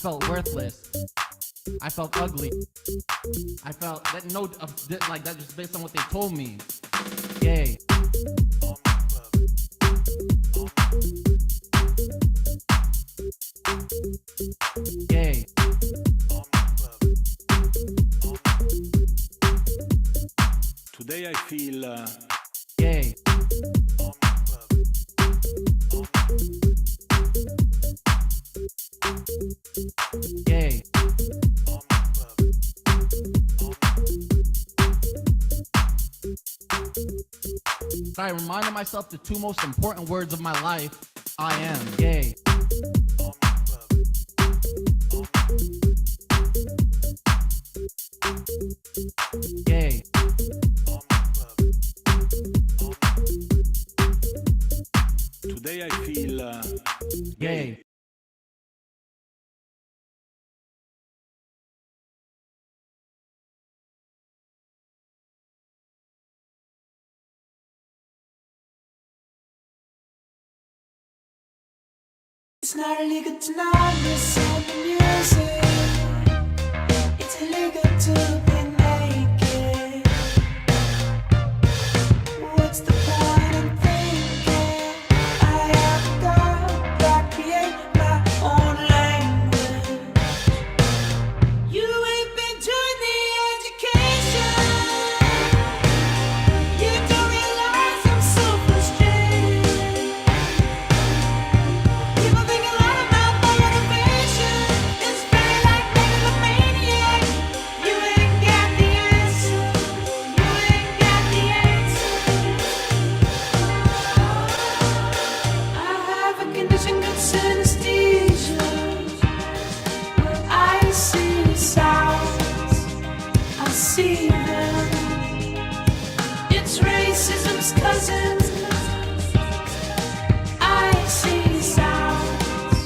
felt worthless. I felt ugly. I felt that like that just based on what they told me. Gay. Gay. Today I feel gay. Gay. So I reminded myself the two most important words of my life. I am gay. Gay. today I feel gay. It's not illegal to not listen to music. It's illegal to be naked. What's the point in thinking I have a God that create my own language? You ain't been doing the education. You don't realize I'm so frustrated. People think a lot about my motivation. It's very like being a maniac. You ain't got the answer. You ain't got the answer. I have a condition called synesthesia, where I see sounds, I see them. It's racism's cousin. I see sounds.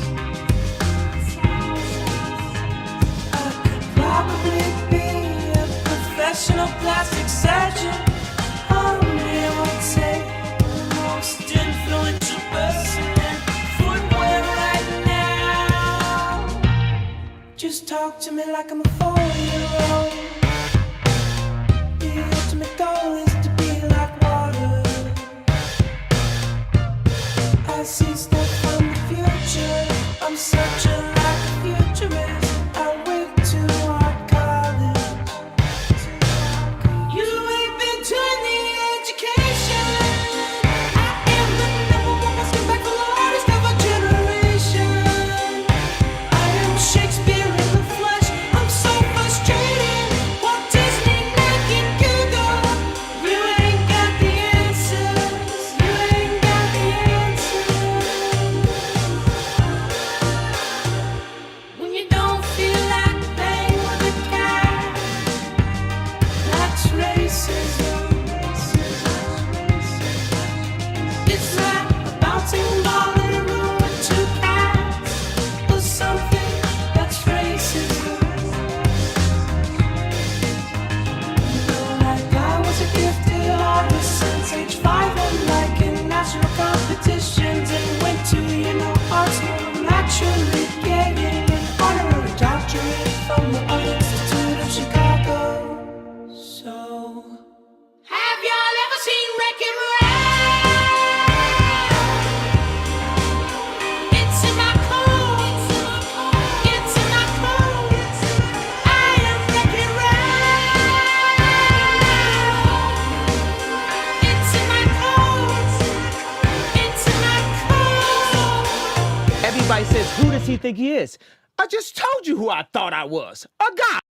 I could probably be a professional plastic surgeon. Only I won't say the most influential person in footwear right now. Just talk to me like I'm a 4-year-old. The ultimate goal is to be like water. I see stuff from the future. I'm such a lack of futurist. I went to art college. You ain't been doing the education. I am the #1 most impactful artist of our generation. I am Shakespeare in the flesh. I'm so frustrated. Walt Disney, Nike, Google. You ain't got the answers. You ain't got the answers. When you don't feel like playing with a cat, that's racism. It's not a bouncing ball in a room with 2 cats or something. That's racism. Like I was a gifted artist since age 5. I'm like in national competitions and went to, art school. I'm actually getting an honorary doctorate from the Art Institute of Chicago. So, have y'all ever seen Wreck-It Ralph? It's in my clothes. It's in my clothes. I am Wreck-It Ralph. It's in my clothes. It's in my clothes. Everybody says, who does he think he is? I just told you who I thought I was. A guy.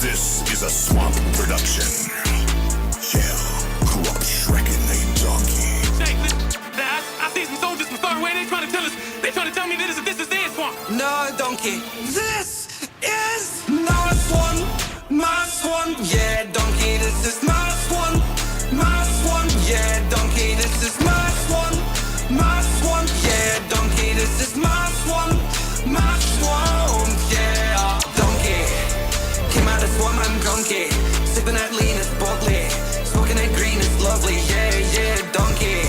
This is a swamp production. Yeah, corrupt Shrek named Donkey. Hey, listen, I see some soldiers from far away. They trying to tell me that this is their swamp. No, donkey. This is my swan, my swan. Yeah, donkey, this is my swan, my swan. Yeah, donkey, this is my swan, my swan. Yeah, donkey, this is my swan, my swan. Yeah, donkey, donkey. Sipping that lean is bubbly. Smoking that green is lovely. Yeah, donkey.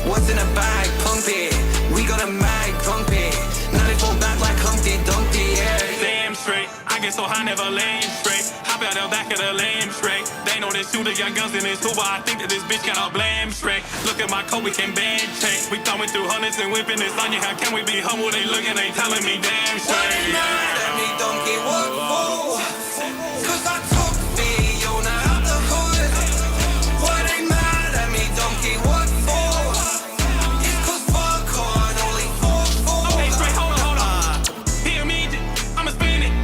What's in a bag? Pumpy. We got a mag, pumpy. Now they fall back like Humpty Dumpty, yeah. Damn straight, I get so high, never lame straight. Hop out the back of the lame straight. They know this shooter, young guns in this too, but I think that this bitch got all blame straight. Look at my coat, we can band change. We thumbing through hundreds and whipping this on you. How can we be humble? They looking, they telling me damn Why straight. they mad at me, donkey? What for? Cause I took Fiona out the hood. Why they mad at me, donkey? What for? It's cause fuck on only 4-4. Okay, straight, hold on. Hear me, I'ma spin it.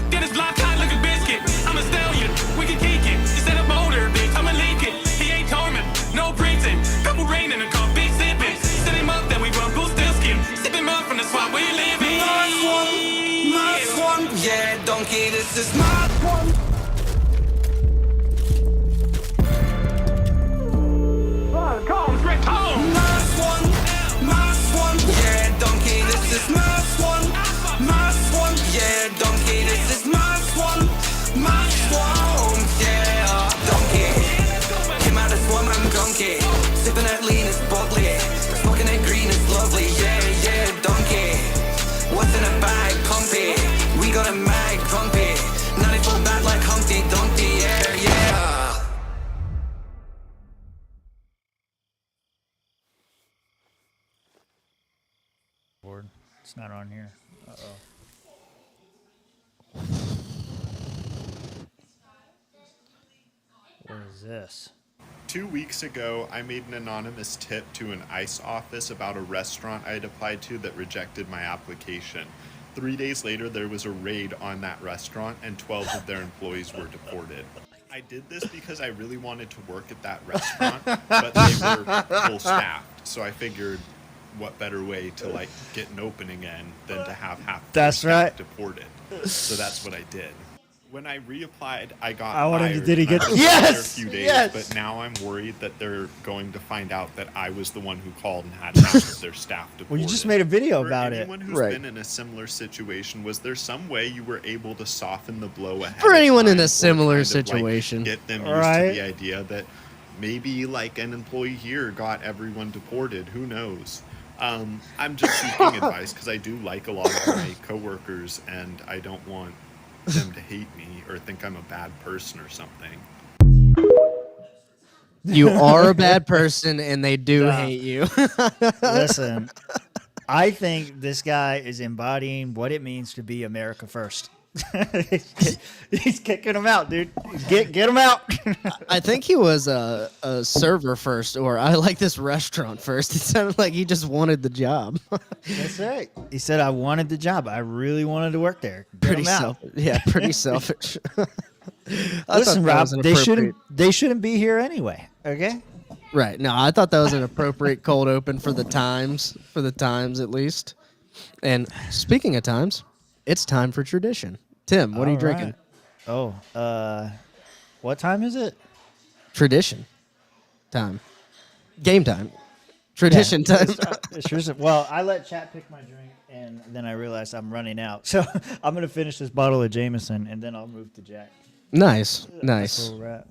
Get his block hot like a biscuit. I'm a stallion, we can kick it. Instead of motor, bitch, I'ma leak it. He ain't torment, no printing. Couple rain in the car, big sipping. Set him up, then we run blue steel skin. Sipping milk from the swamp, where you living? My swan, yeah, donkey, this is my one. Calm, straight, calm. My swan, yeah, donkey, this is my swan. My swan, yeah, donkey, this is my swan. My swan, yeah, donkey. Came out of swamp, I'm donkey. Sipping that lean is bubbly. Smoking that green is lovely, yeah, donkey. What's in a bag, pumpy? We got a mag, pumpy. Now they fall back like Humpty Dumpty, yeah. It's not on here. Uh-oh. What is this? 2 weeks ago, I made an anonymous tip to an ICE office about a restaurant I'd applied to that rejected my application. 3 days later, there was a raid on that restaurant and 12 of their employees were deported. I did this because I really wanted to work at that restaurant, but they were full staffed. So I figured, what better way to like get an opening in than to have half their staff deported? So that's what I did. When I reapplied, I got hired. Did he get? I was there a few days, but now I'm worried that they're going to find out that I was the one who called and had half of their staff deported. Well, you just made a video about it. For anyone who's been in a similar situation, was there some way you were able to soften the blow ahead? For anyone in of time, a similar kind of, situation, like, get them used to the idea that maybe like an employee here got everyone deported. Who knows? I'm just seeking advice because I do like a lot of my coworkers, and I don't want them to hate me or think I'm a bad person or something. You are a bad person, and they do hate you. Listen, I think this guy is embodying what it means to be America first. He's kicking him out, dude. Get him out. I think he was a server first, or I like this restaurant first. It sounded like he just wanted the job. That's right. He said, I wanted the job. I really wanted to work there. Pretty selfish. Yeah, pretty selfish. Listen, Rob, they shouldn't be here anyway. Okay. Right. No, I thought that was an appropriate cold open for the times at least. And speaking of times, it's time for tradition. Tim, what are you drinking? Oh, what time is it? Tradition time. Game time. Tradition time. It's tradition. Well, I let chat pick my drink, and then I realized I'm running out. So I'm going to finish this bottle of Jameson, and then I'll move to Jack. Nice. That's where we're at.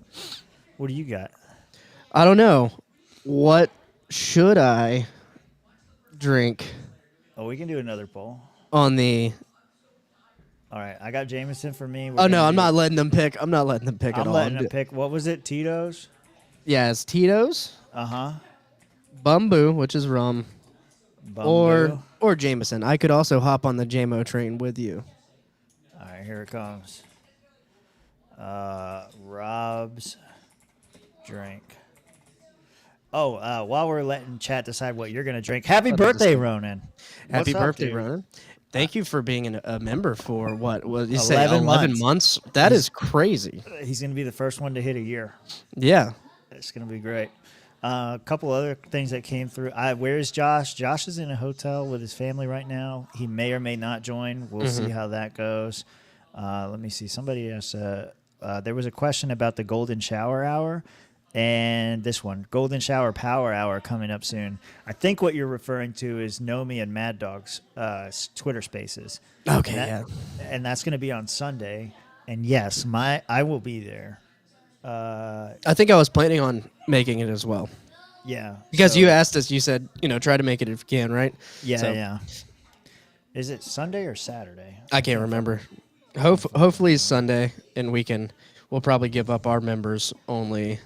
What do you got? I don't know. What should I drink? Oh, we can do another poll. On the... All right, I got Jameson for me. I'm not letting them pick. I'm not letting them pick at all. I'm letting them pick. What was it? Tito's? Yeah, it's Tito's. Uh-huh. Bumbu, which is rum. Bumbu. Or Jameson. I could also hop on the JMO train with you. All right, here it comes. Rob's drink. Oh, while we're letting chat decide what you're going to drink, happy birthday, Ronan. Happy birthday, Ronan. Thank you for being a member for what? Well, you say 11 months? That is crazy. He's going to be the first one to hit a year. Yeah. It's going to be great. A couple other things that came through. Where's Josh? Josh is in a hotel with his family right now. He may or may not join. We'll see how that goes. Let me see. Somebody asked, there was a question about the golden shower hour. And this one, Golden Shower Power Hour, coming up soon. I think what you're referring to is Nomi and Mad Dog's Twitter Spaces. Okay, and that's going to be on Sunday. And yes, I will be there. I think I was planning on making it as well. Yeah. Because so- you asked us, you said, try to make it if you can, right? Yeah, So, yeah. Is it Sunday or Saturday? I can't remember. Hopefully it's Sunday, and we'll probably give up our members only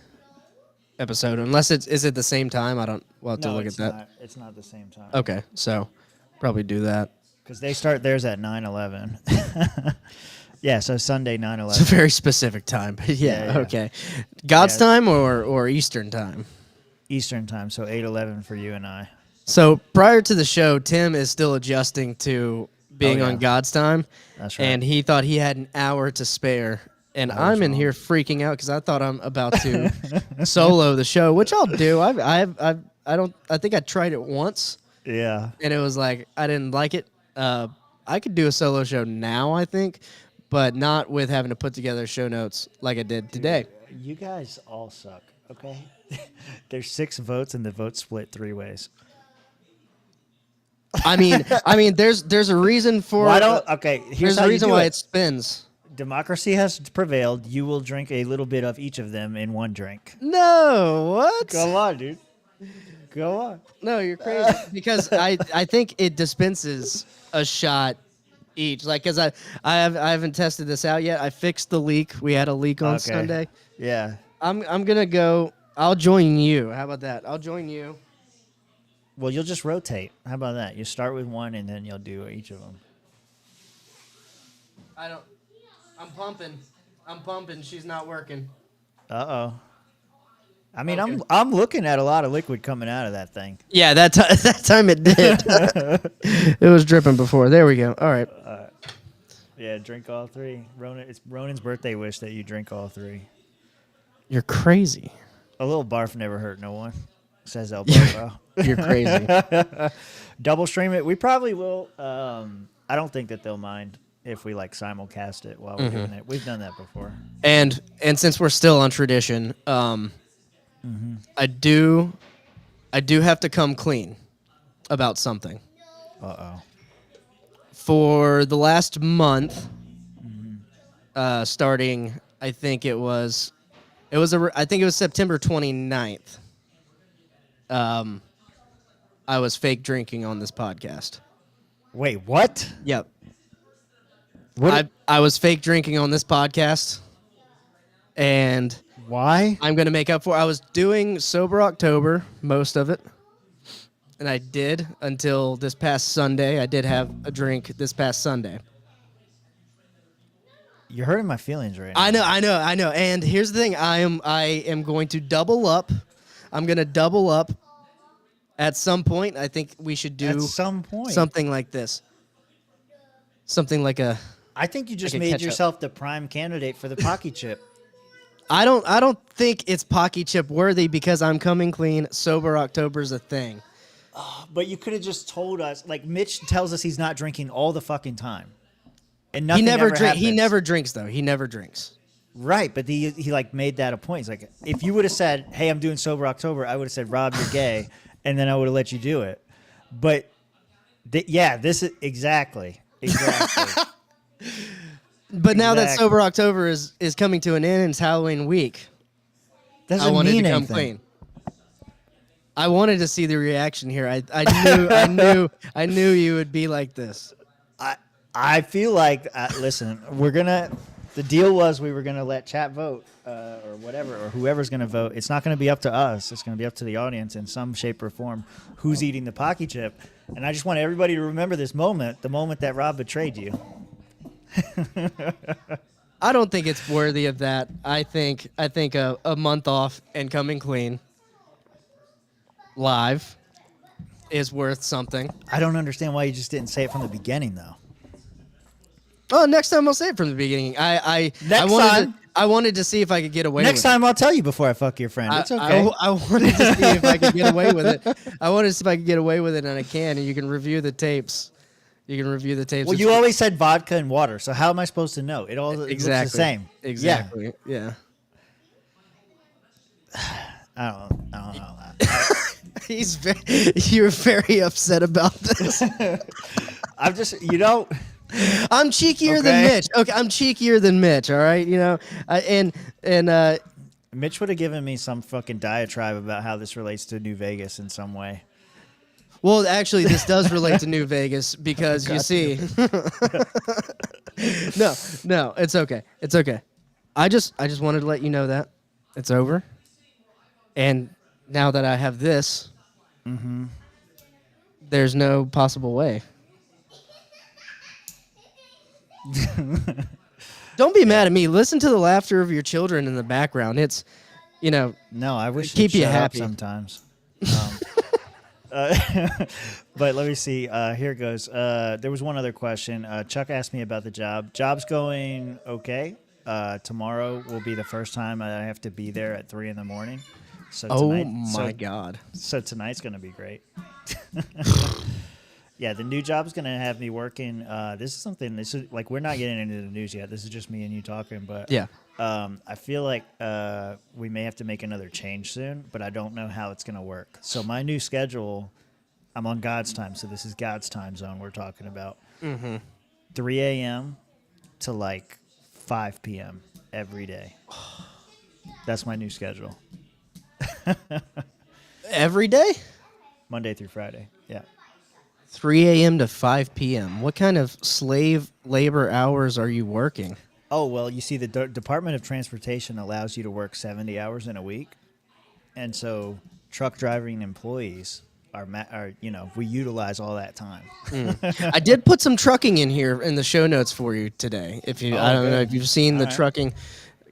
episode, unless is it the same time? We'll have to No, look it's at that. not. It's not the same time. Okay, so probably do that. Because they start theirs at 9/11. Yeah, so Sunday 9/11. It's a very specific time, but yeah. Okay. God's time or Eastern time? Eastern time, so 8/11 for you and I. So prior to the show, Tim is still adjusting to being on God's time. That's right. And he thought he had an hour to spare. And I'm in here freaking out because I thought I'm about to solo the show, which I'll do. I think I tried it once. Yeah. And it was like I didn't like it. I could do a solo show now, I think, but not with having to put together show notes like I did today. You guys all suck, okay? There's 6 votes and the vote split 3 ways. I mean, there's a reason for. Here's there's a reason why it spins. Democracy has prevailed. You will drink a little bit of each of them in one drink. No, what? Go on, dude. Go on. No, you're crazy. Because I think it dispenses a shot each. Like, cause I haven't tested this out yet. I fixed the leak. We had a leak on Sunday. Yeah. I'm gonna go. I'll join you. How about that? I'll join you. Well, you'll just rotate. How about that? You start with one and then you'll do each of them. I'm pumping. She's not working. Uh-oh. I mean, I'm looking at a lot of liquid coming out of that thing. Yeah, that time it did. It was dripping before. There we go. All right. Yeah, drink all 3. It's Ronan's birthday wish that you drink all 3. You're crazy. A little barf never hurt no one, says El Bro. You're crazy. Double stream it. We probably will. I don't think that they'll mind if we like simulcast it while we're doing it. We've done that before. And since we're still on tradition, I do have to come clean about something. Uh-oh. For the last month, starting, I think it was September 29th. I was fake drinking on this podcast. Wait, what? Yep. What? I was fake drinking on this podcast, and Why? I'm going to make up for. I was doing Sober October, most of it, and I did until this past Sunday. I did have a drink this past Sunday. You're hurting my feelings right now. I know. And here's the thing: I am going to double up. I'm going to double up at some point. I think we should do At some point. something like this. Something like a. I think you just Like a made ketchup. yourself the prime candidate for the Pocky Chip. I don't think it's Pocky Chip worthy because I'm coming clean. Sober October's a thing. But you could have just told us. Like Mitch tells us he's not drinking all the fucking time, and He nothing never ever drink. He happens. never drinks though. He never drinks. Right, but he like made that a point. He's like, if you would have said, "Hey, I'm doing Sober October," I would have said, "Rob, you're gay," and then I would have let you do it. But this is exactly. But now that Exactly. Sober October is coming to an end, and it's Halloween week. Doesn't I wanted mean to come anything. clean. I wanted to see the reaction here. I knew you would be like this. I feel like listen, the deal was we were gonna let chat vote or whatever, or whoever's gonna vote. It's not gonna be up to us. It's gonna be up to the audience in some shape or form who's eating the Pocky Chip. And I just want everybody to remember this moment, the moment that Rob betrayed you. I don't think it's worthy of that. I think a month off and coming clean live is worth something. I don't understand why you just didn't say it from the beginning though. Oh, next time I'll say it from the beginning. I wanted to see if I could get away Next with it. time I'll tell you before I fuck your friend. It's okay. I wanted to see if I could get away with it. I wanted to see if I could get away with it, and I can. And you can review the tapes. Well, you always said vodka and water, so how am I supposed to know? It all looks the same. Exactly. Yeah. I don't know. You're very upset about this. I'm just, I'm cheekier than Okay. Mitch. Okay, I'm cheekier than Mitch. All right, you know, and Mitch would have given me some fucking diatribe about how this relates to New Vegas in some way. well, actually, this does relate to New Vegas because you see, no, it's okay, it's okay. I just wanted to let you know that it's over, and now that I have this, there's no possible way. Don't be mad at me. Listen to the laughter of your children in the background. It's, you know, No, I wish Keep they'd you shut up happy. sometimes. But let me see. Here it goes. There was one other question. Chuck asked me about the job. Job's going okay. Tomorrow will be the first time I have to be there at 3 a.m. So oh tonight, my God. So tonight's gonna be great. Yeah, the new job's gonna have me working. This is something. This is like we're not getting into the news yet. This is just me and you talking. But Yeah. I feel like we may have to make another change soon, but I don't know how it's gonna work. So my new schedule, I'm on God's time. So this is God's time zone we're talking about. 3 a.m. to like 5 p.m. every day. That's my new schedule. Every day? Monday through Friday. Yeah. 3 a.m. to 5 p.m. What kind of slave labor hours are you working? Oh, well, you see, the Department of Transportation allows you to work 70 hours in a week. And so truck driving employees are you know, we utilize all that time. I did put some trucking in here in the show notes for you today. If you, I don't know if you've seen the right. trucking.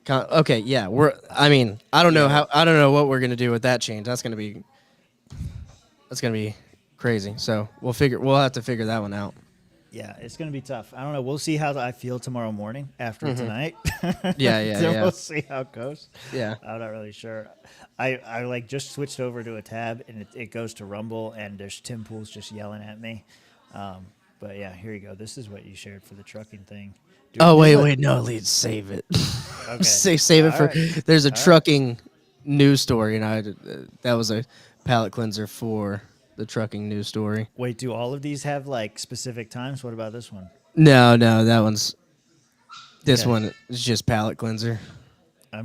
Okay, yeah, I mean, I don't know I don't know what we're gonna do with that change. That's gonna be crazy. So we'll have to figure that one out. Yeah, it's going to be tough. I don't know. We'll see how I feel tomorrow morning after tonight. Yeah, Then yeah. we'll see how it goes. Yeah. I'm not really sure. I like just switched over to a tab and it goes to Rumble and there's Tim Pools just yelling at me. But yeah, here you go. This is what you shared for the trucking thing. Dude, Oh this wait, no, Lee, save it. Okay. save it All for. right. There's a trucking news story, and that was a palate cleanser for the trucking news story. Wait, do all of these have like specific times? What about this one? No, that one's. This Okay. one is just palate cleanser.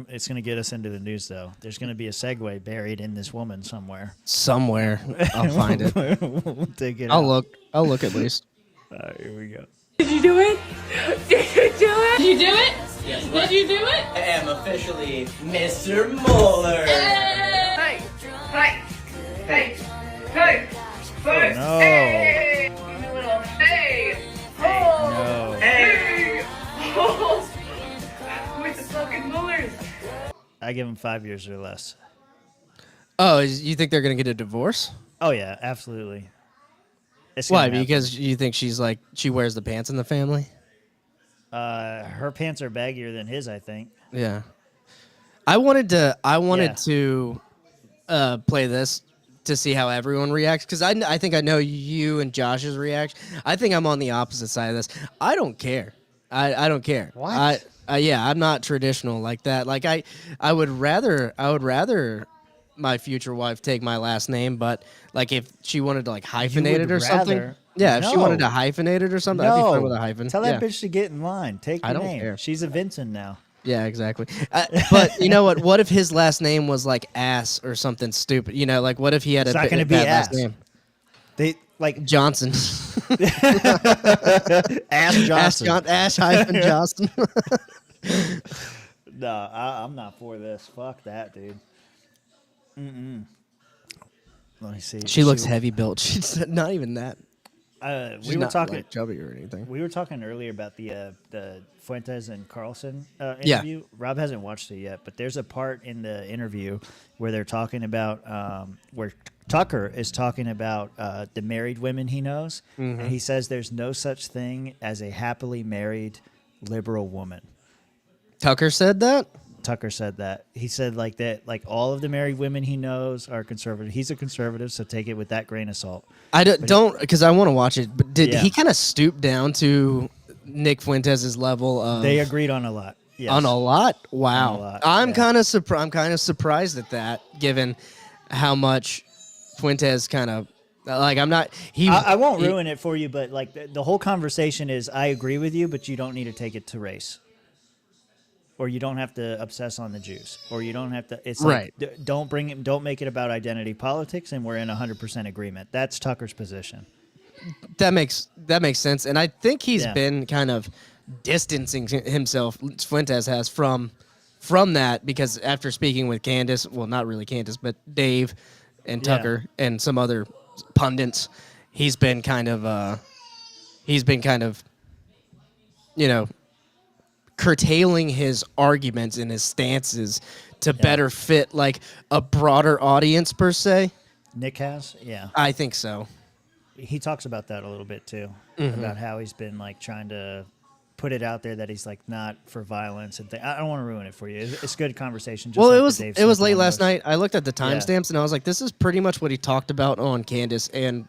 It's going to get us into the news, though. There's going to be a segue buried in this woman somewhere. Somewhere, I'll find it. We'll dig it I'll out. look. I'll look at least. All right, here we go. Did you do it? Did you do it? Did you do it? Yes, Did you do it? I am officially Mr. Mueller. Hey! Hey! Hey! Hey! Hey! No. Hey! Little hey! Oh! No. Hey! Oh! With the fucking Muellers. I give him 5 years or less. Oh, you think they're gonna get a divorce? Oh, yeah, absolutely. It's Why? gonna happen. Because you think she wears the pants in the family? Her pants are baggier than his, I think. Yeah. I wanted Yeah. to play this to see how everyone reacts because I think I know you and Josh's reaction. I think I'm on the opposite side of this. I don't care. I don't care. What? Yeah, I'm not traditional like that. Like I would rather my future wife take my last name, but like if she wanted to like hyphenate would it or something. rather- Yeah, if she wanted to No. hyphenate it or something, I'd be fine with a hyphen. Tell yeah. that bitch to get in line. Take I your don't name. care. She's a Vincent now. Yeah, exactly. But you know what? What if his last name was like ass or something stupid? You know, like what if he had It's a not going to be bad ass. last name? They like Johnson. Ass Johnson. Ash hyphen Johnson. No, I'm not for this. Fuck that, dude. Let me see. She looks heavy built. She's not even that. She's We were not, talking. like, chubby or anything. We were talking earlier about the Fuentes and Carlson Yeah. interview. Rob hasn't watched it yet, but there's a part in the interview where they're talking about where Tucker is talking about the married women he knows, and he says there's no such thing as a happily married liberal woman. Tucker said that? Tucker said that. He said like that, like all of the married women he knows are conservative. He's a conservative, so take it with that grain of salt. I don't because I want to watch it. But did Yeah. he kind of stoop down to Nick Fuentes' level of? They agreed on a lot. Yes. On a lot. Wow. On a lot, I'm yeah. kind of surprised at that, given how much Fuentes kind of Like I'm not. I won't ruin it for you, but like the whole conversation is, I agree with you, but you don't need to take it to race, or you don't have to obsess on the Jews, or you don't have to. It's like, don't make it about identity politics, and we're in 100% agreement. That's Tucker's position. That makes sense, and I think he's been kind of distancing himself. Fuentes has from that, because after speaking with Candace, well, not really Candace, but Dave and Tucker and some other pundits, he's been kind of curtailing his arguments and his stances to better fit like a broader audience per se. Nick has, I think so. He talks about that a little bit too, about how he's been like trying to put it out there that he's like not for violence and I don't want to ruin it for you. It's good conversation. Just well, like it was late last night. I looked at the timestamps and I was like, this is pretty much what he talked about on Candace and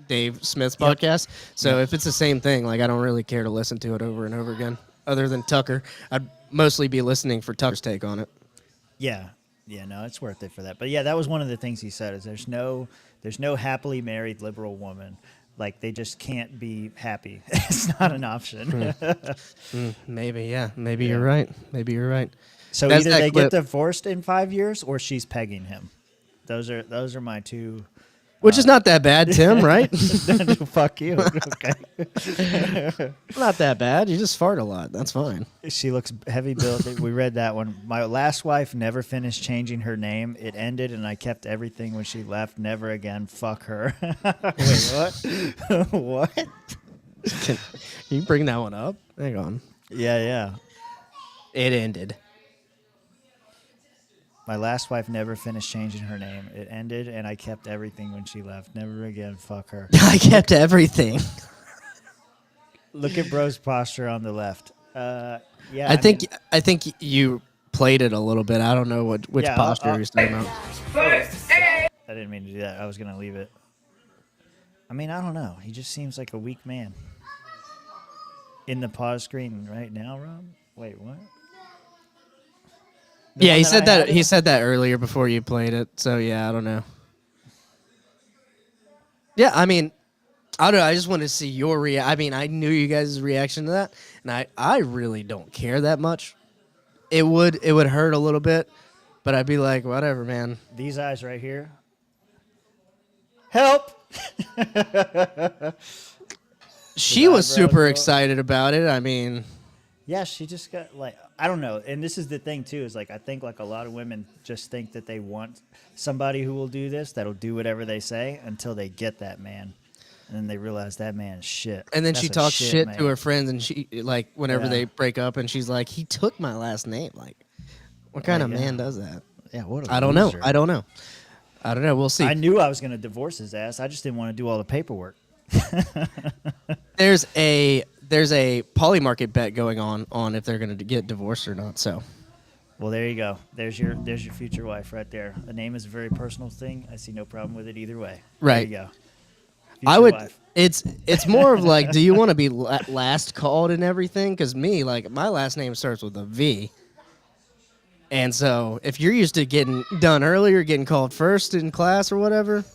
Dave Smith's podcast. So if it's the same thing, like I don't really care to listen to it over and over again. Other than Tucker, I'd mostly be listening for Tucker's take on it. Yeah, no, it's worth it for that. But yeah, that was one of the things he said is there's no happily married liberal woman. Like they just can't be happy. It's not an option. Maybe you're right. Maybe you're right. So either they get divorced in 5 years or she's pegging him. Those are my two. Which is not that bad, Tim, right? Fuck you. Okay. Not that bad. You just fart a lot. That's fine. She looks heavy built. We read that one. My last wife never finished changing her name. It ended and I kept everything when she left. Never again. Fuck her. Wait, what? What? Can you bring that one up? Hang on. Yeah. It ended. My last wife never finished changing her name. It ended, and I kept everything when she left. Never again. Fuck her. I kept everything. Look at bro's posture on the left. I think you played it a little bit. I don't know which posture he's talking about. I didn't mean to do that. I was gonna leave it. I mean, I don't know. He just seems like a weak man. In the pause screen right now, Rob. Wait, what? Yeah, he said that. He said that earlier before you played it. So yeah, I don't know. Yeah, I mean, I don't know. I just wanted to see your reaction. I mean, I knew you guys' reaction to that, and I really don't care that much. It would hurt a little bit, but I'd be like, whatever, man. These eyes right here. Help! She was super excited about it. I mean, yeah, she just got like, I don't know. And this is the thing too, is like, I think like a lot of women just think that they want somebody who will do this, that'll do whatever they say until they get that man. And then they realize that man is shit. And then That's she a talks shit man. to her friends, and she like whenever they break up, and she's like, "He took my last name." Like, what kind of man does that? Yeah, what a I don't loser. know. I don't know. We'll see. I knew I was going to divorce his ass. I just didn't want to do all the paperwork. There's a poly market bet going on if they're going to get divorced or not. So, well, there you go. There's your future wife right there. A name is a very personal thing. I see no problem with it either way. Right. There you go. I would. Wife. It's more of like, do you want to be last called and everything? Because me, like, my last name starts with a V. And so if you're used to getting done earlier, getting called first in class or whatever,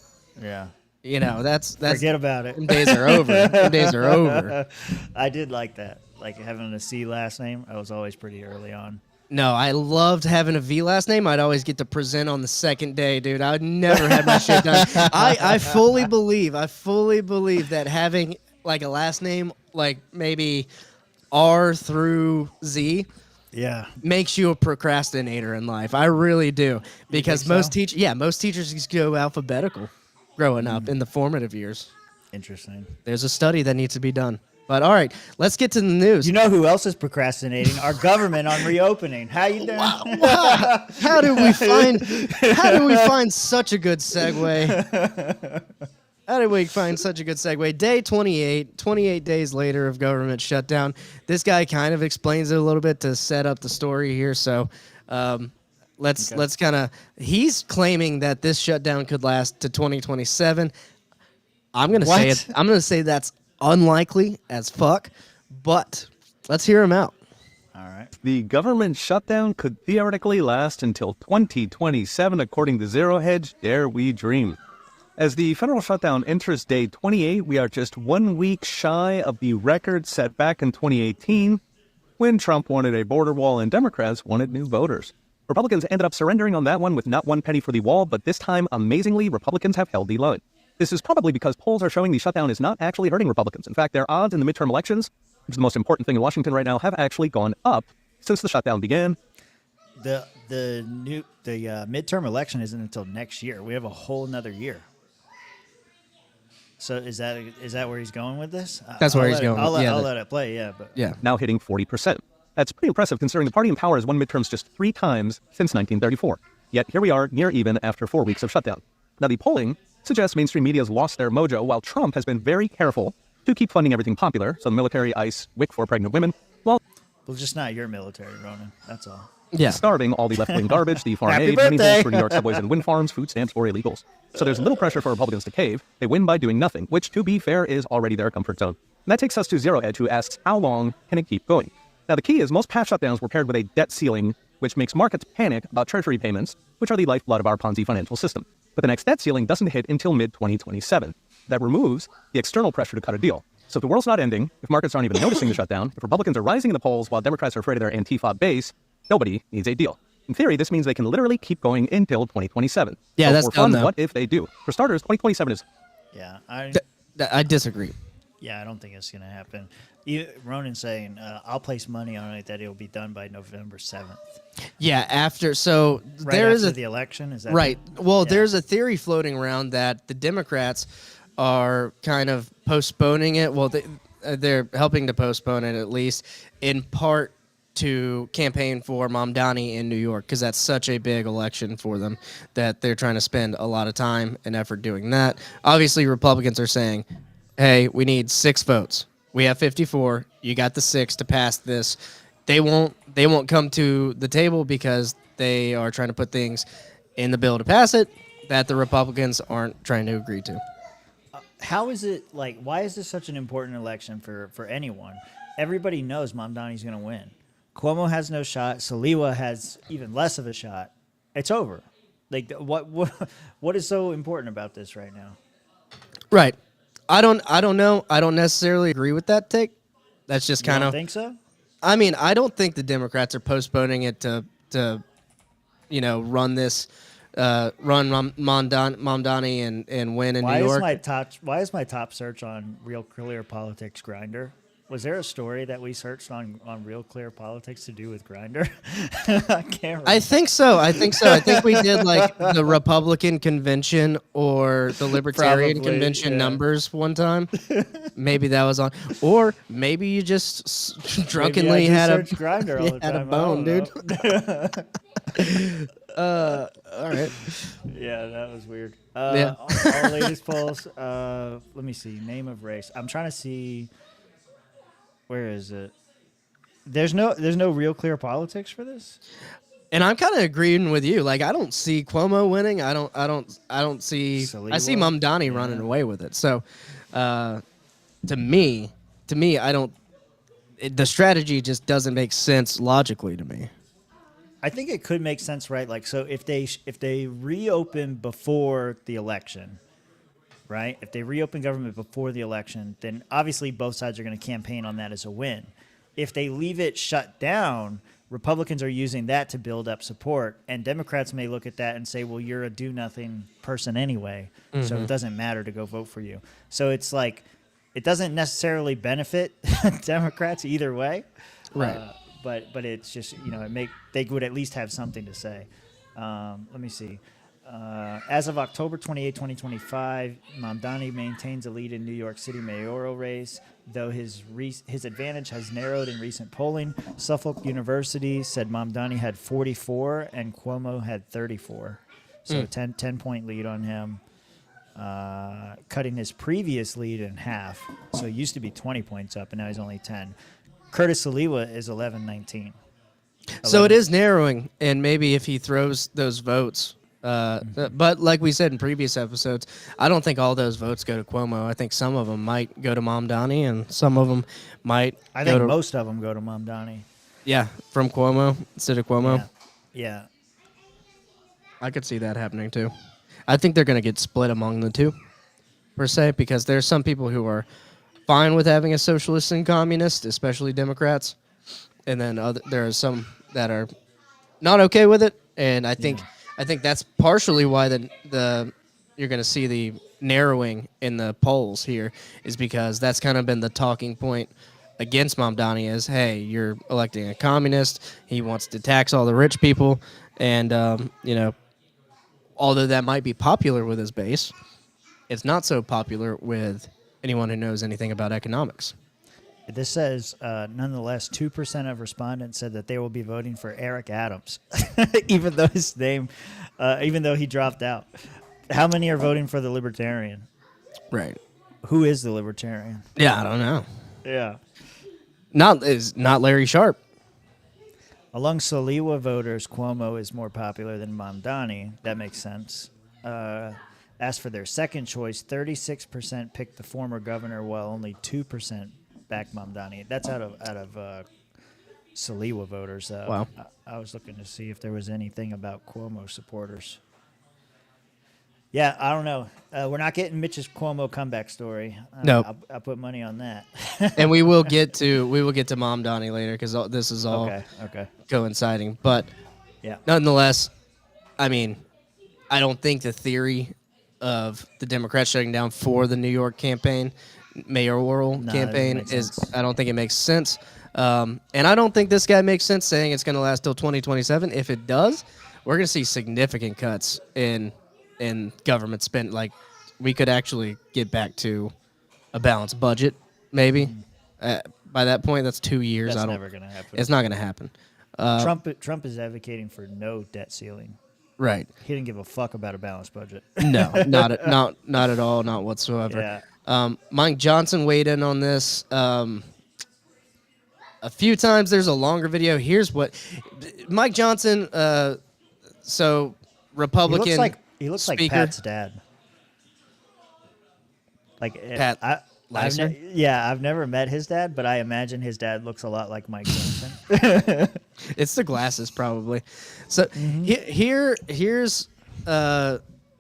yeah, you know, that's forget about it. Them days are over. Them days are over. I did like that, like having a C last name. I was always pretty early on. No, I loved having a V last name. I'd always get to present on the second day, dude. I would never have my shit done. I fully believe that having like a last name like maybe R through Z, makes you a procrastinator in life. I really do, because most teachers just go alphabetical growing up in the formative years. Interesting. There's a study that needs to be done. But all right, let's get to the news. You know who else is procrastinating? Our government on reopening. How you doing? How do we find such a good segue? How did we find such a good segue? Day 28 days later of government shutdown. This guy kind of explains it a little bit to set up the story here. So let's kind of. He's claiming that this shutdown could last to 2027. I'm gonna say that's unlikely as fuck, but let's hear him out. All right. The government shutdown could theoretically last until 2027, according to Zero Hedge. Dare we dream? As the federal shutdown enters day 28, we are just 1 week shy of the record set back in 2018 when Trump wanted a border wall and Democrats wanted new voters. Republicans ended up surrendering on that one with not one penny for the wall, but this time, amazingly, Republicans have held the line. This is probably because polls are showing the shutdown is not actually hurting Republicans. In fact, their odds in the midterm elections, which is the most important thing in Washington right now, have actually gone up since the shutdown began. The midterm election isn't until next year. We have a whole nother year. So is that where he's going with this? That's where he's going. I'll let it play. Yeah, but Now hitting 40%. That's pretty impressive considering the party in power has won midterms just 3 times since 1934. Yet here we are, near even after 4 weeks of shutdown. Now the polling suggests mainstream media has lost their mojo, while Trump has been very careful to keep funding everything popular, so the military, ICE, WIC for pregnant women, while just not your military, Ronan. That's all. Yeah. starving all the left-wing garbage, the foreign aid, money holes for New York subways and wind farms, food stamps for illegals. So there's little pressure for Republicans to cave. They win by doing nothing, which, to be fair, is already their comfort zone. And that takes us to Zero Edge, who asks, how long can it keep going? Now, the key is most past shutdowns were paired with a debt ceiling, which makes markets panic about treasury payments, which are the lifeblood of our Ponzi financial system. But the next debt ceiling doesn't hit until mid-2027. That removes the external pressure to cut a deal. So if the world's not ending, if markets aren't even noticing the shutdown, if Republicans are rising in the polls while Democrats are afraid of their Antifa base, nobody needs a deal. In theory, this means they can literally keep going until 2027. Yeah, so that's for fun, dumb, though. what if they do? For starters, 2027 is... Yeah, I disagree. Yeah, I don't think it's going to happen. Ronan's saying, I'll place money on it that it'll be done by November 7th. Yeah, after so Right there is after a the election, is that right? Well, Yeah. there's a theory floating around that the Democrats are kind of postponing it. Well, they're helping to postpone it at least in part to campaign for Mamdani in New York because that's such a big election for them that they're trying to spend a lot of time and effort doing that. Obviously, Republicans are saying, "Hey, we need 6 votes. We have 54. You got the 6 to pass this." They won't come to the table because they are trying to put things in the bill to pass it that the Republicans aren't trying to agree to. How is it, like, why is this such an important election for anyone? Everybody knows Mamdani's going to win. Cuomo has no shot. Saliwa has even less of a shot. It's over. Like, what is so important about this right now? Right. I don't know. I don't necessarily agree with that take. That's just kind of. Think so? I mean, I don't think the Democrats are postponing it to run this, run Mamdani and win in New York. Why is my top search on Real Clear Politics Grinder? Was there a story that we searched on Real Clear Politics to do with Grindr? I can't remember. I think so. I think we did like the Republican convention or the Libertarian Probably, convention numbers one time. Maybe that was on. Or maybe you just drunkenly had a Grindr all the time. had a bone, dude. All right. Yeah, that was weird. Yeah. All latest polls. Let me see. Name of race. I'm trying to see. Where is it? There's no Real Clear Politics for this. And I'm kind of agreeing with you. Like, I don't see Cuomo winning. I don't see. Saliwa? I see Mamdani running away with it. So, to me, I don't. The strategy just doesn't make sense logically to me. I think it could make sense, right? Like, so if they reopen before the election, right? If they reopen government before the election, then obviously both sides are going to campaign on that as a win. If they leave it shut down, Republicans are using that to build up support, and Democrats may look at that and say, well, you're a do-nothing person anyway, so it doesn't matter to go vote for you. So it's like it doesn't necessarily benefit Democrats either way. Right. But it's just, they would at least have something to say. Let me see. As of October 28, 2025, Mamdani maintains a lead in New York City mayoral race, though his advantage has narrowed in recent polling. Suffolk University said Mamdani had 44 and Cuomo had 34. So 10-point lead on him, cutting his previous lead in half. So it used to be 20 points up, and now he's only 10. Curtis Saliwa is 11-19. So it is narrowing, and maybe if he throws those votes. But like we said in previous episodes, I don't think all those votes go to Cuomo. I think some of them might go to Mamdani, and some of them might. I think most of them go to Mamdani. Yeah, from Cuomo instead of Cuomo. Yeah. I could see that happening too. I think they're going to get split among the two, per se, because there's some people who are fine with having a socialist and communist, especially Democrats, and then there are some that are not okay with it. And I think that's partially why the you're going to see the narrowing in the polls here, is because that's kind of been the talking point against Mamdani is, hey, you're electing a communist. He wants to tax all the rich people. And, although that might be popular with his base, it's not so popular with anyone who knows anything about economics. This says, nonetheless, 2% of respondents said that they will be voting for Eric Adams, even though he dropped out. How many are voting for the Libertarian? Right. Who is the Libertarian? Yeah, I don't know. Yeah. Not Larry Sharp. Among Saliwa voters, Cuomo is more popular than Mamdani. That makes sense. As for their second choice, 36% picked the former governor, while only 2% backed Mamdani. That's out of Saliwa voters. Wow. I was looking to see if there was anything about Cuomo supporters. Yeah, I don't know. We're not getting Mitch's Cuomo comeback story. No, I'll put money on that. And we will get to Mamdani later, because this is all okay coinciding. But yeah, nonetheless, I mean, I don't think the theory of the Democrats shutting down for the New York campaign, mayoral campaign, I don't think it makes sense. And I don't think this guy makes sense saying it's going to last till 2027. If it does, we're going to see significant cuts in government spend. Like, we could actually get back to a balanced budget, maybe. By that point, that's 2 years. That's never going to happen. It's not going to happen. Trump is advocating for no debt ceiling. Right. He didn't give a fuck about a balanced budget. No, not at all, not whatsoever. Yeah. Mike Johnson weighed in on this a few times. There's a longer video. Here's what Mike Johnson. So Republican. He looks speaker. like Pat's dad. Like Pat. I've never met his dad, but I imagine his dad looks a lot like Mike Johnson. It's the glasses, probably. So here's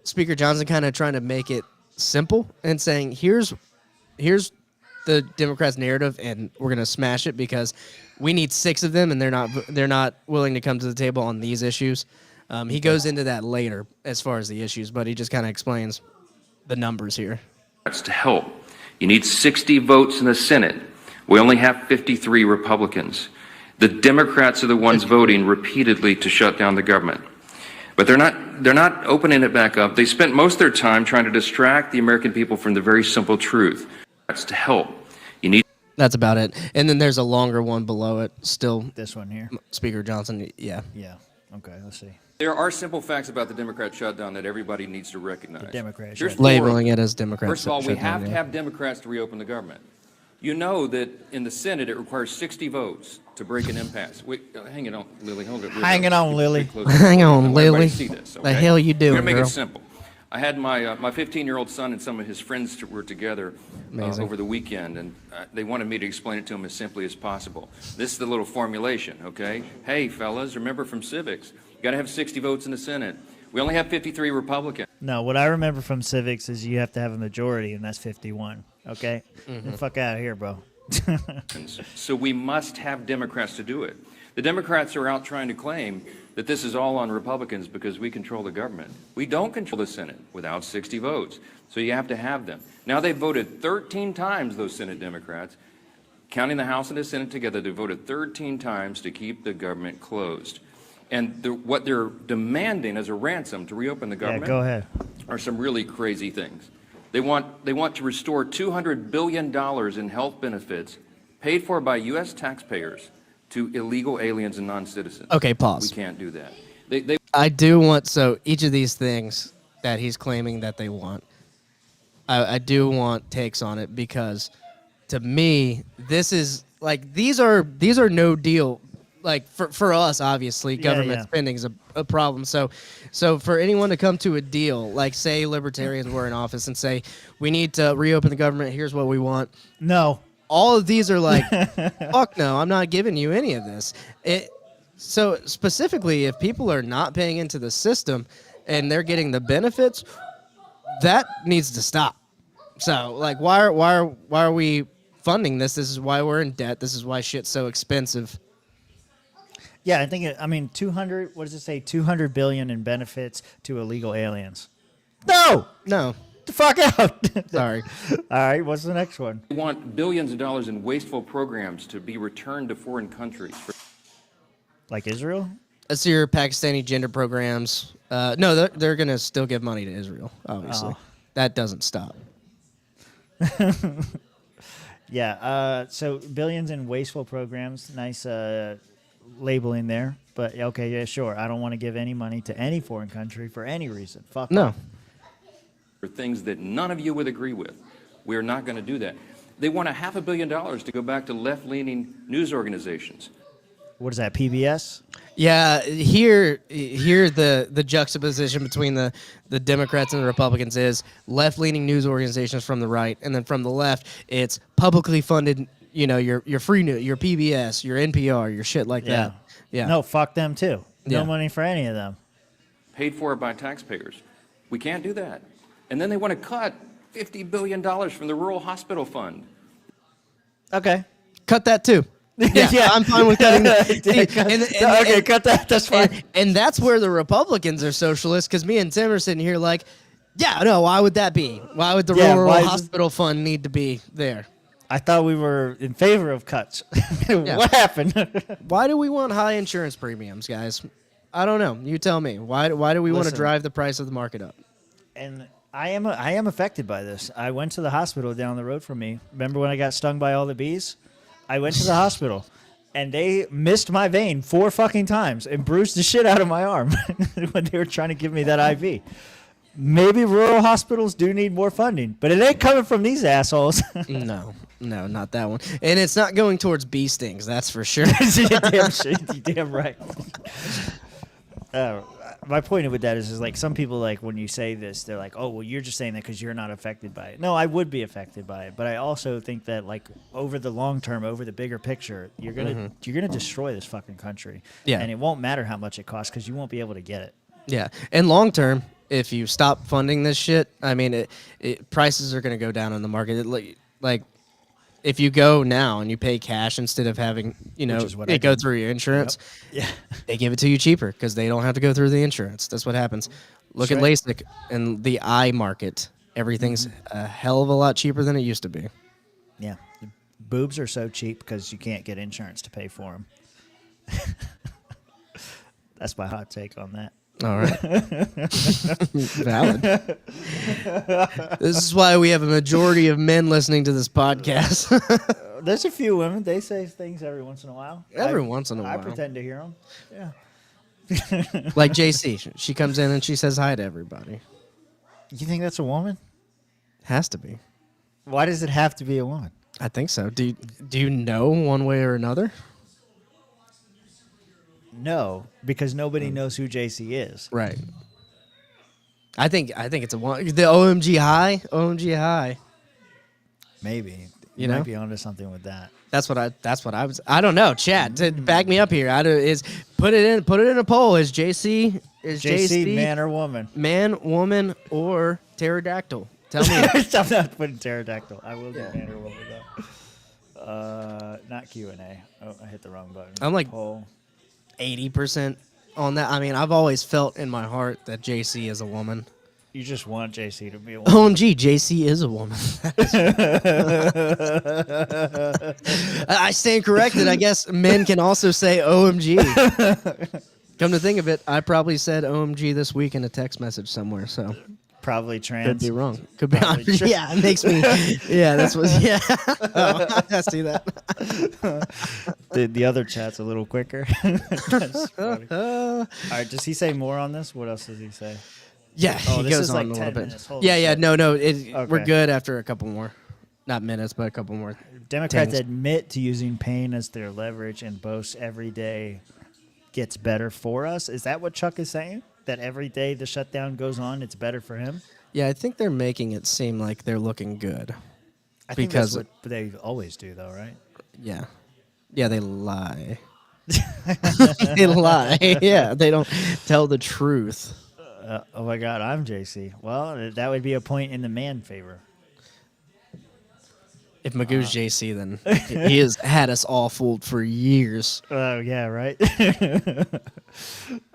Speaker Johnson kind of trying to make it simple and saying, here's the Democrats' narrative, and we're gonna smash it because we need 6 of them, and they're not willing to come to the table on these issues. He goes into that later as far as the issues, but he just kind of explains the numbers here. That's to help. You need 60 votes in the Senate. We only have 53 Republicans. The Democrats are the ones voting repeatedly to shut down the government. But they're not opening it back up. They spent most of their time trying to distract the American people from the very simple truth. That's to help. You need. That's about it. And then there's a longer one below it. Still, this one here. Speaker Johnson. Yeah. Yeah. Okay. Let's see. There are simple facts about the Democrat shutdown that everybody needs to recognize. The Democrat shutdown. Labeling it as Democrat. First of all, we have to have Democrats to reopen the government. You know that in the Senate it requires 60 votes to break an impasse. Wait, hang on, Lily. Hold it. Hang on, Lily. Hang on, Lily. See this, The okay? hell you doing, We're gonna make girl? it simple. I had my 15-year-old son and some of his friends were together over the weekend, and they wanted me to explain it to them as simply as possible. This is the little formulation, okay? Hey, fellas, remember from civics, you got to have 60 votes in the Senate. We only have 53 Republicans. No, what I remember from civics is you have to have a majority, and that's 51. Okay? Get the fuck out of here, bro. So we must have Democrats to do it. The Democrats are out trying to claim that this is all on Republicans because we control the government. We don't control the Senate without 60 votes, so you have to have them. Now they've voted 13 times, those Senate Democrats, counting the House and the Senate together, they voted 13 times to keep the government closed. And what they're demanding as a ransom to reopen the government go ahead. are some really crazy things. They want to restore $200 billion in health benefits paid for by U.S. taxpayers to illegal aliens and non-citizens. Okay, pause. We can't do that. I do want, so each of these things that he's claiming that they want, I do want takes on it, because to me, this is like, these are no deal. Like for us, obviously, government spending is a problem. So for anyone to come to a deal, like say libertarians were in office and say, we need to reopen the government, here's what we want. No. All of these are like, fuck no, I'm not giving you any of this. So specifically, if people are not paying into the system, and they're getting the benefits, that needs to stop. So, like, why are we funding this? This is why we're in debt. This is why shit's so expensive. Yeah, I think. I mean, 200. What does it say? 200 billion in benefits to illegal aliens. No. The fuck out. Sorry. All right. What's the next one? We want billions of dollars in wasteful programs to be returned to foreign countries. Like Israel? That's your Pakistani gender programs. No, they're going to still give money to Israel, obviously. Oh. That doesn't stop. Yeah. So billions in wasteful programs. Nice labeling there. But okay, yeah, sure. I don't want to give any money to any foreign country for any reason. Fuck No. off. For things that none of you would agree with. We are not going to do that. They want $500 million to go back to left-leaning news organizations. What is that? PBS? Yeah, here the juxtaposition between the Democrats and the Republicans is left-leaning news organizations from the right, and then from the left, it's publicly funded, your free news, your PBS, your NPR, your shit like that. Yeah. No, fuck them too. No Yeah. money for any of them. Paid for by taxpayers. We can't do that. And then they want to cut $50 billion from the Rural Hospital Fund. Okay. Cut that too. Yeah, I'm fine with cutting that. Okay, cut that. That's fine. And that's where the Republicans are socialists, because me and Tim are sitting here like, yeah, no, why would that be? Why would the Rural Hospital Fund need to be there? I thought we were in favor of cuts. What happened? Why do we want high insurance premiums, guys? I don't know. You tell me. Why do we want to drive the price of the market up? And I am affected by this. I went to the hospital down the road from me. Remember when I got stung by all the bees? I went to the hospital, and they missed my vein 4 fucking times and bruised the shit out of my arm when they were trying to give me that IV. Maybe rural hospitals do need more funding, but it ain't coming from these assholes. No, not that one. And it's not going towards bee stings, that's for sure. You're damn right. My point with that is like some people, like when you say this, they're like, oh, well, you're just saying that because you're not affected by it. No, I would be affected by it, but I also think that like over the long term, over the bigger picture, you're gonna destroy this fucking country. Yeah. And it won't matter how much it costs because you won't be able to get it. Yeah, and long term, if you stop funding this shit, I mean, prices are going to go down in the market. Like, if you go now and you pay cash instead of having, it go through your insurance, Yeah. they give it to you cheaper because they don't have to go through the insurance. That's what happens. Look at LASIK and the eye market. Everything's a hell of a lot cheaper than it used to be. Yeah. The boobs are so cheap because you can't get insurance to pay for them. That's my hot take on that. All right. Valid. This is why we have a majority of men listening to this podcast. There's a few women. They say things every once in a while. Every once in a while. I pretend to hear them. Yeah. Like JC. She comes in and she says hi to everybody. You think that's a woman? Has to be. Why does it have to be a woman? I think so. Do you know one way or another? No, because nobody knows who JC is. Right. I think it's a one. The OMG high. Maybe. You might know? be onto something with that. That's what I was. I don't know. Chat, to back me up here. Put it in a poll. Is JC man or woman? Man, woman, or pterodactyl? Tell me. I'm not putting pterodactyl. I will do man or woman though. Not Q&A. Oh, I hit the wrong button. I'm like poll. 80% on that. I mean, I've always felt in my heart that JC is a woman. You just want JC to be a woman. OMG, JC is a woman. I stand corrected. I guess men can also say OMG. Come to think of it, I probably said OMG this week in a text message somewhere, so. Probably trans. Could be wrong. Could be. Yeah, it makes me. Yeah, that's what. Yeah. Oh, I see that. The other chat's a little quicker. That's funny. All right, does he say more on this? What else does he say? Yeah, he this goes is on like a 10 little bit. minutes. Holy Yeah, shit. no. Okay. We're good after a couple more. Not minutes, but a couple more. Democrats tings. admit to using pain as their leverage and boast every day gets better for us. Is that what Chuck is saying? That every day the shutdown goes on, it's better for him? Yeah, I think they're making it seem like they're looking good. I think that's what they always do, though, right? Yeah. Yeah, they lie. They lie. Yeah, they don't tell the truth. Oh my God, I'm JC. Well, that would be a point in the man favor. If Magoo's JC, then he has had us all fooled for years. Oh, yeah, right?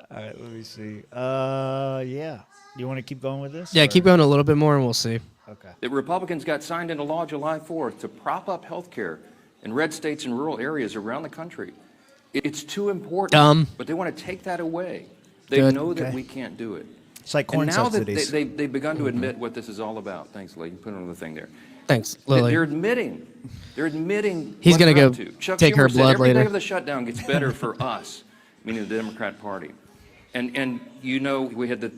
All right, let me see. Yeah. You want to keep going with this? Yeah, or? keep going a little bit more and we'll see. Okay. That Republicans got signed into law July 4th to prop up health care in red states and rural areas around the country. It's too important. Dumb. But they want to take that away. They Good. know that Okay. we can't do it. It's like corn and now subsidies. that they've begun to admit what this is all about. Thanks, Lee. You put it on the thing there. Thanks, Lily. They're admitting. They're admitting. He's what gonna they're go up to. Chuck take her Schumer said blood every later. day of the shutdown gets better for us, meaning the Democrat Party. And you know we had the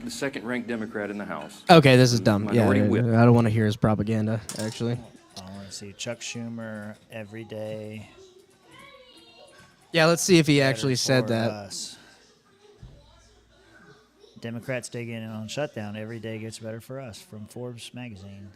second ranked Democrat in the House. Okay, this is dumb. Yeah, Minority whip. I don't want to hear his propaganda, actually. I want to see Chuck Schumer every day. Yeah, let's see if he actually better said for that. us. Democrats digging in on shutdown. Every day gets better for us from Forbes magazine.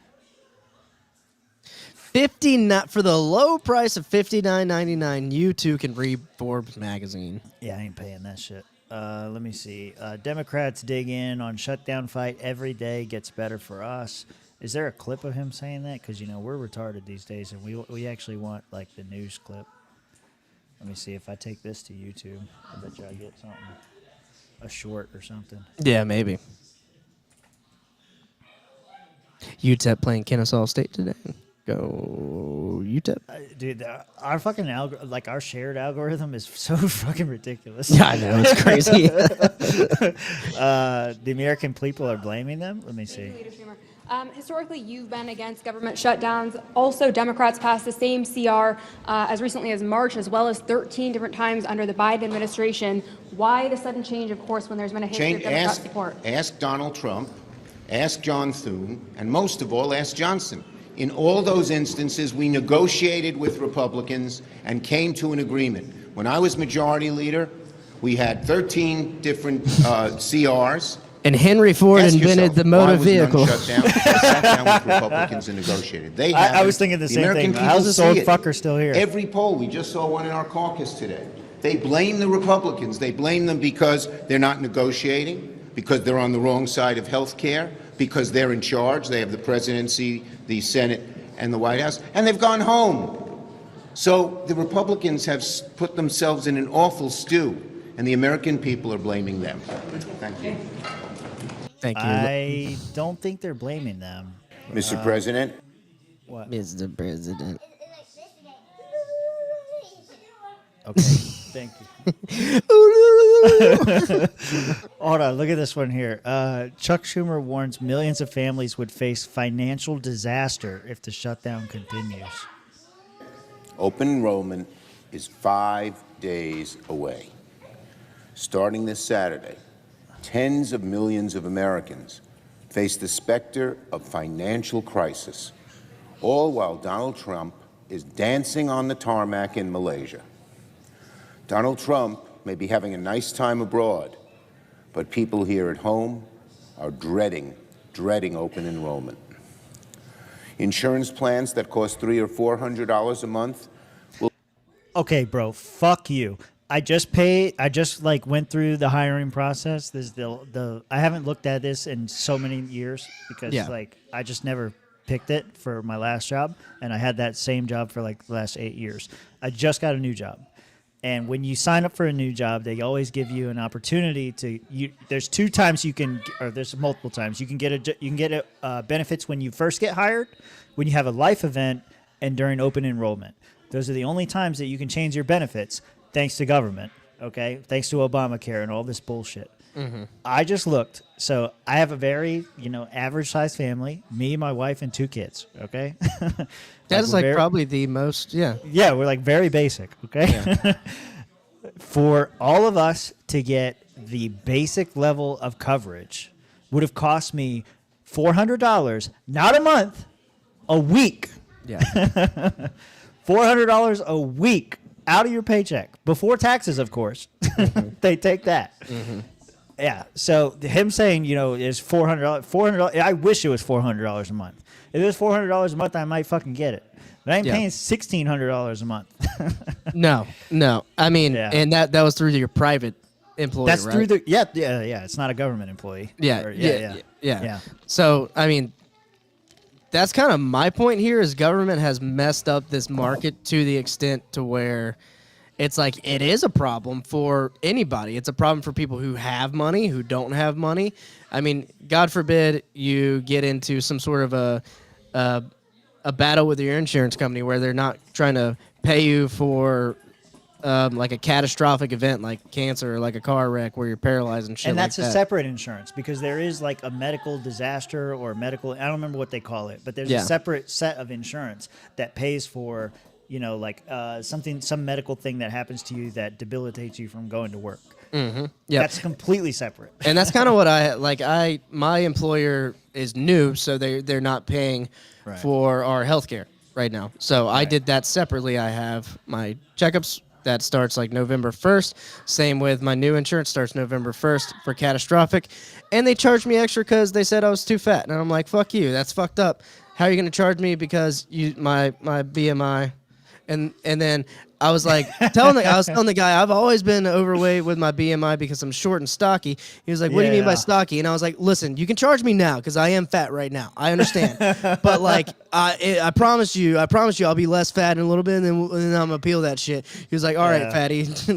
59 for the low price of $59.99. You too can read Forbes magazine. Yeah, I ain't paying that shit. Let me see. Democrats dig in on shutdown fight. Every day gets better for us. Is there a clip of him saying that? Because, we're retarded these days, and we actually want, like, the news clip. Let me see. If I take this to YouTube, I bet you I get something. A short or something. Yeah, maybe. UTEP playing Kennesaw State today. Go UTEP. Dude, our fucking our shared algorithm is so fucking ridiculous. Yeah, I know, it's crazy. The American people are blaming them. Let me see. Historically, you've been against government shutdowns. Also, Democrats passed the same CR as recently as March, as well as 13 different times under the Biden administration. Why the sudden change, of course, when there's been a history of Democrat support? Ask Donald Trump, ask John Thune, and most of all, ask Johnson. In all those instances, we negotiated with Republicans and came to an agreement. When I was majority leader, we had 13 different CRs. And Henry Ford Ask invented yourself, the motor why was vehicle. none shut down? They sat down with Republicans and negotiated. They I was thinking the same American thing. people How's this see old it. fucker still here? Every poll, we just saw one in our caucus today. They blame the Republicans. They blame them because they're not negotiating, because they're on the wrong side of health care, because they're in charge. They have the presidency, the Senate, and the White House, and they've gone home. So the Republicans have put themselves in an awful stew, and the American people are blaming them. Thank you. Thank you. I don't think they're blaming them. Mr. President. What? Mr. President. Okay, thank you. Hold on, look at this one here. Chuck Schumer warns millions of families would face financial disaster if the shutdown continues. Open enrollment is 5 days away. Starting this Saturday, tens of millions of Americans face the specter of financial crisis, all while Donald Trump is dancing on the tarmac in Malaysia. Donald Trump may be having a nice time abroad, but people here at home are dreading open enrollment. Insurance plans that cost $300 or $400 a month will... Okay, bro, fuck you. I just went through the hiring process. This I haven't looked at this in so many years because I just never picked it for my last job, and I had that same job for like the last 8 years. I just got a new job. And when you sign up for a new job, they always give you an opportunity to. There's 2 times you can, or there's multiple times you can get benefits when you first get hired, when you have a life event, and during open enrollment. Those are the only times that you can change your benefits, thanks to government. Okay, thanks to Obamacare and all this bullshit. Mm-hmm. I just looked. So I have a very average sized family. Me, my wife, and 2 kids. Okay. That is probably the most, yeah. Yeah, we're like very basic, okay? Yeah. For all of us to get the basic level of coverage would have cost me $400, not a month, a week. Yeah. $400 a week out of your paycheck, before taxes, of course. Mm-hmm. They take that. Mm-hmm. Yeah, so him saying, is $400, I wish it was $400 a month. If it was $400 a month, I might fucking get it. But I ain't paying $1,600 a month. No. I mean, and that was through your private employee. That's right? through the yeah. It's not a government employee. Yeah. So I mean, that's kind of my point here. Is government has messed up this market to the extent to where it's like it is a problem for anybody. It's a problem for people who have money, who don't have money. I mean, God forbid you get into some sort of a battle with your insurance company where they're not trying to pay you for like a catastrophic event like cancer or like a car wreck where you're paralyzed and shit. And that's like a that. separate insurance because there is like a medical disaster or medical, I don't remember what they call it, but there's a separate set of insurance that pays for, like some medical thing that happens to you that debilitates you from going to work. Mm-hmm. Yeah, that's completely separate. And that's kind of what my employer is new, so they're not paying for our healthcare right now. So I did that separately. I have my checkups that starts like November 1st. Same with my new insurance starts November 1st for catastrophic. And they charged me extra because they said I was too fat. And I'm like, fuck you. That's fucked up. How are you going to charge me because my BMI? And then I was like telling the guy I've always been overweight with my BMI because I'm short and stocky. He was like, "What do you mean by stocky?" And I was like, "Listen, you can charge me now because I am fat right now. I understand, but like I promise you, I'll be less fat in a little bit, and then I'm gonna peel that shit." He was like, "All right, fatty." Get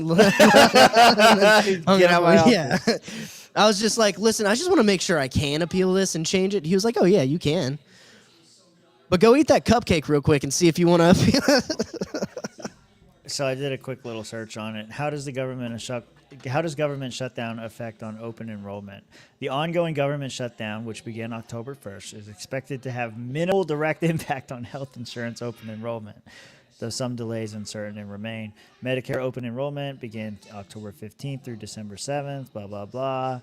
out my office. I was just like, "Listen, I just want to make sure I can appeal this and change it." He was like, "Oh yeah, you can." But go eat that cupcake real quick and see if you want to appeal it. So I did a quick little search on it. How does government shutdown affect on open enrollment? The ongoing government shutdown, which began October 1st, is expected to have minimal direct impact on health insurance open enrollment, though some delays uncertain remain. Medicare open enrollment began October 15th through December 7th, blah, blah, blah.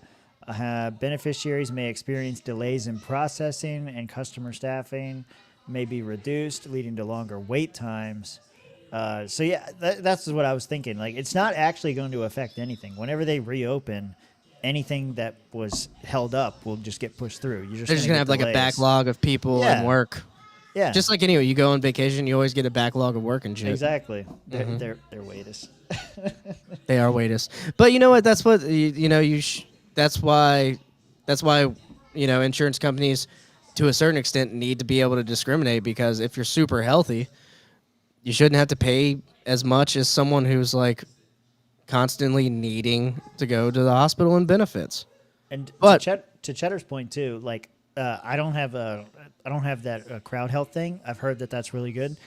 Beneficiaries may experience delays in processing and customer staffing may be reduced, leading to longer wait times. That's what I was thinking. Like, it's not actually going to affect anything. Whenever they reopen, anything that was held up will just get pushed through. They're just gonna have like a backlog of people and work. Yeah, just like anyway, you go on vacation, you always get a backlog of work and shit. Exactly. They're waiters. They are waiters. But you know what? That's what that's why insurance companies, to a certain extent, need to be able to discriminate, because if you're super healthy, you shouldn't have to pay as much as someone who's like constantly needing to go to the hospital and benefits. And to Cheddar's point too, like I don't have that crowd health thing. I've heard that that's really good,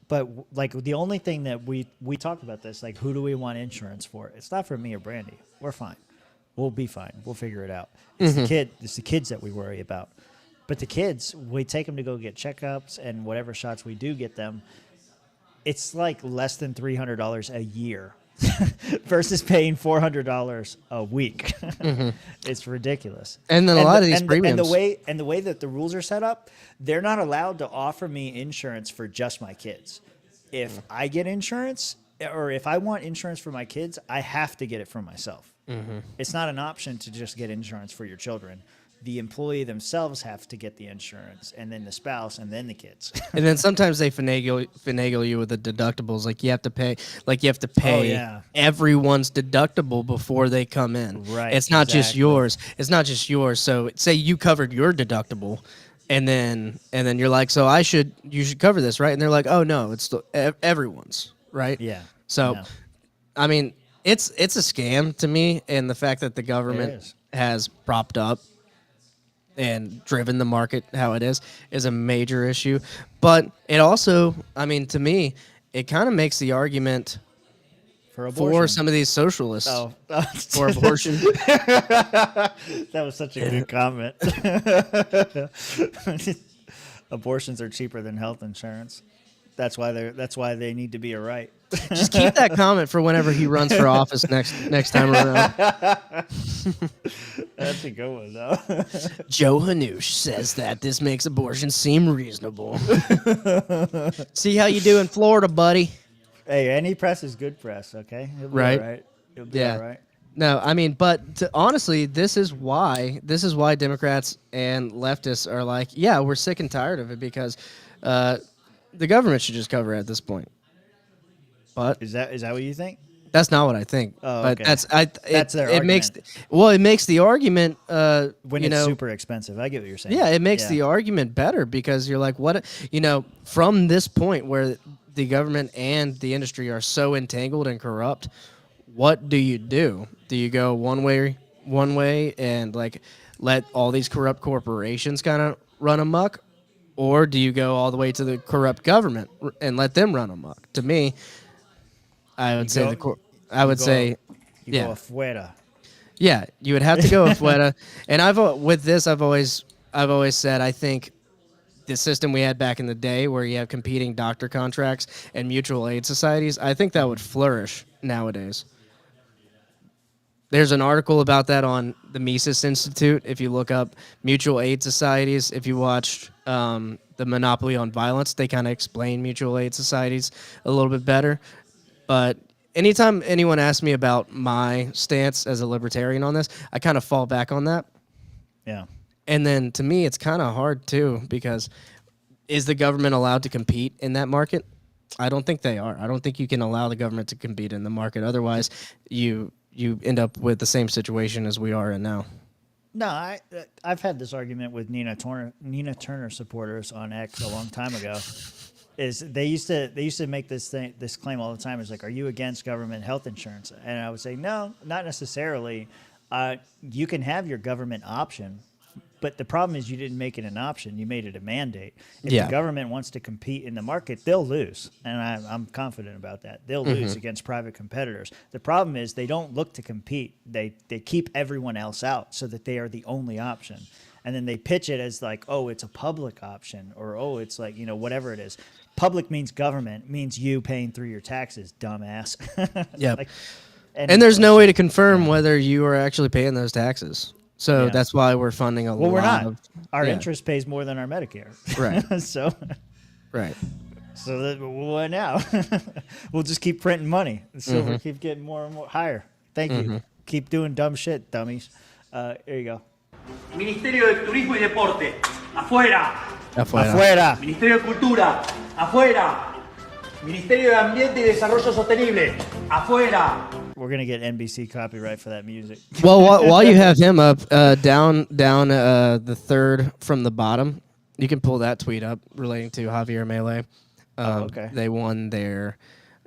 but like the only thing that we talked about this, like, who do we want insurance for? It's not for me or Brandy. We're fine. We'll be fine. We'll figure it out. It's the kids that we worry about. But the kids, we take them to go get checkups and whatever shots we do get them. It's like less than $300 a year versus paying $400 a week. It's ridiculous. And then a lot of these premiums. And the way that the rules are set up, they're not allowed to offer me insurance for just my kids. If I get insurance, or if I want insurance for my kids, I have to get it for myself. It's not an option to just get insurance for your children. The employee themselves have to get the insurance, and then the spouse, and then the kids. And then sometimes they finagle you with the deductibles. Like you have to pay everyone's deductible before they come in. Right. It's not just yours. It's not just yours. So say you covered your deductible, and then you're like, so you should cover this, right? And they're like, oh no, it's everyone's, right? Yeah. So, I mean, it's a scam to me, and the fact that the government has propped up and driven the market how it is a major issue. But it also, I mean, to me, it kind of makes the argument for some of these socialists for abortion. That was such a good comment. Abortions are cheaper than health insurance. That's why they need to be a right. Just keep that comment for whenever he runs for office next time around. That's a good one, though. Joe Hanoush says that this makes abortion seem reasonable. See how you do in Florida, buddy. Hey, any press is good press, okay? You'll be right. all right. You'll be all right. No, I mean, but honestly, this is why Democrats and leftists are like, yeah, we're sick and tired of it, because the government should just cover it at this point. But is that what you think? That's not what I think. Oh, but okay. that's their it makes argument. it makes the argument When you it's know, super expensive. I get what you're saying. yeah, it makes the argument better because you're like, what, from this point where the government and the industry are so entangled and corrupt, what do you do? Do you go one way and like let all these corrupt corporations kind of run amok, or do you go all the way to the corrupt government and let them run amok? To me, I would say go afuera. Yeah, you would have to go afuera. And I've always said I think the system we had back in the day where you have competing doctor contracts and mutual aid societies, I think that would flourish nowadays. There's an article about that on the Mises Institute. If you look up mutual aid societies, if you watch the Monopoly on Violence, they kind of explain mutual aid societies a little bit better. But anytime anyone asks me about my stance as a libertarian on this, I kind of fall back on that. Yeah. And then to me, it's kind of hard too, because is the government allowed to compete in that market? I don't think they are. I don't think you can allow the government to compete in the market. Otherwise, you end up with the same situation as we are in now. No, I've had this argument with Nina Turner supporters on X a long time ago. Is they used to make this claim all the time. It's like, are you against government health insurance? And I would say, no, not necessarily. You can have your government option, but the problem is you didn't make it an option. You made it a mandate. If the government wants to compete in the market, they'll lose. And I'm confident about that. They'll lose against private competitors. The problem is they don't look to compete. They keep everyone else out so that they are the only option. And then they pitch it as like, oh, it's a public option, or, oh, it's like, whatever it is. Public means government, means you paying through your taxes, dumbass. Yeah. And there's no way to confirm whether you are actually paying those taxes. So that's why we're funding a lot. Well, we're not. Of, our interest pays more than our Medicare. Right. So. Right. So what now? We'll just keep printing money. The silver keep getting more and more higher. Thank you. Keep doing dumb shit, dummies. Here you go. Ministerio de Turismo y Deporte, afuera. Afuera. Ministerio de Cultura, afuera. Ministerio de Ambiente y Desarrollo Sostenible, afuera. We're gonna get NBC copyright for that music. Well, while you have him up, down the third from the bottom, you can pull that tweet up relating to Javier Milei. Okay. They won their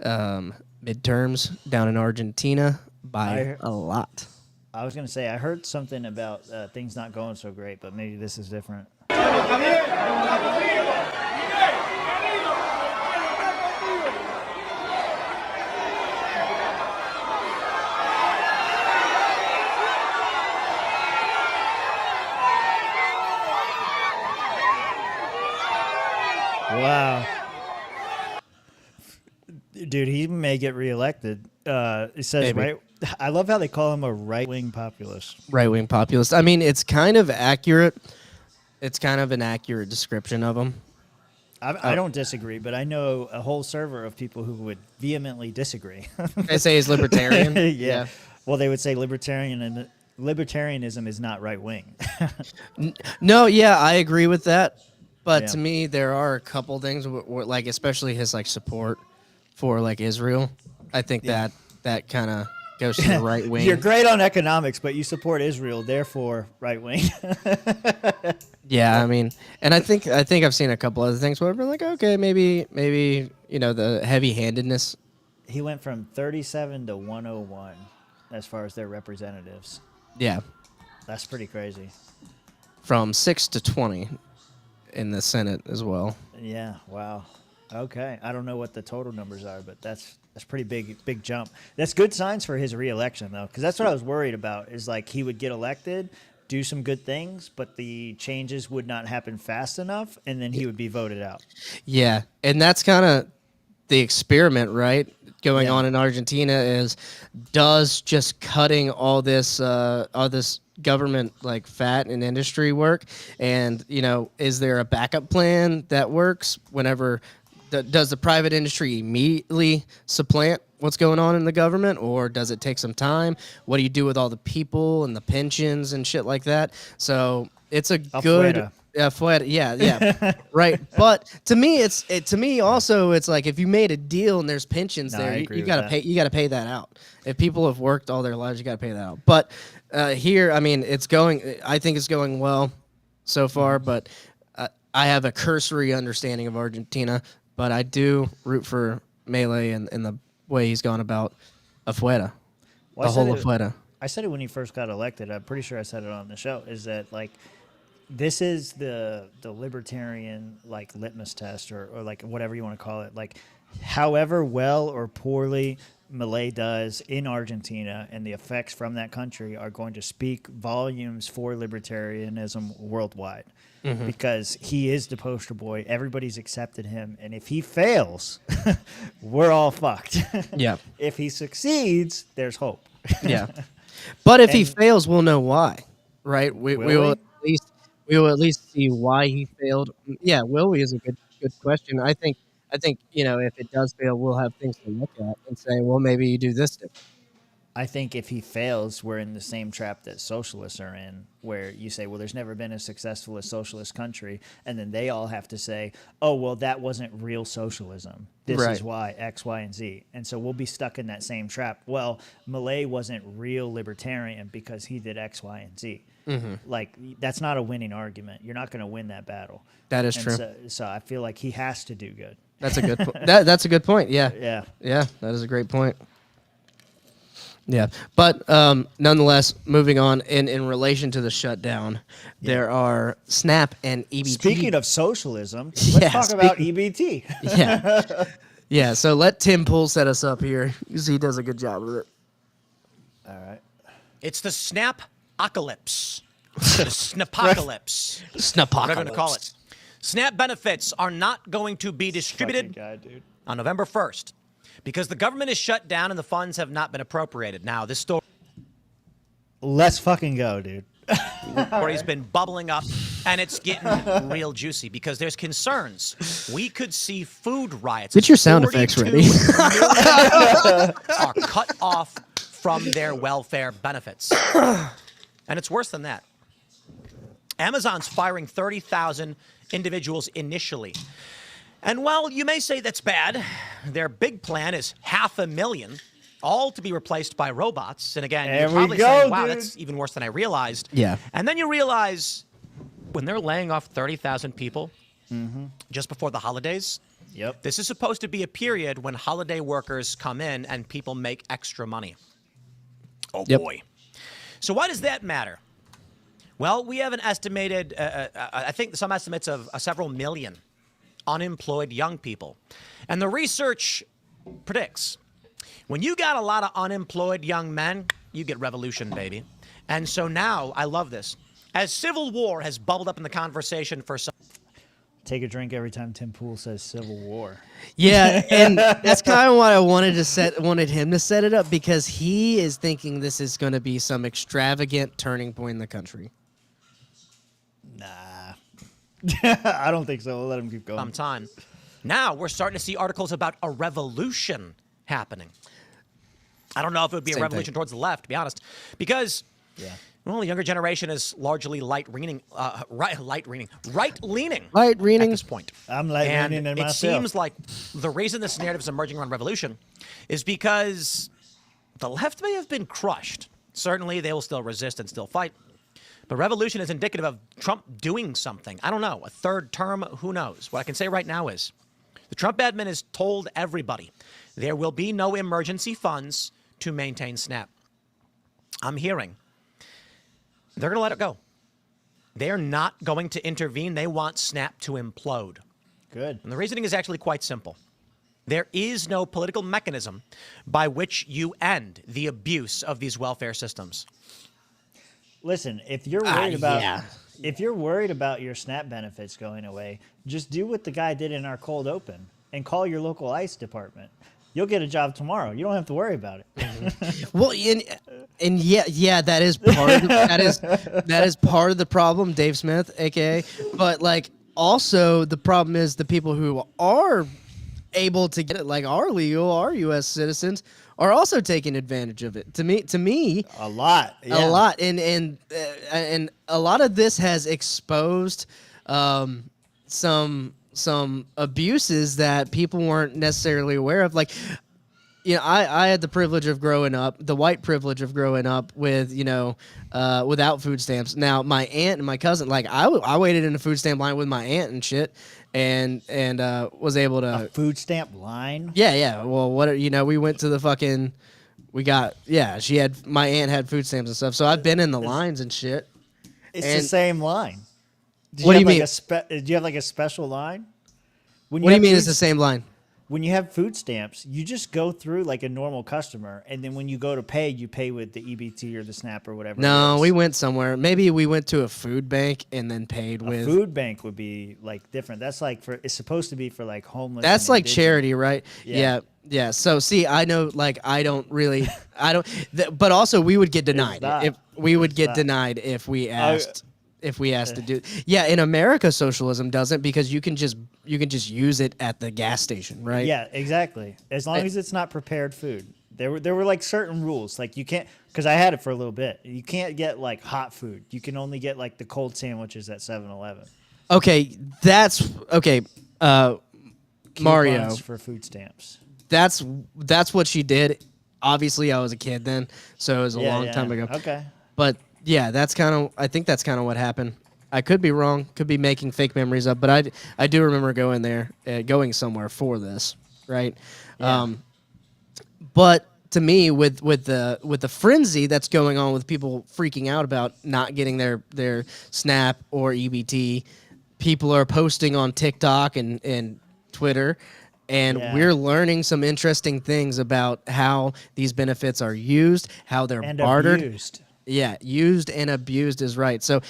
midterms down in Argentina by a lot. I was gonna say I heard something about things not going so great, but maybe this is different. Wow. Dude, he may get reelected. It says, Maybe. right? I love how they call him a right-wing populist. Right-wing populist. I mean, it's kind of accurate. It's kind of an accurate description of him. I don't disagree, but I know a whole server of people who would vehemently disagree. They say he's libertarian. Yeah. Well, they would say libertarianism is not right-wing. No, yeah, I agree with that. But to me, there are a couple things, like especially his like support for like Israel. I think that kind of goes to the right wing. You're great on economics, but you support Israel, therefore right wing. Yeah, I mean, and I think I've seen a couple other things where I've been like, okay, maybe the heavy-handedness. He went from 37 to 101 as far as their representatives. Yeah, that's pretty crazy. From 6 to 20 in the Senate as well. Yeah, wow. Okay, I don't know what the total numbers are, but that's pretty big jump. That's good signs for his reelection though, because that's what I was worried about. Is like he would get elected, do some good things, but the changes would not happen fast enough, and then he would be voted out. Yeah, and that's kind of the experiment, right? Going on in Argentina is, does just cutting all this government like fat and industry work, and is there a backup plan that works whenever? Does the private industry immediately supplant what's going on in the government, or does it take some time? What do you do with all the people and the pensions and shit like that? So it's a Yeah, right. But to me, it's like if you made a deal and there's pensions No, there, I you agree with gotta that. pay. You gotta pay that out. If people have worked all their lives, you gotta pay that out. But here, I mean, I think it's going well so far. But I have a cursory understanding of Argentina. But I do root for Milei and the way he's gone about afuera, Well, the whole afuera. I said it when he first got elected. I'm pretty sure I said it on the show. Is that like this is the libertarian like litmus test or like whatever you want to call it. Like, however well or poorly Milei does in Argentina and the effects from that country are going to speak volumes for libertarianism worldwide. Mhm. Because he is the poster boy. Everybody's accepted him. And if he fails, we're all fucked. Yeah. If he succeeds, there's hope. Yeah. But if he And- fails, we'll know why, right? We Will will at least see why he failed. Yeah, will we is a good question. I think if it does fail, we'll have things to look at and say, well, maybe you do this different. I think if he fails, we're in the same trap that socialists are in, where you say, well, there's never been as successful a socialist country. And then they all have to say, oh, well, that wasn't real socialism. This Right. is why, X, Y, and Z. And so we'll be stuck in that same trap. Well, Milei wasn't real libertarian because he did X, Y, and Z. Mhm. Like, that's not a winning argument. You're not going to win that battle. That is And true. So I feel like he has to do good. That's a good point. That's a good point. Yeah. Yeah. Yeah, that is a great point. Yeah, but nonetheless, moving on in relation to the shutdown, there are SNAP and EBT. Speaking of socialism, let's Yeah, talk about EBT. Yeah. Yeah, so let Tim Pool set us up here because he does a good job with it. All right. It's the snap-ocalypse. The snapocalypse. Whatever you want to call it. SNAP benefits are not going to be distributed on November 1st because the government is shut down and the funds have not been appropriated. Now, this story Let's fucking go, dude. has been bubbling up, and it's getting real juicy because there's concerns. We could see food riots. Get your sound effects ready. 42 million are cut off from their welfare benefits. And it's worse than that. Amazon's firing 30,000 individuals initially. And while you may say that's bad, their big plan is 500,000, all to be replaced by robots. And again, There you're we probably go, saying, wow, dude. that's even worse than I realized. Yeah. And then you realize when they're laying off 30,000 people just before the holidays, Yep. this is supposed to be a period when holiday workers come in and people make extra money. Oh, Yep. boy. So why does that matter? Well, we have an estimated, I think some estimates of several million unemployed young people. And the research predicts when you got a lot of unemployed young men, you get revolution, baby. And so now, I love this. As civil war has bubbled up in the conversation for some... Take a drink every time Tim Pool says Civil War. Yeah, and that's kind of what I wanted him to set it up because he is thinking this is going to be some extravagant turning point in the country. Nah. I don't think so. We'll let him keep going. Sometime. Now we're starting to see articles about a revolution happening. I don't know if it would be Same a revolution thing. towards the left, to be honest, because Yeah. well, the younger generation is largely right-leaning at this point. I'm And light-leaning in it myself. seems like the reason this narrative is emerging around revolution is because the left may have been crushed. Certainly, they will still resist and still fight. But revolution is indicative of Trump doing something. I don't know. A third term, who knows? What I can say right now is the Trump admin has told everybody there will be no emergency funds to maintain SNAP. I'm hearing they're going to let it go. They're not going to intervene. They want SNAP to implode. Good. And the reasoning is actually quite simple. There is no political mechanism by which you end the abuse of these welfare systems. Listen, if you're worried about your SNAP benefits going away, just do what the guy did in our cold open and call your local ICE department. You'll get a job tomorrow. You don't have to worry about it. Well, and yeah, that is part of that is part of the problem, Dave Smith, aka. But like, also the problem is the people who are able to get it, like are legal, are U.S. citizens, are also taking advantage of it. To me, a lot, and a lot of this has exposed some abuses that people weren't necessarily aware of. Like, you know, I had the privilege of growing up, the white privilege of growing up with, you know, without food stamps. Now, my aunt and my cousin, like, I waited in a food stamp line with my aunt and shit, and was able to. A food stamp line? Yeah. Well, we went to the fucking, my aunt had food stamps and stuff. So I've been in the lines and shit. It's the same line. What do you mean? Do you have like a special line? What do you mean it's the same line? When you have food stamps, you just go through like a normal customer, and then when you go to pay, you pay with the EBT or the SNAP or whatever. No, we went somewhere. Maybe we went to a food bank and then paid with. A food bank would be like different. That's like it's supposed to be for like homeless. That's and like indigent. charity, right? Yeah. So see, I know, like, I don't really, but also we would get denied if we asked. If we asked to do, in America, socialism doesn't, because you can just use it at the gas station, right? Yeah, exactly. As long as it's not prepared food. There were like certain rules, like you can't, because I had it for a little bit. You can't get like hot food. You can only get like the cold sandwiches at 7-Eleven. Okay, that's okay. Mario Coupons for food stamps. That's what she did. Obviously, I was a kid then, so it was a long time ago. Okay, but. Yeah, I think that's kind of what happened. I could be wrong, could be making fake memories up, but I do remember going somewhere for this, right? Yeah. But to me, with the frenzy that's going on with people freaking out about not getting their SNAP or EBT, people are posting on TikTok and Twitter, and we're learning some interesting things about how these benefits are used, how they're bartered. Abused. Yeah, used and abused is right. So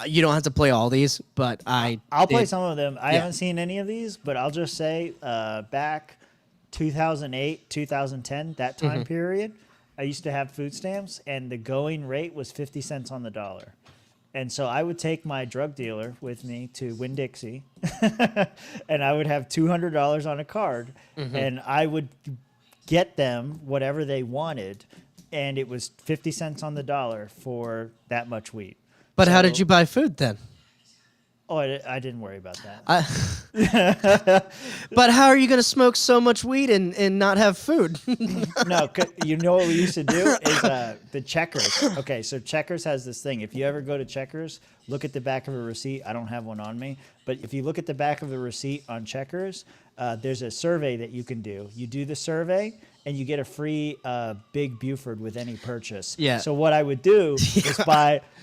you don't have to play all these, but I'll play some of them. I haven't seen any of these, but I'll just say back 2008, 2010, that time period, I used to have food stamps, and the going rate was 50 cents on the dollar. And so I would take my drug dealer with me to Winn-Dixie, and I would have $200 on a card, and I would get them whatever they wanted, and it was 50 cents on the dollar for that much wheat. But how did you buy food then? Oh, I didn't worry about that. But how are you going to smoke so much weed and not have food? No, you know what we used to do is the Checkers. Okay, so Checkers has this thing. If you ever go to Checkers, look at the back of a receipt. I don't have one on me, but if you look at the back of the receipt on Checkers, there's a survey that you can do. You do the survey, and you get a free Big Buford with any purchase. Yeah. So what I would do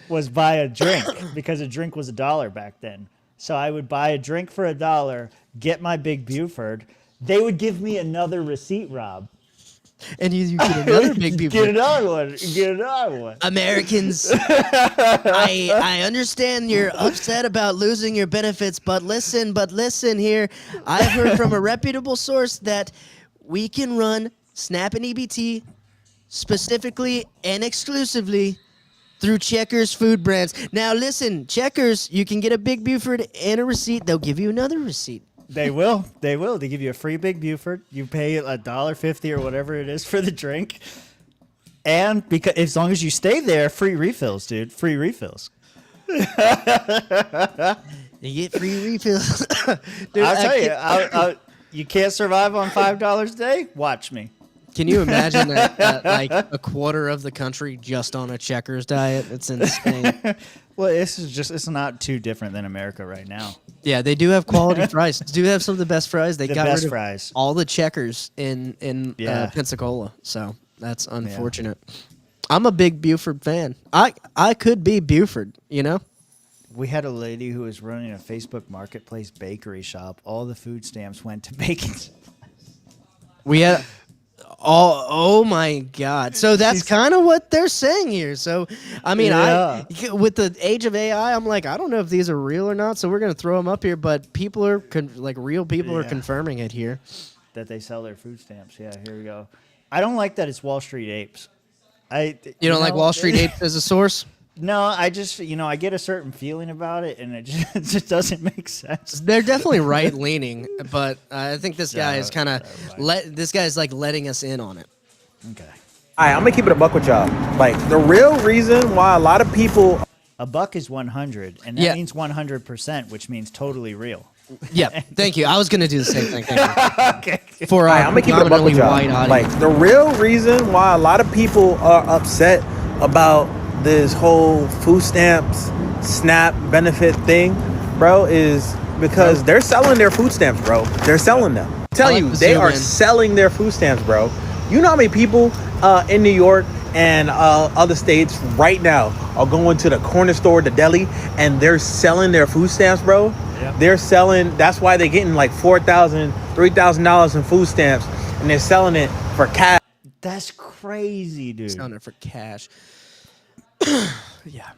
was buy a drink, because a drink was $1 back then. So I would buy a drink for $1, get my Big Buford. They would give me another receipt, Rob. And you get another Big Buford. Get another one. Americans, I understand you're upset about losing your benefits, but listen here. I've heard from a reputable source that we can run SNAP and EBT specifically and exclusively through Checkers food brands. Now listen, Checkers, you can get a Big Buford and a receipt. They'll give you another receipt. They will. They give you a free Big Buford. You pay $1.50 or whatever it is for the drink. And because as long as you stay there, free refills, dude. Free refills. You get free refills. Dude, I'll tell you, you can't survive on $5 a day? Watch me. Can you imagine that like a quarter of the country just on a Checkers diet? It's insane. Well, it's not too different than America right now. Yeah, they do have quality fries. Do have some of the best fries. They got rid of fries. all the Checkers in Pensacola, so that's unfortunate. I'm a big Buford fan. I could be Buford, you know? We had a lady who was running a Facebook Marketplace bakery shop. All the food stamps went to baking. We had... Oh my God! So that's kind of what they're saying here. So, I mean, with the age of AI, I'm like, I don't know if these are real or not. So we're gonna throw them up here, but people are real people are confirming it here. That they sell their food stamps. Yeah, here we go. I don't like that it's Wall Street apes. You don't like Wall Street apes as a source? No, I just, I get a certain feeling about it, and it just doesn't make sense. They're definitely right-leaning, but I think this guy is kind of this guy's like letting us in on it. Okay. All right, I'm gonna keep it a buck with y'all. Like, the real reason why a lot of people $1 is 100, and that means 100%, which means totally real. Yeah, thank you. I was gonna do the same thing. Thank you. Okay. For I'm gonna keep it a buck with y'all. white audience. Like the real reason why a lot of people are upset about this whole food stamps, SNAP benefit thing, bro, is because they're selling their food stamps, bro. They're selling them. I'm telling you, they are selling their food stamps, bro. You know how many people in New York and other states right now are going to the corner store, the deli, and they're selling their food stamps, bro? Yep. They're selling, that's why they're getting like $4,000, $3,000 in food stamps, and they're selling it for cash. That's crazy, dude. Selling it for cash. Yeah.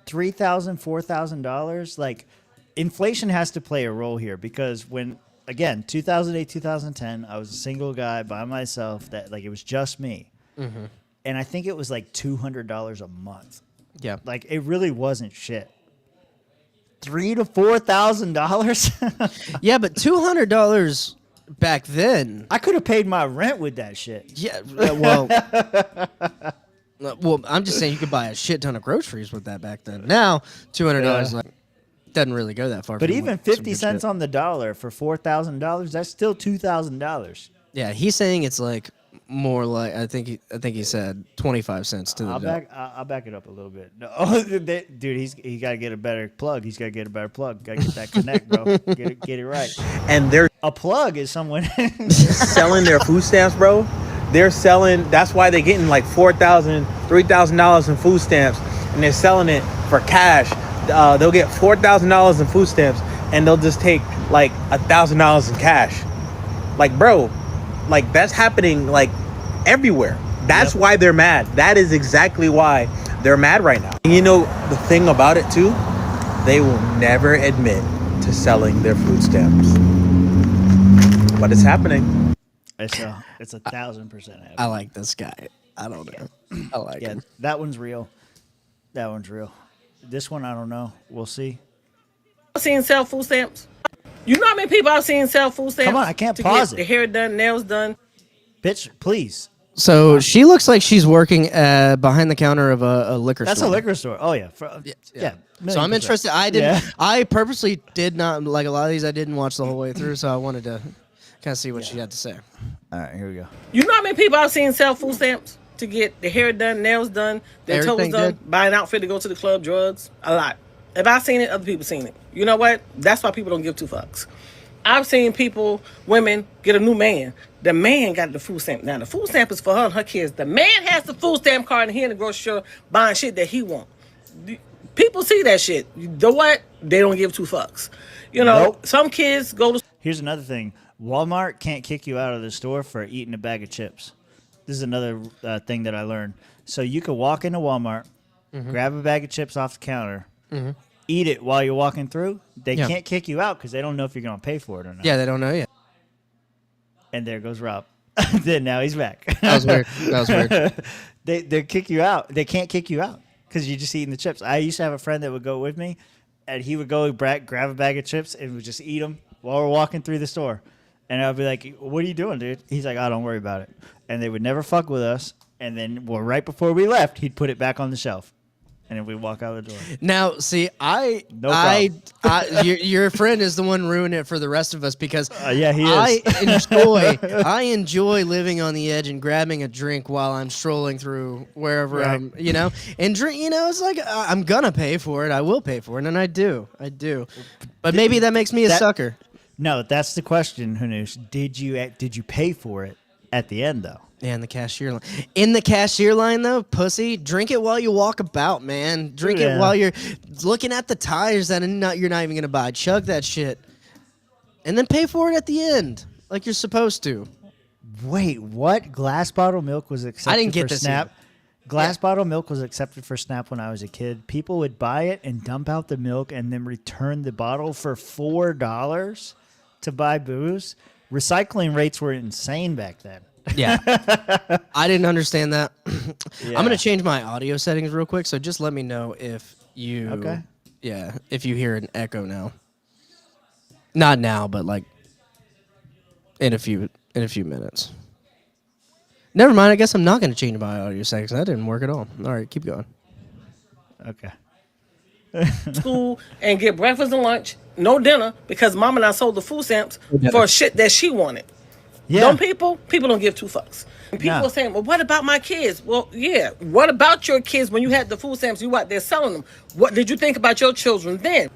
$3,000, $4,000. Like, inflation has to play a role here because when, again, 2008, 2010, I was a single guy by myself. That like it was just me, and I think it was like $200 a month. Yeah, like it really wasn't shit. $3,000 to $4,000. Yeah, but $200 back then, I could have paid my rent with that shit. Yeah, well. Well, I'm just saying you could buy a shit ton of groceries with that back then. Now, $200 like, doesn't really go that far. But even 50 cents on the dollar for $4,000, that's still $2,000. Yeah, he's saying it's like more like I think he said 25 cents to the dollar. I'll back it up a little bit. No, dude, he got to get a better plug. He's got to get a better plug. Got to get that connect, bro. Get it right. And they're a plug is someone selling their food stamps, bro. They're selling, that's why they're getting like $4,000, $3,000 in food stamps, and they're selling it for cash. They'll get $4,000 in food stamps, and they'll just take like $1,000 in cash. Like, bro, like that's happening like everywhere. That's why they're mad. That is exactly why they're mad right now. And you know the thing about it too? They will never admit to selling their food stamps. But it's happening. It's 1,000% happening. I like this guy. I don't know. I like him. That one's real. That one's real. This one, I don't know. We'll see. I've seen sell food stamps. You know how many people I've seen sell food stamps? Come on, I can't to pause get it. The hair done, nails done. Bitch, please. So she looks like she's working behind the counter of a liquor store. That's a liquor store. Oh, yeah. Yeah. So I'm interested. I purposely did not, like a lot of these, I didn't watch the whole way through, so I wanted to kind of see what she had to say. All right, here we go. You know how many people I've seen sell food stamps to get the hair done, nails done, their Everything toes done, good? buy an outfit to go to the club, drugs? A lot. If I've seen it, other people seen it. You know what? That's why people don't give two fucks. I've seen women get a new man. The man got the food stamp. Now, the food stamp is for her and her kids. The man has the food stamp card and he in the grocery store buying shit that he want. People see that shit. You know what? They don't give two fucks. You know, some kids go to... Here's another thing. Walmart can't kick you out of the store for eating a bag of chips. This is another thing that I learned. So you could walk into Walmart, grab a bag of chips off the counter, eat it while you're walking through. They can't kick you out because they don't know if you're going to pay for it or not. Yeah, they don't know yet. And there goes Rob. Then now he's back. That was weird. That was weird. They kick you out. They can't kick you out because you're just eating the chips. I used to have a friend that would go with me, and he would go grab a bag of chips and would just eat them while we're walking through the store. And I'd be like, what are you doing, dude? He's like, oh, don't worry about it. And they would never fuck with us. And then, right before we left, he'd put it back on the shelf. And then we'd walk out the door. Now, see, your friend is the one ruining it for the rest of us because yeah, he is. I enjoy living on the edge and grabbing a drink while I'm strolling through wherever I'm, and drink, it's like, I'm going to pay for it. I will pay for it. And I do. But maybe that makes me a sucker. No, that's the question, Hanush. Did you pay for it at the end, though? Yeah, in the cashier line. In the cashier line, though, pussy, drink it while you walk about, man. Drink it while you're looking at the tires that you're not even going to buy. Chug that shit. And then pay for it at the end, like you're supposed to. Wait, what? Glass bottle milk was accepted I didn't get for this Snap? either. Glass bottle milk was accepted for Snap when I was a kid. People would buy it and dump out the milk and then return the bottle for $4 to buy booze. Recycling rates were insane back then. Yeah. I didn't understand that. I'm going to change my audio settings real quick, so just let me know if you if you hear an echo now. Not now, but like in a few minutes. Never mind, I guess I'm not going to change my audio settings. That didn't work at all. All right, keep going. Okay. school and get breakfast and lunch, no dinner, because mama and I sold the food stamps for shit that she wanted. Yeah. Them people don't give two fucks. And people No. are saying, well, what about my kids? Well, yeah, what about your kids when you had the food stamps, you out there selling them? What did you think about your children then?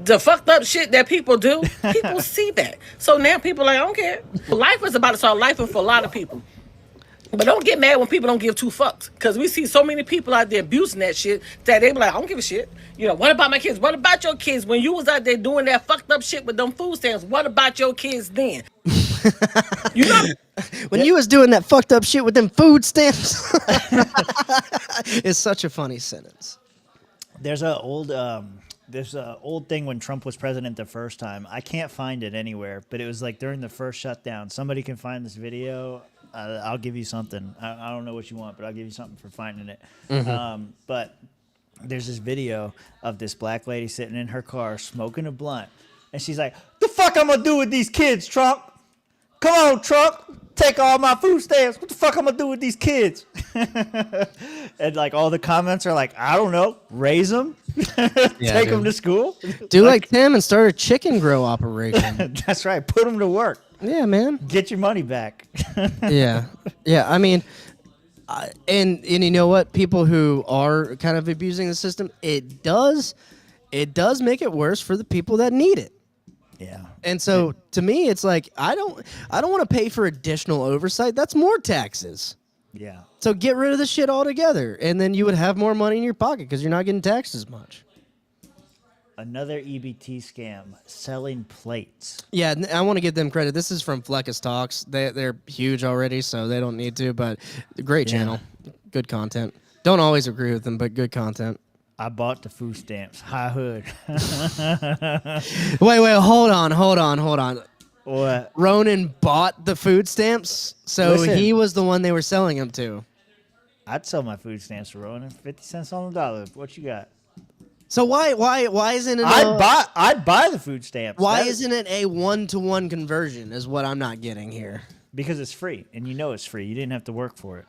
The fucked up shit that people do, people see that. So now people are like, I don't care. Life is about to start life for a lot of people. But don't get mad when people don't give two fucks. Because we see so many people out there abusing that shit that they be like, I don't give a shit. You know, what about my kids? What about your kids? When you was out there doing that fucked up shit with them food stamps, what about your kids then? You know? When you was doing that fucked up shit with them food stamps. It's such a funny sentence. There's a old thing when Trump was president the first time. I can't find it anywhere, but it was like during the first shutdown. Somebody can find this video. I'll give you something. I don't know what you want, but I'll give you something for finding it. But there's this video of this black lady sitting in her car smoking a blunt, and she's like, "The fuck I'm gonna do with these kids, Trump? Come on, Trump, take all my food stamps. What the fuck I'm gonna do with these kids?" And like all the comments are like, "I don't know, raise them, take them to school, Do like Tim and start a chicken grow operation." That's right, put them to work. Yeah, man. Get your money back. Yeah. I mean, and you know what? People who are kind of abusing the system, it does make it worse for the people that need it. Yeah. And so to me, it's like I don't want to pay for additional oversight. That's more taxes. Yeah. So get rid of the shit altogether, and then you would have more money in your pocket because you're not getting taxed as much. Another EBT scam, selling plates. Yeah, I want to give them credit. This is from Fleckus Talks. They're huge already, so they don't need to, but great channel. Good content. Don't always agree with them, but good content. I bought the food stamps. High hood. Wait, hold on. What? Ronan bought the food stamps, so Listen. he was the one they were selling them to. I'd sell my food stamps for Ronan. 50 cents on the dollar. What you got? So why isn't it? I'd buy the food stamps. Why isn't it a 1-to-1 conversion? Is what I'm not getting here. Because it's free, and you know it's free. You didn't have to work for it.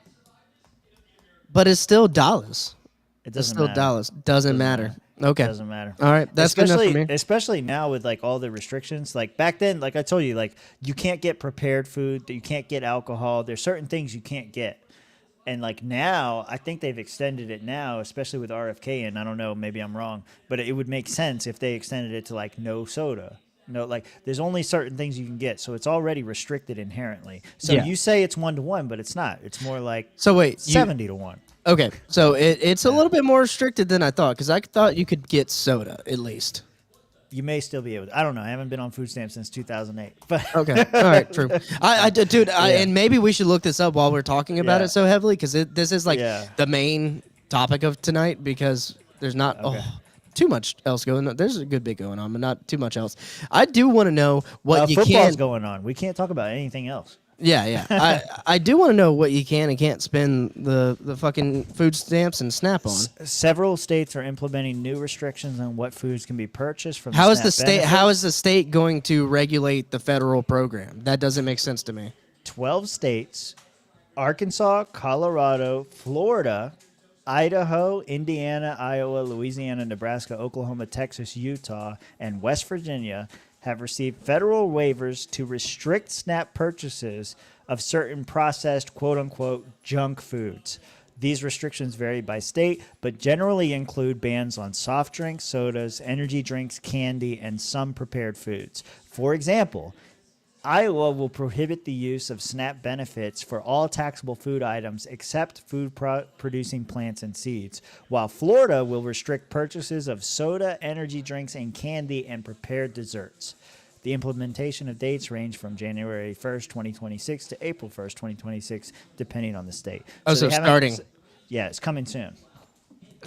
But it's still dollars. It It's doesn't still matter. dollars. Doesn't matter. Okay. Doesn't matter. All right. That's good enough for me. Especially now with like all the restrictions. Like back then, like I told you, like you can't get prepared food. You can't get alcohol. There's certain things you can't get. And like now, I think they've extended it now, especially with RFK. And I don't know, maybe I'm wrong, but it would make sense if they extended it to like no soda. No, like there's only certain things you can get, so it's already restricted inherently. So Yeah. you say it's 1-to-1, but it's not. It's more like So wait, 70-to-1. Okay, so it's a little bit more restricted than I thought, because I thought you could get soda at least. You may still be able to. I don't know. I haven't been on food stamps since 2008. But Okay, all right, true. And maybe we should look this up while we're talking about Yeah. it so heavily, because this is like Yeah. the main topic of tonight, because there's not too much else going on. There's a good bit going on, but not too much else. I do want to know what you football's can. going on. We can't talk about anything else. Yeah. I do want to know what you can and can't spend the fucking food stamps and SNAP on. Several states are implementing new restrictions on what foods can be purchased from. How is SNAP the state? benefits. How is the state going to regulate the federal program? That doesn't make sense to me. 12 states: Arkansas, Colorado, Florida, Idaho, Indiana, Iowa, Louisiana, Nebraska, Oklahoma, Texas, Utah, and West Virginia have received federal waivers to restrict SNAP purchases of certain processed quote-unquote junk foods. These restrictions vary by state, but generally include bans on soft drinks, sodas, energy drinks, candy, and some prepared foods. For example, Iowa will prohibit the use of SNAP benefits for all taxable food items except food producing plants and seeds, while Florida will restrict purchases of soda, energy drinks, and candy and prepared desserts. The implementation of dates range from January 1st, 2026 to April 1st, 2026, depending on the state. Oh, so they haven't- starting. Yeah, it's coming soon.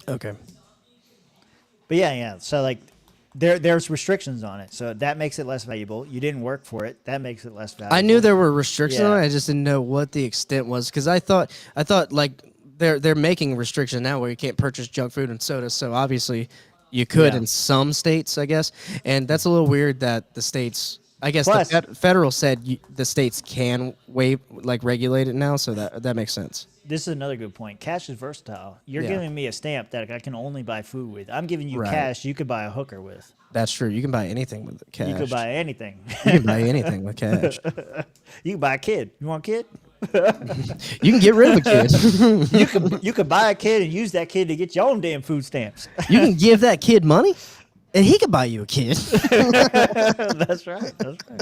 Okay. But yeah. So like, there's restrictions on it, so that makes it less valuable. You didn't work for it, that makes it less valuable. I knew there were restrictions Yeah. on it. I just didn't know what the extent was, because I thought like they're making restrictions now where you can't purchase junk food and soda. So obviously you could Yeah. in some states, I guess. And that's a little weird that the states I guess Plus- the federal said the states can regulate it now, so that makes sense. This is another good point. Cash is versatile. You're Yeah. giving me a stamp that I can only buy food with. I'm giving you Right. cash you could buy a hooker with. That's true. You can buy anything with cash. You could buy anything. You can buy anything with cash. You can buy a kid. You want a kid? You can get rid of a kid. you could buy a kid and use that kid to get your own damn food stamps. You can give that kid money, and he can buy you a kid. That's right. That's right.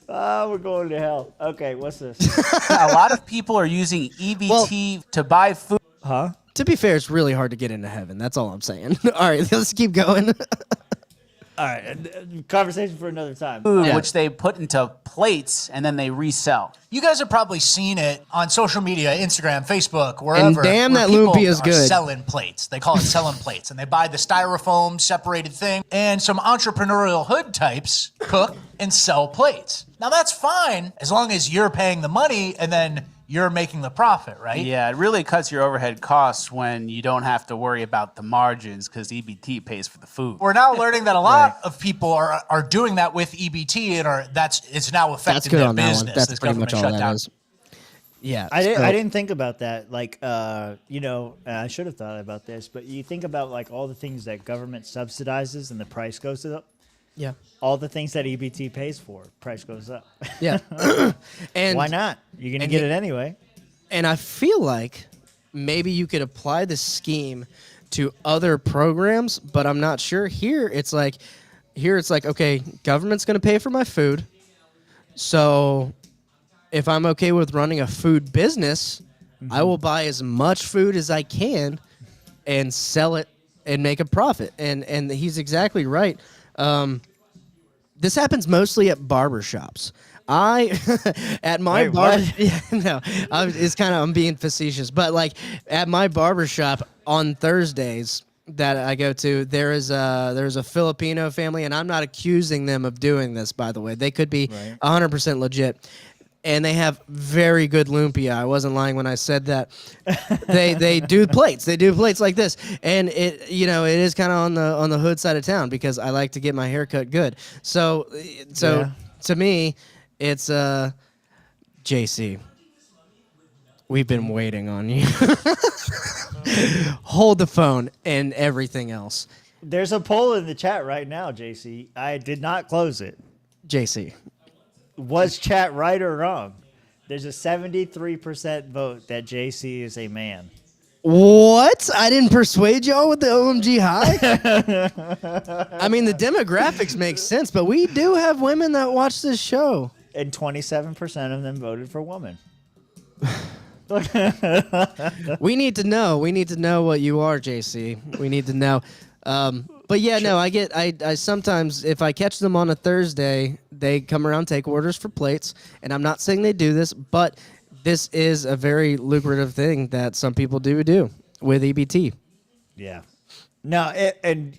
We're going to hell. Okay, what's this? A lot of people are using EBT to buy food. Huh? To be fair, it's really hard to get into heaven. That's all I'm saying. All right, let's keep going. All right, conversation for another time. Food, which they put into plates and then they resell. You guys have probably seen it on social media, Instagram, Facebook, wherever. And damn, where that people lumpia is are good. Selling plates. They call it selling plates. And they buy the styrofoam separated thing. And some entrepreneurial hood types cook and sell plates. Now that's fine as long as you're paying the money and then you're making the profit, right? Yeah, it really cuts your overhead costs when you don't have to worry about the margins because EBT pays for the food. We're now learning that a lot of people are doing that with EBT and it's now That's affecting good their on that one. business. That's this pretty much government all shutdown. that is. Yeah, I didn't think about that. Like, I should have thought about this, but you think about like all the things that government subsidizes and the price goes up. Yeah. All the things that EBT pays for, price goes up. Yeah. And why not? You're gonna and get he- it anyway. And I feel like maybe you could apply this scheme to other programs, but I'm not sure. Here it's like, okay, government's going to pay for my food. So if I'm okay with running a food business, I will buy as much food as I can and sell it and make a profit. And he's exactly right. This happens mostly at barbershops. At my Wait, barber, what? yeah, no, I'm being facetious, but like at my barbershop on Thursdays that I go to, there's a Filipino family, and I'm not accusing them of doing this, by the way. They could be 100% legit. And they have very good lumpia. I wasn't lying when I said that. They do plates. They do plates like this, and it is kind of on the hood side of town because I like to get my hair cut good. So to me, it's JC. We've been waiting on you. Hold the phone and everything else. There's a poll in the chat right now, JC. I did not close it. JC. Was chat right or wrong? There's a 73% vote that JC is a man. What? I didn't persuade y'all with the OMG high? I mean, the demographics make sense, but we do have women that watch this show. And 27% of them voted for woman. We need to know. We need to know what you are, JC. We need to know. But yeah, no, I sometimes, if I catch them on a Thursday, they come around, take orders for plates. And I'm not saying they do this, but this is a very lucrative thing that some people do with EBT. Yeah. No, I don't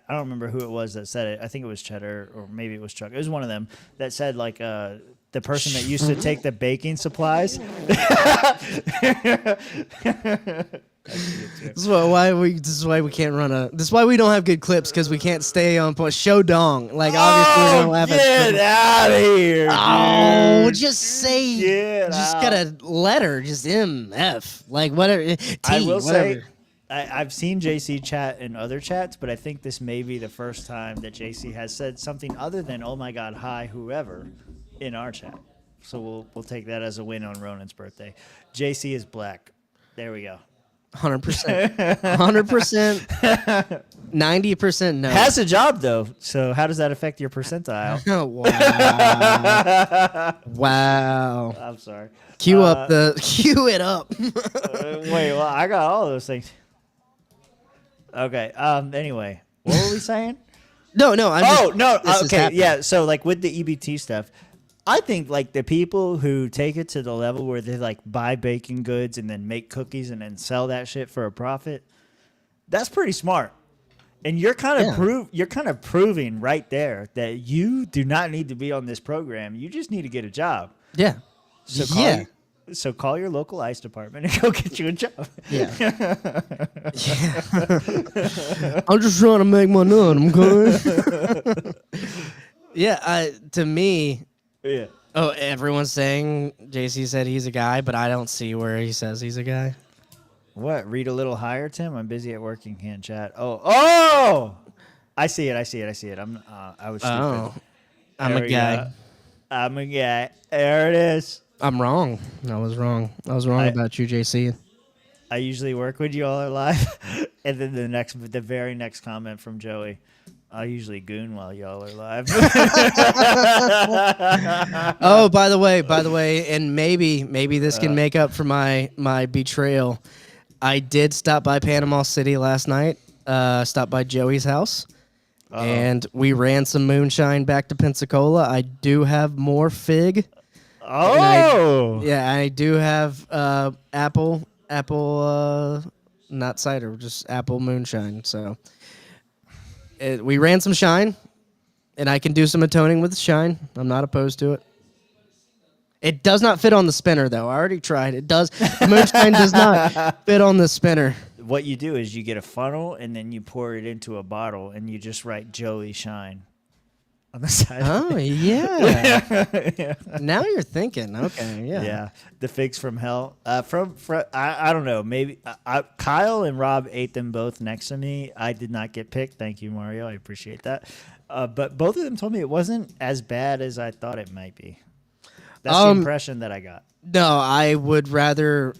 remember who it was that said it. I think it was Cheddar or maybe it was Chuck. It was one of them that said like the person that used to take the baking supplies. This is why we can't run a. This is why we don't have good clips because we can't stay on point. Showdown, like obviously we don't have Get out of here! Oh, dude. just say. Get just out. got a letter, just MF, like whatever. T, I will whatever. say, I've seen JC chat in other chats, but I think this may be the first time that JC has said something other than "Oh my God, hi, whoever," in our chat. So we'll take that as a win on Ronan's birthday. JC is black. There we go. 100%, 100%, 90% no. Has a job though. So how does that affect your percentile? Wow. Wow. I'm sorry. Cue it up. Wait, well, I got all of those things. Okay. Anyway, what were we saying? No. Okay. Yeah. So like with the EBT stuff, I think like the people who take it to the level where they like buy baking goods and then make cookies and then sell that shit for a profit, that's pretty smart. And you're kind of proving right there that you do not need to be on this program. You just need to get a job. Yeah. So call your local ICE department and go get you a job. Yeah. I'm just trying to make my nut. I'm good. Yeah, to me. Yeah. Oh, everyone's saying JC said he's a guy, but I don't see where he says he's a guy. What? Read a little higher, Tim. I'm busy at work and can't chat. Oh! I see it. I was stupid. Oh, I'm There a we guy. go. I'm a guy. There it is. I'm wrong. I was wrong about you, JC. I usually work when you all are live, and then the very next comment from Joey. I usually goon while y'all are live. Oh, by the way, and maybe this can make up for my betrayal. I did stop by Panama City last night. Stopped by Joey's house, and we ran some moonshine back to Pensacola. I do have more fig. Oh, I do have apple, not cider, just apple moonshine. So we ran some shine, and I can do some atoning with shine. I'm not opposed to it. It does not fit on the spinner, though. I already tried. It does. Moonshine does not fit on the spinner. What you do is you get a funnel, and then you pour it into a bottle, and you just write Joey Shine on the side. Oh, yeah. Now you're thinking. Okay, yeah. Yeah. The figs from hell. From I don't know. Maybe Kyle and Rob ate them both next to me. I did not get picked. Thank you, Mario. I appreciate that. But both of them told me it wasn't as bad as I thought it might be. That's the impression that I got. No, I would rather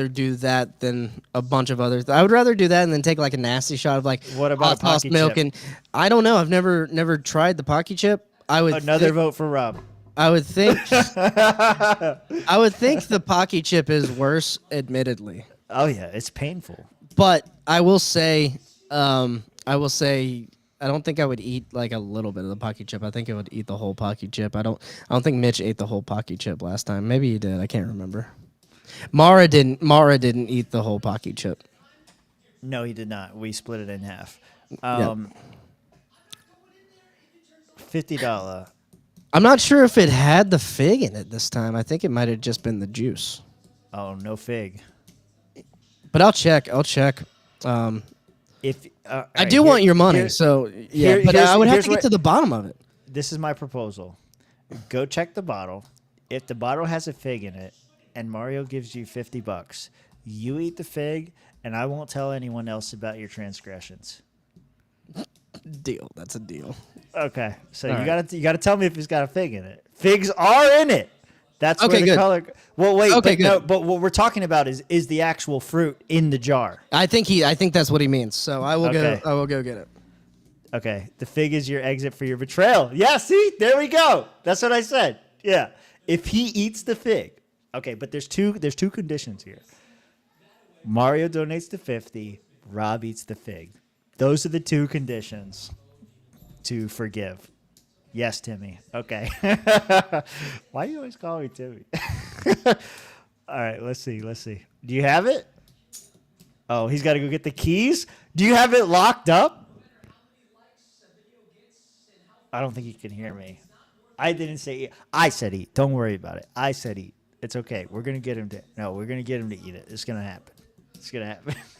do that than a bunch of other. I would rather do that and then take like a nasty shot of like what about tossed milk chip? And I don't know. I've never tried the Pocky chip. I would vote for Rob. I would think the Pocky chip is worse, admittedly. Oh yeah, it's painful. But I will say I don't think I would eat like a little bit of the Pocky chip. I think I would eat the whole Pocky chip. I don't think Mitch ate the whole Pocky chip last time. Maybe he did. I can't remember. Mara didn't eat the whole Pocky chip. No, he did not. We split it in half. $50. I'm not sure if it had the fig in it this time. I think it might have just been the juice. Oh, no fig. But I'll check. If I do want your money, so yeah. But I would have to get to the bottom of it. This is my proposal. Go check the bottle. If the bottle has a fig in it, and Mario gives you $50, you eat the fig, and I won't tell anyone else about your transgressions. Deal. That's a deal. Okay, so All you right. gotta tell me if it's got a fig in it. Figs are in it. That's Okay, where the good. color. Well, wait. Okay, but no, good. but what we're talking about is the actual fruit in the jar. I think that's what he means. So I will Okay. go get it. Okay, the fig is your exit for your betrayal. Yeah, see, there we go. That's what I said. Yeah, if he eats the fig. Okay, but there's two conditions here. Mario donates the 50. Rob eats the fig. Those are the two conditions to forgive. Yes, Timmy. Okay. Why do you always call me Timmy? All right, let's see. Do you have it? Oh, he's got to go get the keys? Do you have it locked up? I don't think he can hear me. I didn't say eat. I said eat. Don't worry about it. I said eat. It's okay. We're going to get him to eat it. It's going to happen.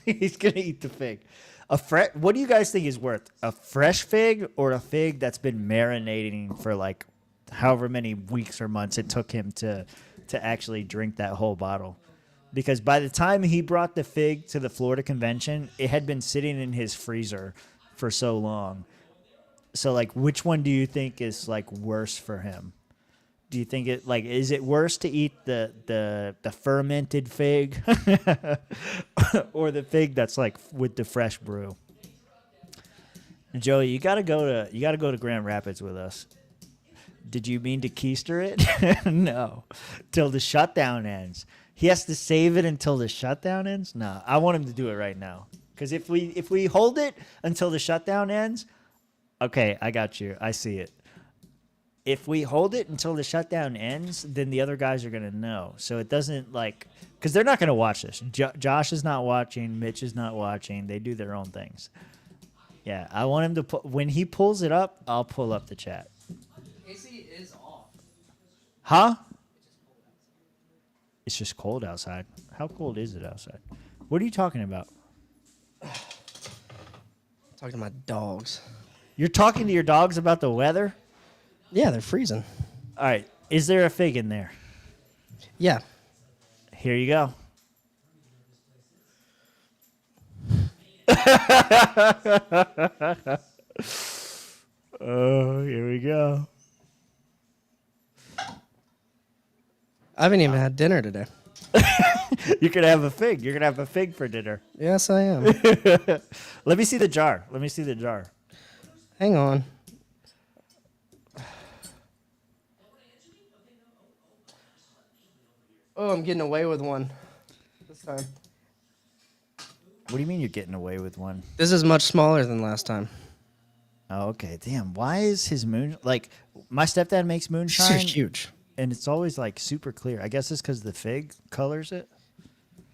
He's going to eat the fig. What do you guys think is worth? A fresh fig or a fig that's been marinating for like however many weeks or months it took him to actually drink that whole bottle? Because by the time he brought the fig to the Florida convention, it had been sitting in his freezer for so long. So like, which one do you think is like worse for him? Do you think is it worse to eat the fermented fig or the fig that's like with the fresh brew? Joey, you gotta go to Grand Rapids with us. Did you mean to keister it? No, till the shutdown ends. He has to save it until the shutdown ends. No, I want him to do it right now. Because if we hold it until the shutdown ends, okay, I got you. I see it. If we hold it until the shutdown ends, then the other guys are going to know. So it doesn't because they're not going to watch this. Josh is not watching. Mitch is not watching. They do their own things. Yeah, I want him to when he pulls it up, I'll pull up the chat. AC is off. Huh? It's just cold outside. How cold is it outside? What are you talking about? Talking to my dogs. You're talking to your dogs about the weather? Yeah, they're freezing. All right. Is there a fig in there? Yeah. Here you go. Oh, here we go. I haven't even had dinner today. You're going to have a fig. You're going to have a fig for dinner. Yes, I am. Let me see the jar. Let me see the jar. Hang on. Oh, I'm getting away with one this time. What do you mean you're getting away with one? This is much smaller than last time. Oh, okay. Damn. Why is his moon like my stepdad makes moonshine? It's huge. And it's always like super clear. I guess it's because the fig colors it.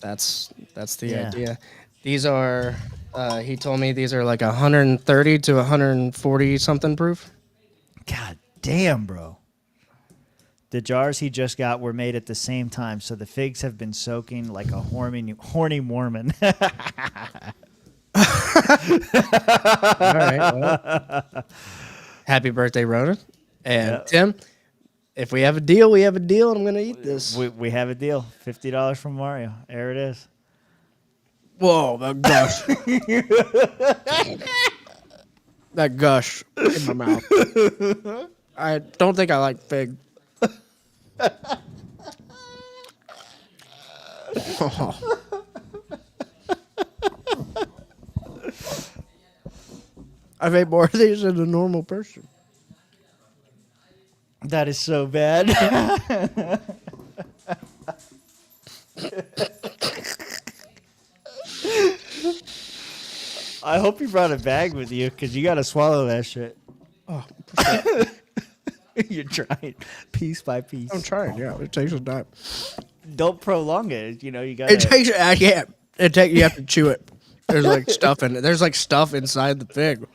That's the idea. These are he told me these are like 130 to 140 something proof. God damn, bro. The jars he just got were made at the same time, so the figs have been soaking like a horny Mormon. All right. Well, happy birthday, Ronan. And Tim, if we have a deal, we have a deal, and I'm going to eat this. We have a deal. $50 from Mario. There it is. Whoa, that gush. That gush in my mouth. I don't think I like fig. I've ate more of these than a normal person. That is so bad. I hope you brought a bag with you because you got to swallow that shit. Oh, you're trying piece by piece. I'm trying. Yeah, it takes some time. Don't prolong it. You know, you got. It takes. I can't. You have to chew it. There's like stuff in it. There's like stuff inside the fig.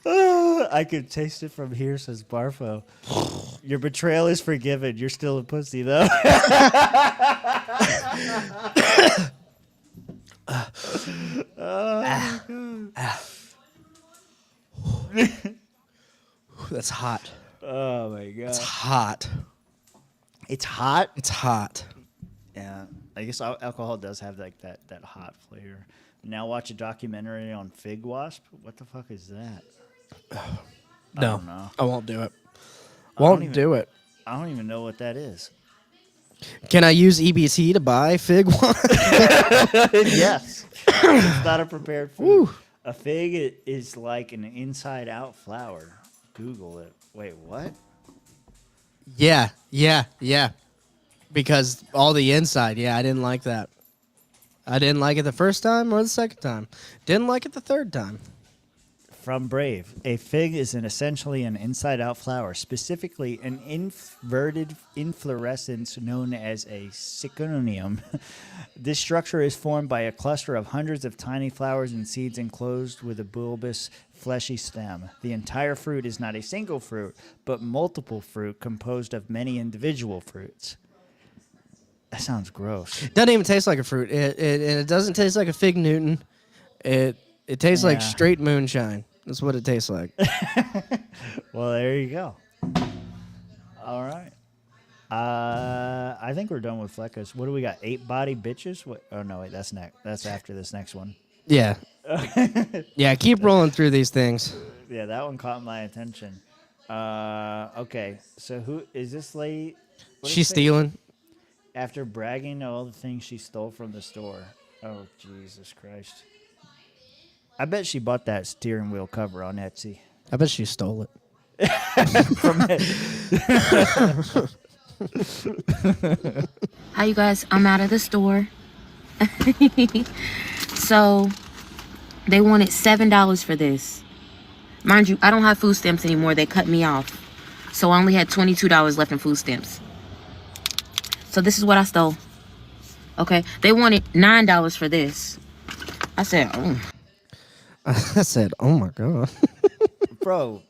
I could taste it from here, says Barfo. Your betrayal is forgiven. You're still a pussy, though. That's hot. Oh my god. It's hot. It's hot? It's hot. Yeah. I guess alcohol does have like that hot flavor. Now watch a documentary on fig wasp. What the fuck is that? I No, don't know. I won't do it. I don't Won't even- do it. I don't even know what that is. Can I use EBT to buy fig wine? Yes. It's not a prepared food. A fig is like an inside-out flower. Google it. Wait, what? Yeah. Because all the inside, I didn't like that. I didn't like it the first time or the second time. Didn't like it the third time. From Brave, a fig is essentially an inside-out flower, specifically an inverted inflorescence known as a syconium. This structure is formed by a cluster of hundreds of tiny flowers and seeds enclosed with a bulbous, fleshy stem. The entire fruit is not a single fruit, but multiple fruit composed of many individual fruits. That sounds gross. It doesn't even taste like a fruit. It doesn't taste like a fig Newton. It tastes like straight moonshine. That's what it tastes like. Well, there you go. All right. I think we're done with Fleckas. What do we got? 8-body bitches? What? Oh no, wait, that's next. That's after this next one. Yeah. Yeah, keep rolling through these things. Yeah, that one caught my attention. Okay, so who is this lady? What She's is it? stealing. After bragging all the things she stole from the store. Oh, Jesus Christ. I bet she bought that steering wheel cover on Etsy. I bet she stole it. Hi, you guys. I'm out of the store. So, they wanted $7 for this. Mind you, I don't have food stamps anymore. They cut me off. So, I only had $22 left in food stamps. So, this is what I stole. Okay? They wanted $9 for this. I said, oh. I said, oh my God. Bro,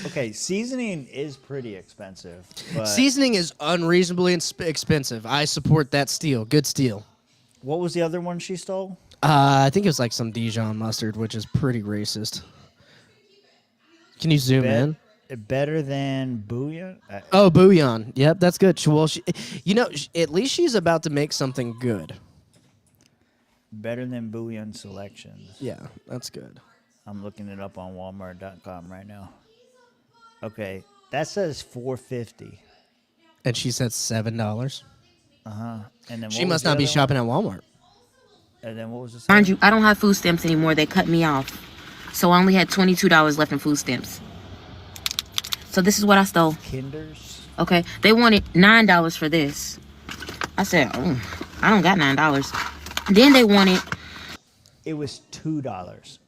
okay, seasoning is pretty expensive. But Seasoning is unreasonably expensive. I support that steal. Good steal. what was the other one she stole? I think it was like some Dijon mustard, which is pretty racist. Can you zoom in? Better than bouillon? Oh, bouillon. Yep, that's good. Well, at least she's about to make something good. Better than bouillon selections. Yeah, that's good. I'm looking it up on Walmart.com right now. Okay, that says $4.50. And she said $7. And then She must not be shopping at Walmart. And then what was this? Mind you, I don't have food stamps anymore. They cut me off. So I only had $22 left in food stamps. So this is what I stole. Kinders. Okay, they wanted $9 for this. I said, I don't got $9. Then they wanted... It was $2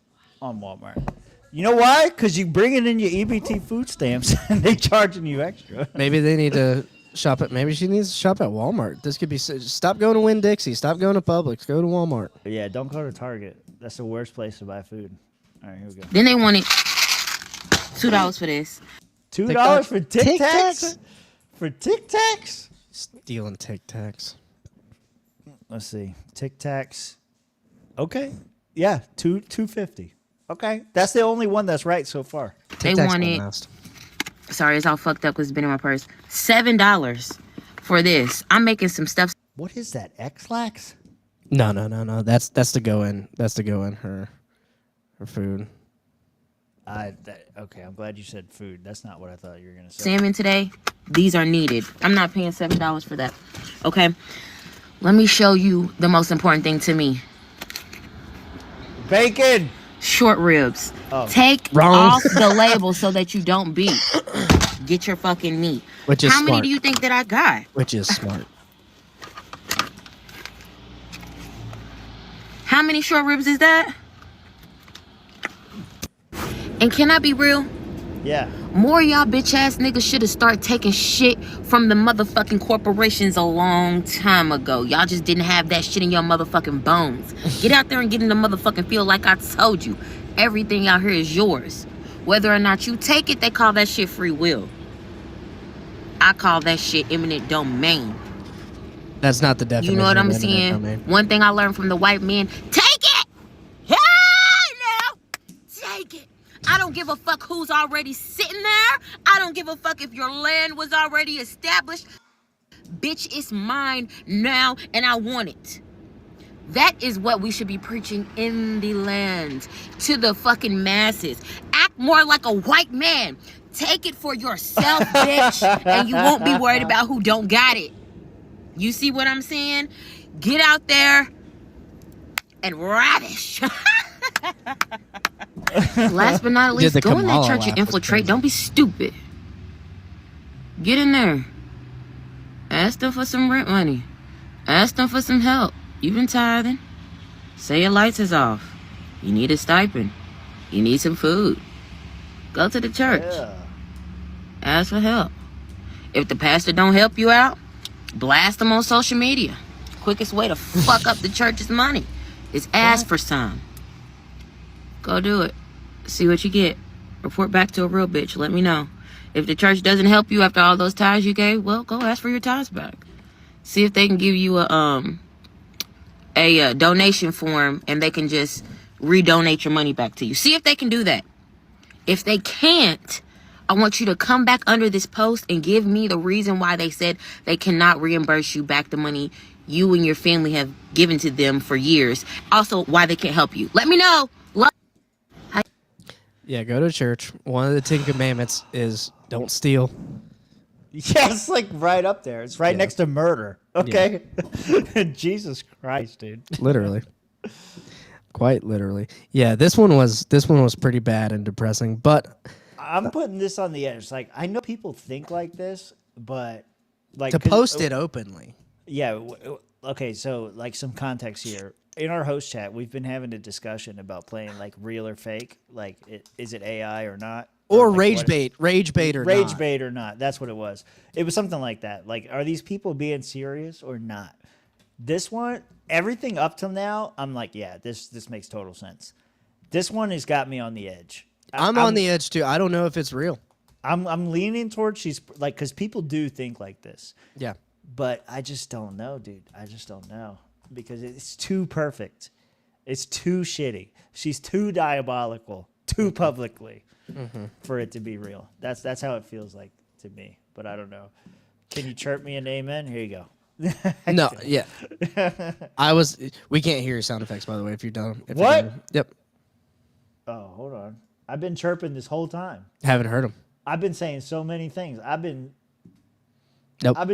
on Walmart. You know why? Because you bring it in your EBT food stamps and they charging you extra. Maybe they need to shop at. Maybe she needs to shop at Walmart. This could be. Stop going to Winn-Dixie. Stop going to Publix. Go to Walmart. Yeah, don't go to Target. That's the worst place to buy food. All right, here we go. Then they wanted $2 for this. $2 for Tic Tacs? For Tic Tacs? Stealing Tic Tacs. Let's see. Tic Tacs. Okay. Yeah, $2.50. Okay. That's the only one that's right so far. They wanted... Sorry, it's all fucked up because it's been in my purse. $7 for this. I'm making some stuff. What is that? X-Lax? No. That's to go in. That's to go in her food. Okay, I'm glad you said food. That's not what I thought you were gonna say. Salmon today. These are needed. I'm not paying $7 for that. Okay. Let me show you the most important thing to me. Bacon. Short ribs. Oh. Take Wrong. off the label so that you don't beat. Get your fucking meat. Which is How many smart. do you think that I got? Which is smart. How many short ribs is that? And can I be real? Yeah. More y'all bitch ass niggas should have started taking shit from the motherfucking corporations a long time ago. Y'all just didn't have that shit in your motherfucking bones. Get out there and get in the motherfucking field like I told you. Everything out here is yours. Whether or not you take it, they call that shit free will. I call that shit eminent domain. That's not the definition. You know what I'm of eminent saying? domain. One thing I learned from the white men, take it! Hey now! Take it! I don't give a fuck who's already sitting there. I don't give a fuck if your land was already established. Bitch, it's mine now and I want it. That is what we should be preaching in the land to the fucking masses. Act more like a white man. Take it for yourself, bitch, and you won't be worried about who don't got it. You see what I'm saying? Get out there and ravish. Last but not least, go in that church and infiltrate. Don't be stupid. Get in there. Ask them for some rent money. Ask them for some help. You've been tithing. Say your lights is off. You need a stipend. You need some food. Go to the church. Yeah. Ask for help. If the pastor don't help you out, blast them on social media. Quickest way to fuck up the church's money is ask for some. Go do it. See what you get. Report back to a real bitch. Let me know. If the church doesn't help you after all those tithes you gave, well, go ask for your tithes back. See if they can give you a donation form and they can just redonate your money back to you. See if they can do that. If they can't, I want you to come back under this post and give me the reason why they said they cannot reimburse you back the money you and your family have given to them for years. Also, why they can't help you. Let me know. Yeah, go to church. One of the 10 Commandments is don't steal. Yeah, it's like right up there. It's right next to murder. Okay? Yeah. Jesus Christ, dude. Literally. Quite literally. Yeah, this one was pretty bad and depressing, but I'm putting this on the edge. Like, I know people think like this, but like to post it openly. Yeah. Okay, so like some context here. In our host chat, we've been having a discussion about playing like real or fake. Like, is it AI or not? Or like rage bait or not. Rage bait or not. That's what it was. It was something like that. Like, are these people being serious or not? This one, everything up till now, I'm like, yeah, this makes total sense. This one has got me on the edge. I'm on the edge too. I don't know if it's real. I'm leaning towards she's like, because people do think like this. Yeah. But I just don't know, dude. I just don't know. Because it's too perfect. It's too shitty. She's too diabolical. too publicly Mhm. for it to be real. That's how it feels like to me. But I don't know. Can you chirp me an amen? Here you go. No, yeah. We can't hear your sound effects, by the way, if you're done. If What? You're done. Yep. Oh, hold on. I've been chirping this whole time. Haven't heard them. I've been saying so many things. I've been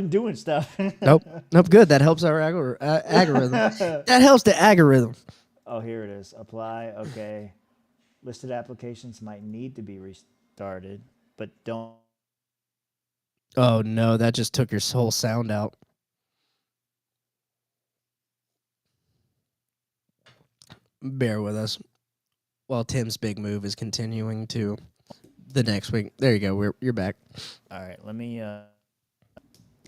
doing stuff. Nope. Good. That helps our algorithm. That helps the algorithm. Oh, here it is. Apply. Okay. Listed applications might need to be restarted, but don't. Oh, no. That just took your whole sound out. Bear with us while Tim's big move is continuing to the next week. There you go. You're back. All right. Let me. I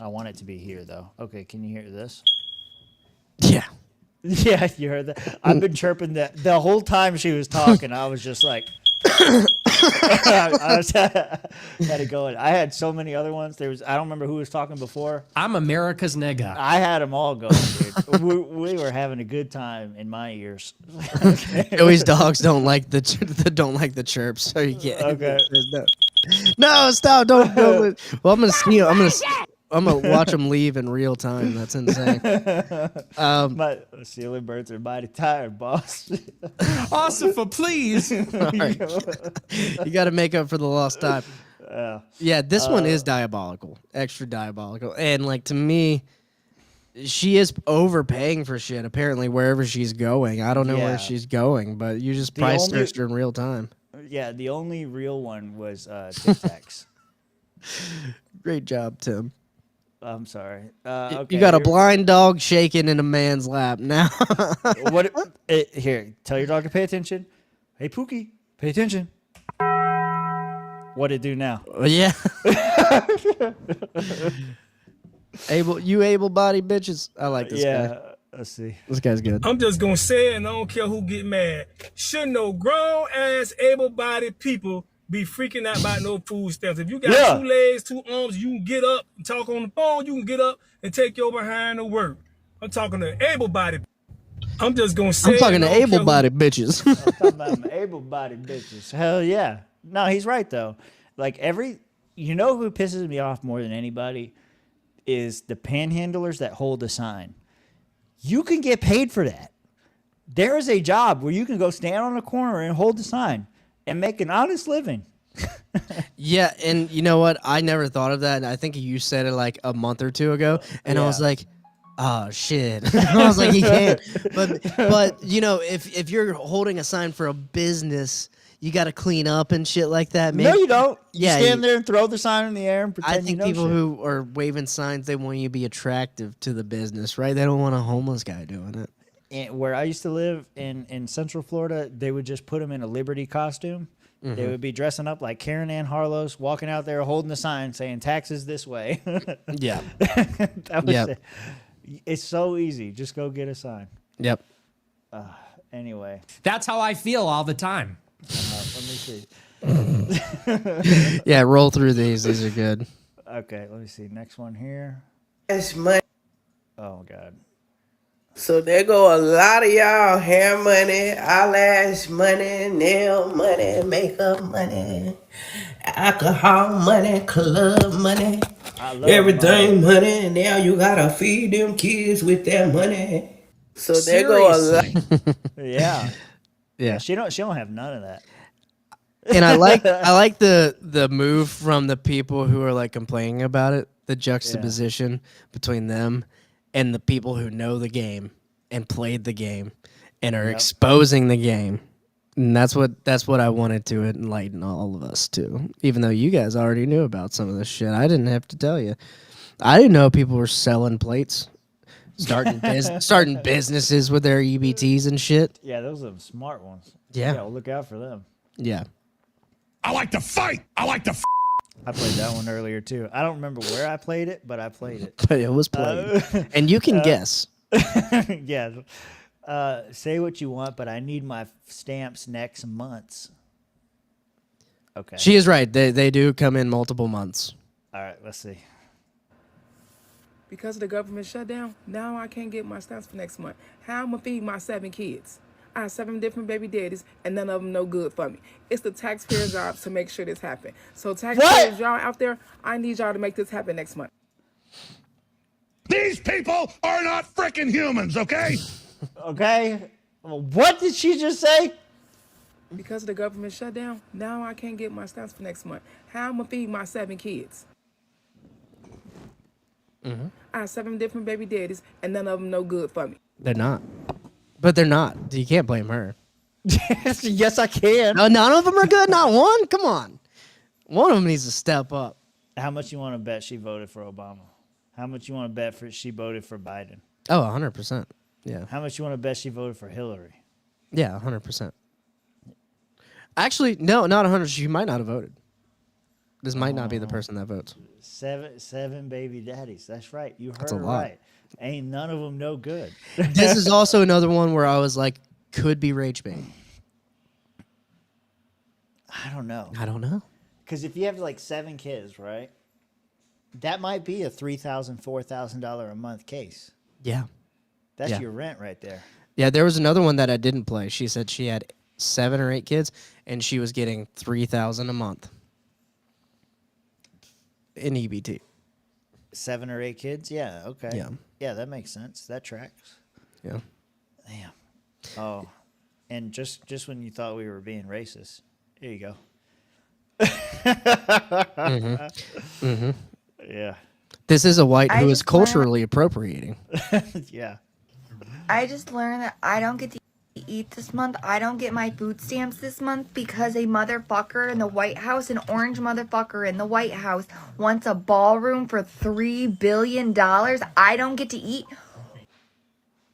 want it to be here, though. Okay. Can you hear this? Yeah. Yeah, you heard that. I've been chirping that the whole time she was talking. I was just like, I had it going. I had so many other ones. I don't remember who was talking before. I'm America's nigga. I had them all going, dude. we were having a good time in my ears. Joey's dogs don't like the chirps, so you can't. Okay. No, stop! Don't. Well, I'm gonna steal. I'm gonna watch them leave in real time. That's insane. My ceiling birds are mighty tired, boss. Ossifer, please. Right. You got to make up for the lost time. Yeah, this one is diabolical, extra diabolical, and like to me, she is overpaying for shit. Apparently, wherever she's going, I don't know where she's going, but you just price searched her in real time. Yeah, the only real one was Tic Tacs. Great job, Tim. I'm sorry. You got a blind dog shaking in a man's lap now. Here, tell your dog to pay attention. Hey, Pookie, pay attention. What'd it do now? Yeah. able-bodied bitches. I like this guy. Let's see. This guy's good. I'm just gonna say it, and I don't care who get mad. Should no grown ass able-bodied people be freaking out about no food stamps? If you got 2 legs, 2 arms, you can get up and talk on the phone. You can get up and take your behind to work. I'm talking to able-bodied. I'm just gonna say. I'm talking to able-bodied bitches. I'm talking about able-bodied bitches. Hell yeah. No, he's right though. Like you know who pisses me off more than anybody is the panhandlers that hold a sign. You can get paid for that. There is a job where you can go stand on a corner and hold the sign and make an honest living. Yeah, and you know what? I never thought of that, and I think you said it like a month or two ago, and I was like, oh shit. I was like, you can't. But you know, if you're holding a sign for a business, you got to clean up and shit like that. Maybe, no, you don't. Yeah, you stand there and throw the sign in the air and pretend I think you know people shit. who are waving signs, they want you to be attractive to the business, right? They don't want a homeless guy doing it. And where I used to live in Central Florida, they would just put them in a Liberty costume. Mm-hmm. They would be dressing up like Karen Ann Harlos, walking out there holding the sign saying taxes this way. Yeah. That was it. It's so easy. Just go get a sign. Yep. Anyway. That's how I feel all the time. Let me see. Yeah, roll through these. These are good. Okay, let me see. Next one here. That's money. Oh, God. So there go a lot of y'all hair money, eyelash money, nail money, makeup money, alcohol money, club money, everything money. Now you gotta feed them kids with that money. So there go a lot. Yeah. Yeah. She don't have none of that. And I like the move from the people who are like complaining about it, the juxtaposition between them and the people who know the game and played the game and are exposing the game. And that's what I wanted to enlighten all of us to. Even though you guys already knew about some of this shit, I didn't have to tell you. I didn't know people were selling plates, starting businesses with their EBTs and shit. Yeah, those are the smart ones. Yeah. Well, look out for them. Yeah. I like to fight. I like to I played that one earlier too. I don't remember where I played it, but I played it. But it was played. And you can guess. Yeah. Say what you want, but I need my stamps next month. Okay. She is right. They do come in multiple months. All right, let's see. Because of the government shutdown, now I can't get my stamps for next month. How am I feed my 7 kids? I have 7 different baby daddies, and none of them no good for me. It's the taxpayers' job to make sure this happen. So taxpayers, y'all out there, I need y'all to make this happen next month. These people are not freaking humans, okay? Okay. What did she just say? Because of the government shutdown, now I can't get my stamps for next month. How am I feed my 7 kids? I have 7 different baby daddies, and none of them no good for me. They're not. But they're not. You can't blame her. Yes, I can. No, none of them are good. Not one. Come on. One of them needs to step up. How much you want to bet she voted for Obama? How much you want to bet she voted for Biden? Oh, 100%. Yeah. How much you want to bet she voted for Hillary? Yeah, 100%. Actually, no, not 100. She might not have voted. This might not be the person that votes. Seven baby daddies. That's right. You heard That's a it lot. right. Ain't none of them no good. This is also another one where I was like, could be rage bait. I don't know. I don't know. Because if you have like 7 kids, right? That might be a $3,000, $4,000 a month case. Yeah. That's Yeah. your rent right there. Yeah, there was another one that I didn't play. She said she had 7 or 8 kids, and she was getting $3,000 a month in EBT. 7 or 8 kids? Yeah, okay. Yeah. Yeah, that makes sense. That tracks. Yeah. Damn. Oh, and just when you thought we were being racist, here you go. Yeah. This is a white I who is just learned- culturally appropriating. Yeah. I just learned that I don't get to eat this month. I don't get my food stamps this month because a motherfucker in the White House, an orange motherfucker in the White House, wants a ballroom for $3 billion. I don't get to eat.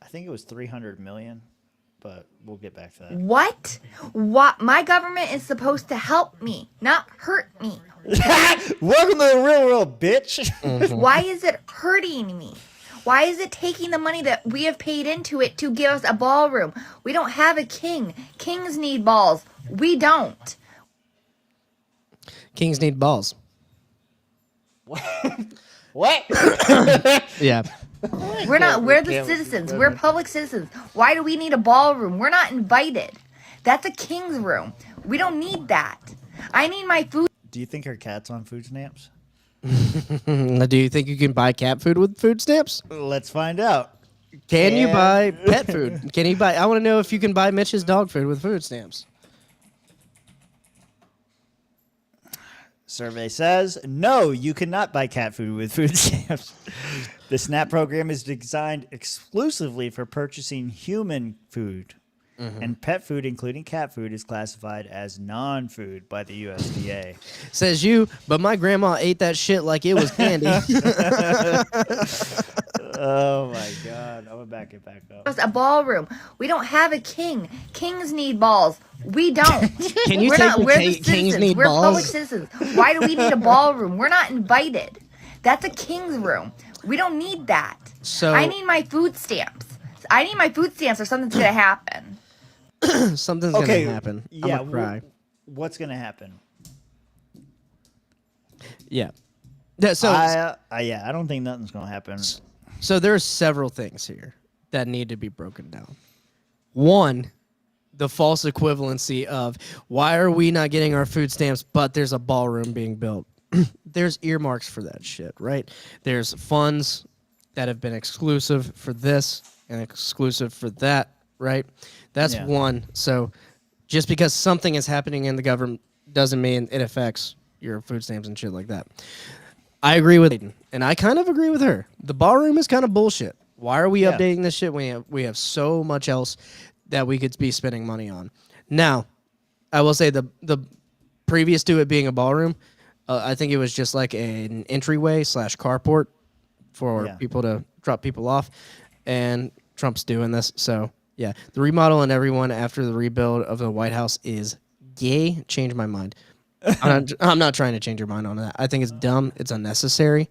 I think it was 300 million, but we'll get back to that. What? What? My government is supposed to help me, not hurt me. Welcome to the real world, bitch. Why is it hurting me? Why is it taking the money that we have paid into it to give us a ballroom? We don't have a king. Kings need balls. We don't. Kings need balls. What? Yeah. We're the citizens. We're public citizens. Why do we need a ballroom? We're not invited. That's a king's room. We don't need that. I need my food. Do you think her cat's on food stamps? Do you think you can buy cat food with food stamps? Let's find out. Can you buy pet food? Can you buy? I want to know if you can buy Mitch's dog food with food stamps. Survey says, no, you cannot buy cat food with food stamps. The SNAP program is designed exclusively for purchasing human food. And pet food, including cat food, is classified as non-food by the USDA. Says you, but my grandma ate that shit like it was candy. Oh my God. I'm going to back it back up. A ballroom. We don't have a king. Kings need balls. We don't. Can you we're take not, the we're the kings citizens. need We're balls? public citizens. Why do we need a ballroom? We're not invited. That's a king's room. We don't need that. So I need my food stamps. I need my food stamps or something's going to happen. Something's gonna happen. Yeah. I'm gonna cry. What's going to happen? Yeah. So I don't think nothing's going to happen. So there's several things here that need to be broken down. One, the false equivalency of why are we not getting our food stamps, but there's a ballroom being built. There's earmarks for that shit, right? There's funds that have been exclusive for this and exclusive for that, right? That's Yeah. one. So just because something is happening in the government doesn't mean it affects your food stamps and shit like that. I agree with Aiden, and I kind of agree with her. The ballroom is kind of bullshit. Why are we updating this shit? We have so much else that we could be spending money on. Now, I will say the previous to it being a ballroom, I think it was just like an entryway / carport for people to drop people off, and Trump's doing this. So yeah, the remodel and everyone after the rebuild of the White House is gay. Changed my mind. I'm not trying to change your mind on that. I think it's dumb. It's unnecessary.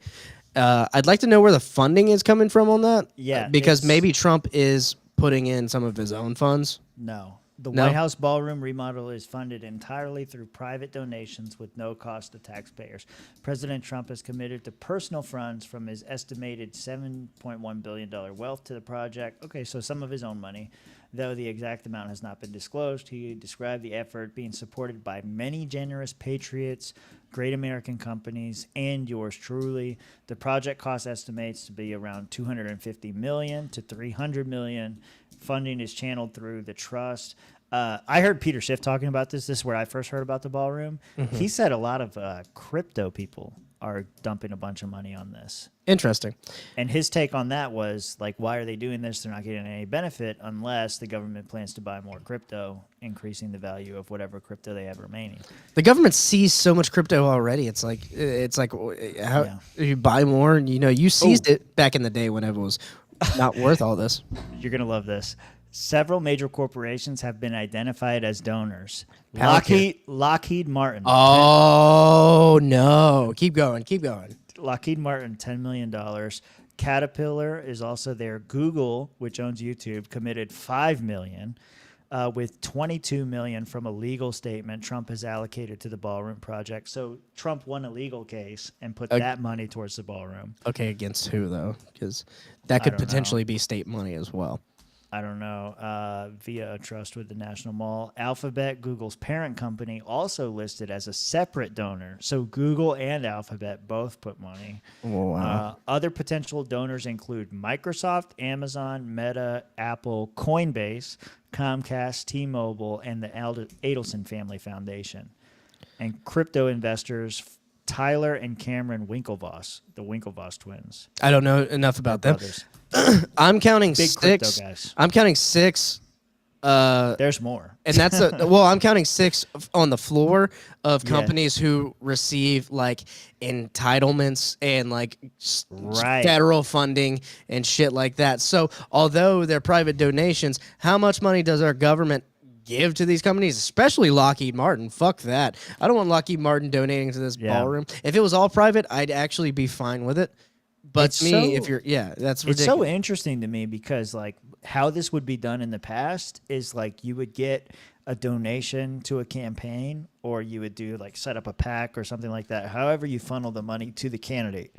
I'd like to know where the funding is coming from on that. Yeah, because maybe Trump is putting in some of his own funds. No. The No? White House ballroom remodel is funded entirely through private donations with no cost to taxpayers. President Trump has committed to personal funds from his estimated $7.1 billion wealth to the project. Okay, so some of his own money. Though the exact amount has not been disclosed, he described the effort being supported by many generous patriots, great American companies, and yours truly. The project cost estimates to be around $250 million to $300 million. Funding is channeled through the trust. I heard Peter Schiff talking about this. This is where I first heard about the ballroom. Mhm. He said a lot of crypto people are dumping a bunch of money on this. Interesting. And his take on that was, like, why are they doing this? They're not getting any benefit unless the government plans to buy more crypto, increasing the value of whatever crypto they have remaining. The government sees so much crypto already. It's like how you buy more, and you seized it back in the day when it was not worth all this. You're gonna love this. Several major corporations have been identified as donors. Palantir. Lockheed Martin. Oh no! Keep going. Keep going. Lockheed Martin, $10 million. Caterpillar is also there. Google, which owns YouTube, committed $5 million, with $22 million from a legal statement Trump has allocated to the ballroom project. So Trump won a legal case and put that money towards the ballroom. Okay, against who though? Because that I could don't know. potentially be state money as well. I don't know, via a trust with the National Mall. Alphabet, Google's parent company, also listed as a separate donor. So Google and Alphabet both put money. Oh, wow. Other potential donors include Microsoft, Amazon, Meta, Apple, Coinbase, Comcast, T-Mobile, and the Adelson Family Foundation. And crypto investors, Tyler and Cameron Winklevoss, the Winklevoss twins. I don't know enough about them. Brothers. I'm counting Big crypto six. guys. I'm counting six. There's more. And that's I'm counting six on the floor of Yeah. companies who receive like entitlements and like Right. federal funding and shit like that. So although they're private donations, how much money does our government give to these companies, especially Lockheed Martin? Fuck that. I don't want Lockheed Martin donating to this ballroom. If it was all private, I'd actually be fine with it. But It's me, so- if you're, that's ridiculous. It's so interesting to me because, like, how this would be done in the past is, like, you would get a donation to a campaign, or you would do, like, set up a PAC or something like that. However you funnel the money to the candidate.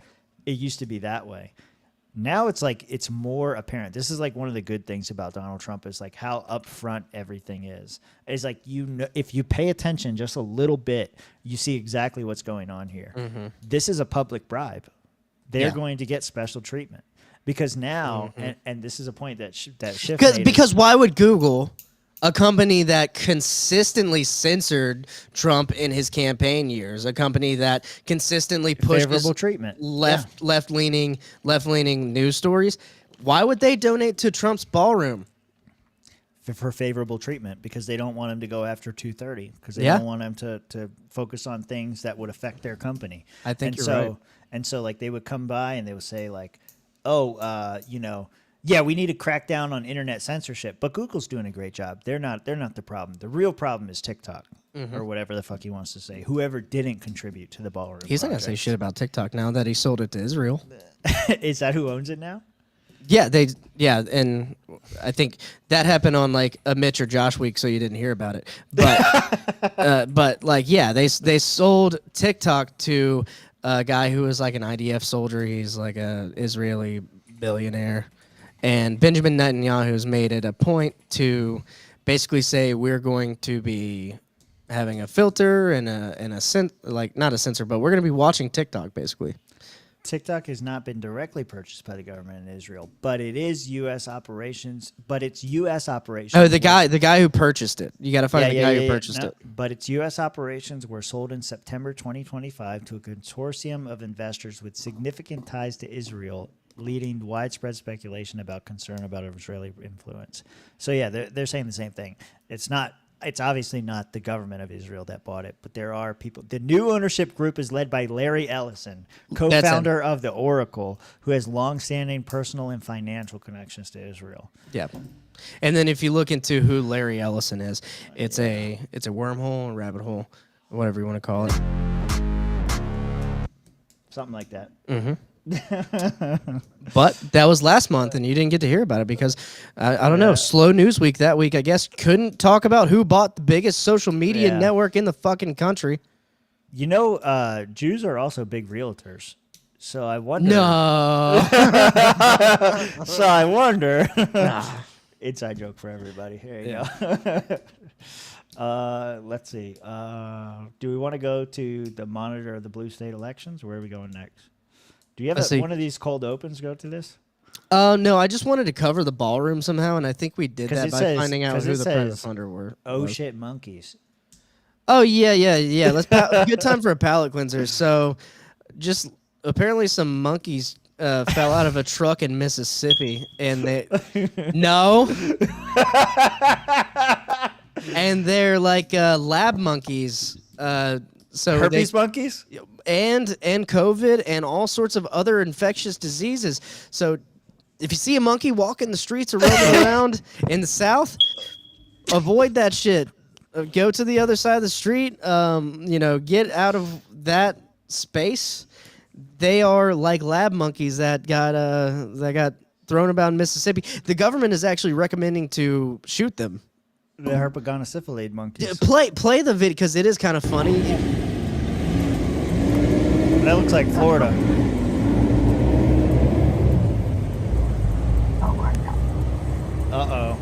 It used to be that way. Now it's like it's more apparent. This is like one of the good things about Donald Trump is like how upfront everything is. It's like, if you pay attention just a little bit, you see exactly what's going on here. Mhm. This is a public bribe. They're Yeah. going to get special treatment because now, and this is a point that Schiff made Because why would Google, a company that consistently censored Trump in his campaign years, a company that consistently pushed favorable treatment, left-leaning news stories, why would they donate to Trump's ballroom? for favorable treatment because they don't want him to go after 230 because they Yeah. don't want him to focus on things that would affect their company. I think and you're so, right. And so, like, they would come by and they would say, like, oh, yeah, we need to crack down on internet censorship, but Google's doing a great job. They're not the problem. The real problem is TikTok or whatever the fuck he wants to say. Whoever didn't contribute to the ballroom. He's not gonna say shit about TikTok now that he sold it to Israel. Is that who owns it now? Yeah, and I think that happened on like a Mitch or Josh week, so you didn't hear about it. But they sold TikTok to a guy who was like an IDF soldier. He's like a Israeli billionaire, and Benjamin Netanyahu has made it a point to basically say we're going to be having a filter and not a censor, but we're going to be watching TikTok basically. TikTok has not been directly purchased by the government in Israel, but it is U.S. operations. But it's U.S. operations. Oh, the guy who purchased it. You got to find the guy who purchased it. But its U.S. operations were sold in September 2025 to a consortium of investors with significant ties to Israel, leading widespread speculation about concern about Israeli influence. So yeah, they're saying the same thing. It's obviously not the government of Israel that bought it, but there are people. The new ownership group is led by Larry Ellison, co-founder of the Oracle, who has long-standing personal and financial connections to Israel. Yeah. And then if you look into who Larry Ellison is, it's a wormhole, a rabbit hole, whatever you want to call it. Something like that. Mm-hmm. But that was last month, and you didn't get to hear about it because I don't know. Slow news week that week, I guess, couldn't talk about who bought the biggest social media network in the fucking country. You know, Jews are also big realtors, so I wonder. No. So I wonder. Inside joke for everybody. Here you Yeah. go. Let's see. Do we want to go to the monitor of the blue state elections? Where are we going next? Do you have one of these cold opens go to this? No, I just wanted to cover the ballroom somehow, and I think we did that by finding out who the private says, funder were. Oh was. shit, monkeys. Oh yeah. Let's good time for a palate cleanser. So, just apparently some monkeys fell out of a truck in Mississippi, and they and they're like lab monkeys. So herpes monkeys and COVID and all sorts of other infectious diseases. So if you see a monkey walking the streets or roaming around in the South, avoid that shit. Go to the other side of the street. Get out of that space. They are like lab monkeys that got thrown about in Mississippi. The government is actually recommending to shoot them. The herpagonosyphilid monkeys. Play the video because it is kind of funny. That looks like Florida. Uh-oh.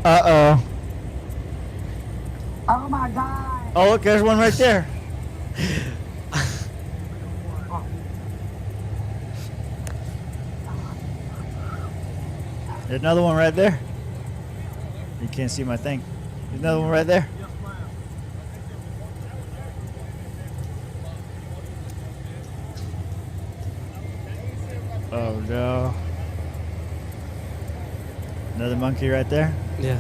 Uh-oh. Oh my God. Oh, look, there's one right there. There's another one right there. You can't see my thing. There's another one right there. Oh no. Another monkey right there? Yeah.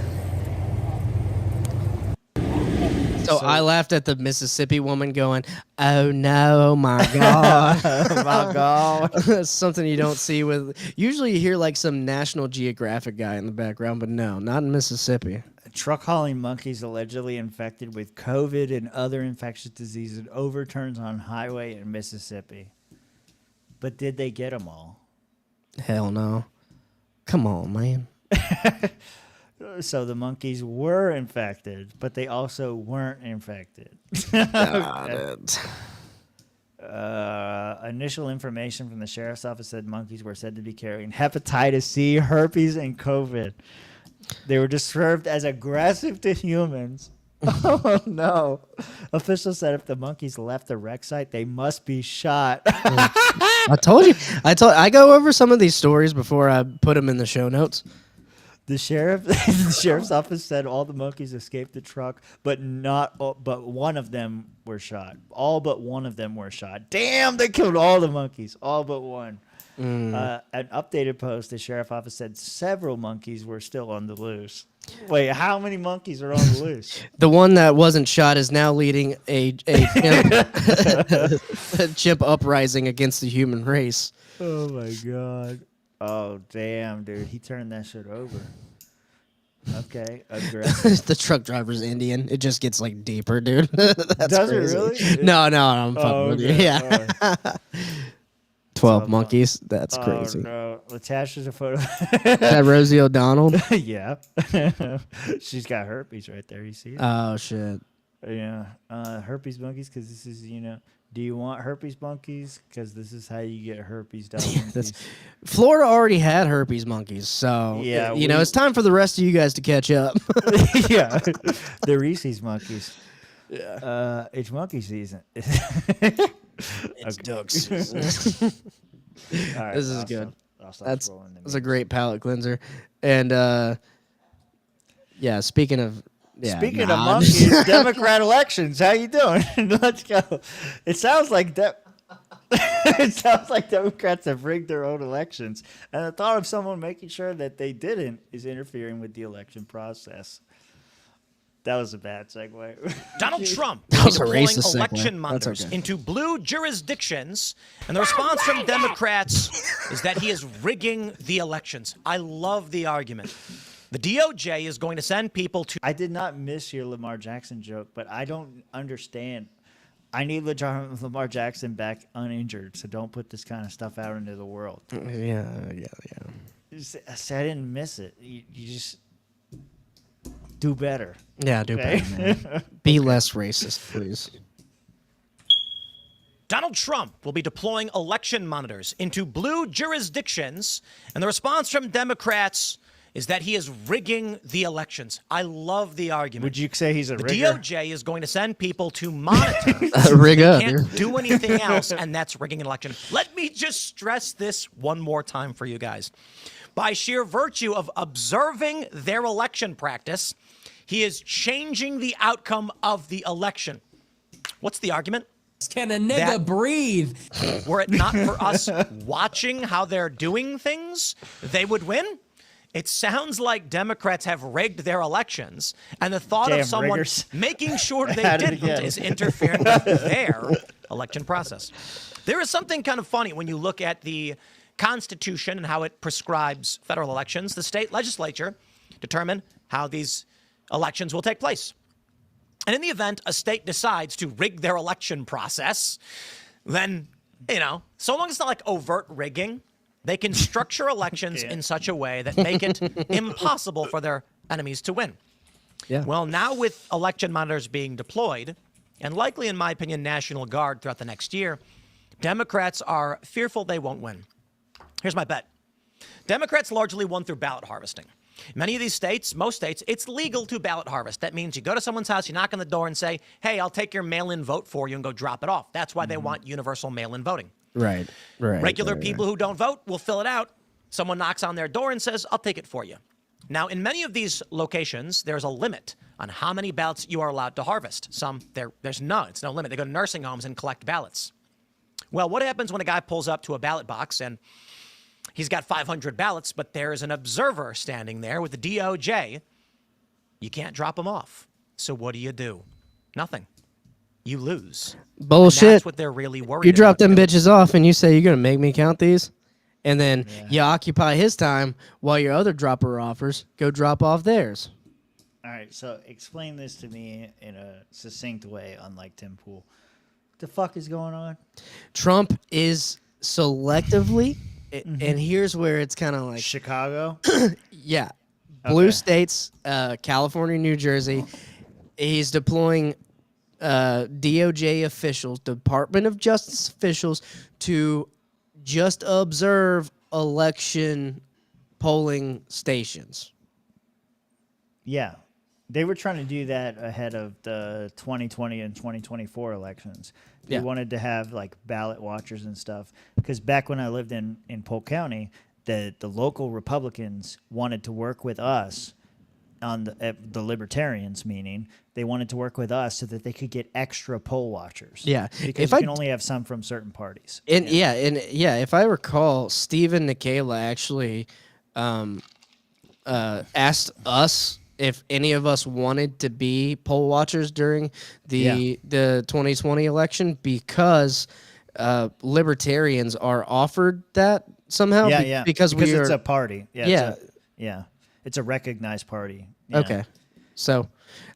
So I laughed at the Mississippi woman going, "Oh no, my God." Oh my God. Something you don't see with, usually you hear like some National Geographic guy in the background, but no, not in Mississippi. Truck hauling monkeys allegedly infected with COVID and other infectious diseases overturns on highway in Mississippi. But did they get them all? Hell no. Come on, man. So the monkeys were infected, but they also weren't infected. Got it. Initial information from the sheriff's office said monkeys were said to be carrying hepatitis C, herpes, and COVID. They were described as aggressive to humans. Oh no. Officials said if the monkeys left the wreck site, they must be shot. I told you. I go over some of these stories before I put them in the show notes. The sheriff's office said all the monkeys escaped the truck, but one of them were shot. All but one of them were shot. Damn, they killed all the monkeys, all but one. An updated post, the sheriff's office said several monkeys were still on the loose. Wait, how many monkeys are on the loose? The one that wasn't shot is now leading a chimp uprising against the human race. Oh my God. Oh damn, dude, he turned that shit over. Okay, aggressive. The truck driver's Indian. It just gets like deeper, dude. That's Does crazy. it really? No, I'm fucking with you. Okay, Yeah. right. 12 monkeys. That's crazy. No. Attached a photo. Is that Rosie O'Donnell? Yeah. She's got herpes right there. You see it? Oh shit. Yeah. Herpes monkeys, because this is, do you want herpes monkeys? Because this is how you get herpes. Florida already had herpes monkeys, so yeah, it's time for the rest of you guys to catch up. Yeah, the Reese's monkeys. Yeah, it's monkey season. It's duck season. All right, This is good. That's a great palate cleanser, and yeah. Speaking of monkeys, Democrat elections. How you doing? Let's go. It sounds like Democrats have rigged their own elections, and the thought of someone making sure that they didn't is interfering with the election process. That was a bad segue. Donald Trump That was a deploying racist segue. election That's monitors okay. into blue jurisdictions, and the response from Democrats is that he is rigging the elections. I love the argument. The DOJ is going to send people to... I did not miss your Lamar Jackson joke, but I don't understand. I need Lamar Jackson back uninjured, so don't put this kind of stuff out into the world. Yeah. I didn't miss it. You just do better. Yeah, do better, man. Be less racist, please. Donald Trump will be deploying election monitors into blue jurisdictions, and the response from Democrats is that he is rigging the elections. I love the argument. Would you say he's a the rigger? DOJ is going to send people to monitor. Rig They up, can't dude. do anything else, and that's rigging an election. Let me just stress this one more time for you guys. By sheer virtue of observing their election practice, he is changing the outcome of the election. What's the argument? Can a nigga breathe? Were it not for us watching how they're doing things, they would win? It sounds like Democrats have rigged their elections, and the thought Damn of someone riggers. making sure they At it didn't again. is interfering with their election process. There is something kind of funny when you look at the Constitution and how it prescribes federal elections. The state legislature determine how these elections will take place. And in the event a state decides to rig their election process, then, so long as it's not like overt rigging, they can structure elections in such a way that make it impossible for their enemies to win. Yeah. Well, now with election monitors being deployed, and likely, in my opinion, National Guard throughout the next year, Democrats are fearful they won't win. Here's my bet. Democrats largely won through ballot harvesting. Many of these states, most states, it's legal to ballot harvest. That means you go to someone's house, you knock on the door and say, hey, I'll take your mail-in vote for you and go drop it off. That's why they want universal mail-in voting. Right. Regular people who don't vote will fill it out. Someone knocks on their door and says, I'll take it for you. Now, in many of these locations, there's a limit on how many ballots you are allowed to harvest. Some, it's no limit. They go to nursing homes and collect ballots. Well, what happens when a guy pulls up to a ballot box and he's got 500 ballots, but there is an observer standing there with the DOJ? You can't drop him off. So what do? Nothing. You lose. Bullshit. And that's what they're really worried You drop about. them bitches off and you say you're going to make me count these? And then you occupy his time while your other dropper offers go drop off theirs. All right, so explain this to me in a succinct way, unlike Tim Pool. What the fuck is going on? Trump is selectively, and here's where it's kind of like Chicago? Yeah. Blue Okay. states, California, New Jersey. He's deploying DOJ officials, Department of Justice officials, to just observe election polling stations. Yeah. They were trying to do that ahead of the 2020 and 2024 elections. They Yeah. wanted to have like ballot watchers and stuff. Because back when I lived in Polk County, the local Republicans wanted to work with us on the libertarians, meaning they wanted to work with us so that they could get extra poll watchers. Yeah. Because If you I can only have some from certain parties. And if I recall, Stephen Nikela actually asked us if any of us wanted to be poll watchers during the 2020 election because libertarians are offered that somehow. Because it's a party. Yeah. It's a recognized party. Yeah. Okay. So,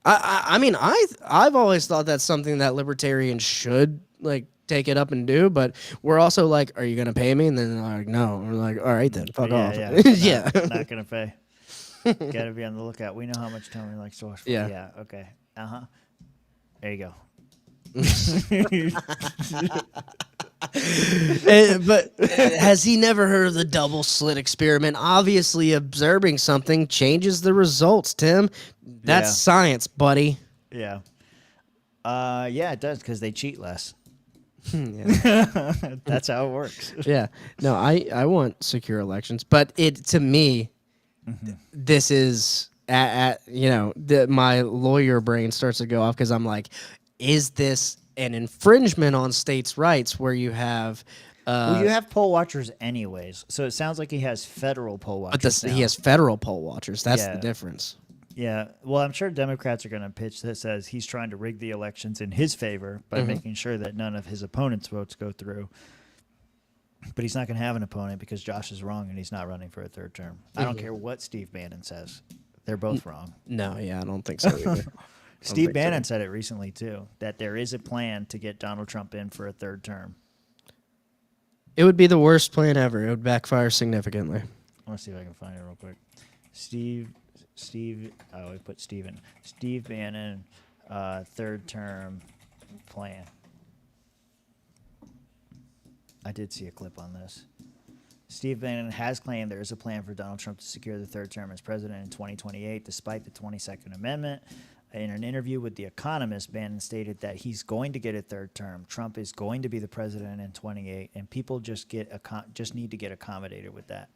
I mean, I've always thought that's something that libertarians should like take it up and do, but we're also like, are you gonna pay me? And then they're like, no. We're like, all right then, fuck off. Yeah. Not gonna pay. Gotta be on the lookout. We know how much Tony likes to watch. Yeah. Okay. There you go. But has he never heard of the double slit experiment? Obviously, observing something changes the results, Tim. That's science, buddy. Yeah. Yeah, it does because they cheat less. That's how it works. Yeah. No, I want secure elections, but to me, this is my lawyer brain starts to go off because I'm like, is this an infringement on states' rights where you have well, you have poll watchers anyways, so it sounds like he has federal poll watchers. But he has federal poll watchers. That's the difference. Yeah. Well, I'm sure Democrats are going to pitch this as he's trying to rig the elections in his favor by making sure that none of his opponent's votes go through. But he's not going to have an opponent because Josh is wrong and he's not running for a third term. I don't care what Steve Bannon says. They're both wrong. No, I don't think so either. Steve Bannon said it recently, too, that there is a plan to get Donald Trump in for a third term. It would be the worst plan ever. It would backfire significantly. I want to see if I can find it real quick. We put Steven. Steve Bannon, third term plan. I did see a clip on this. Steve Bannon has claimed there is a plan for Donald Trump to secure the third term as president in 2028, despite the 22nd Amendment. In an interview with The Economist, Bannon stated that he's going to get a third term. Trump is going to be the president in 28, and people just need to get accommodated with that.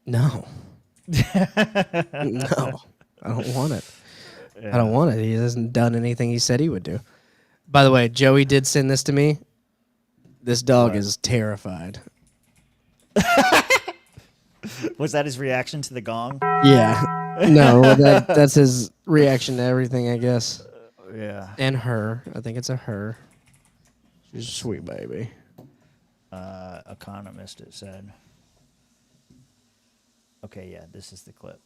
No. No. I don't want it. I don't want it. He hasn't done anything he said he would do. By the way, Joey did send this to me. This dog is terrified. Was that his reaction to the gong? Yeah. No, that's his reaction to everything, I guess. Yeah. And her. I think it's a her. She's a sweet baby. Economist, it said. Okay, yeah, this is the clip.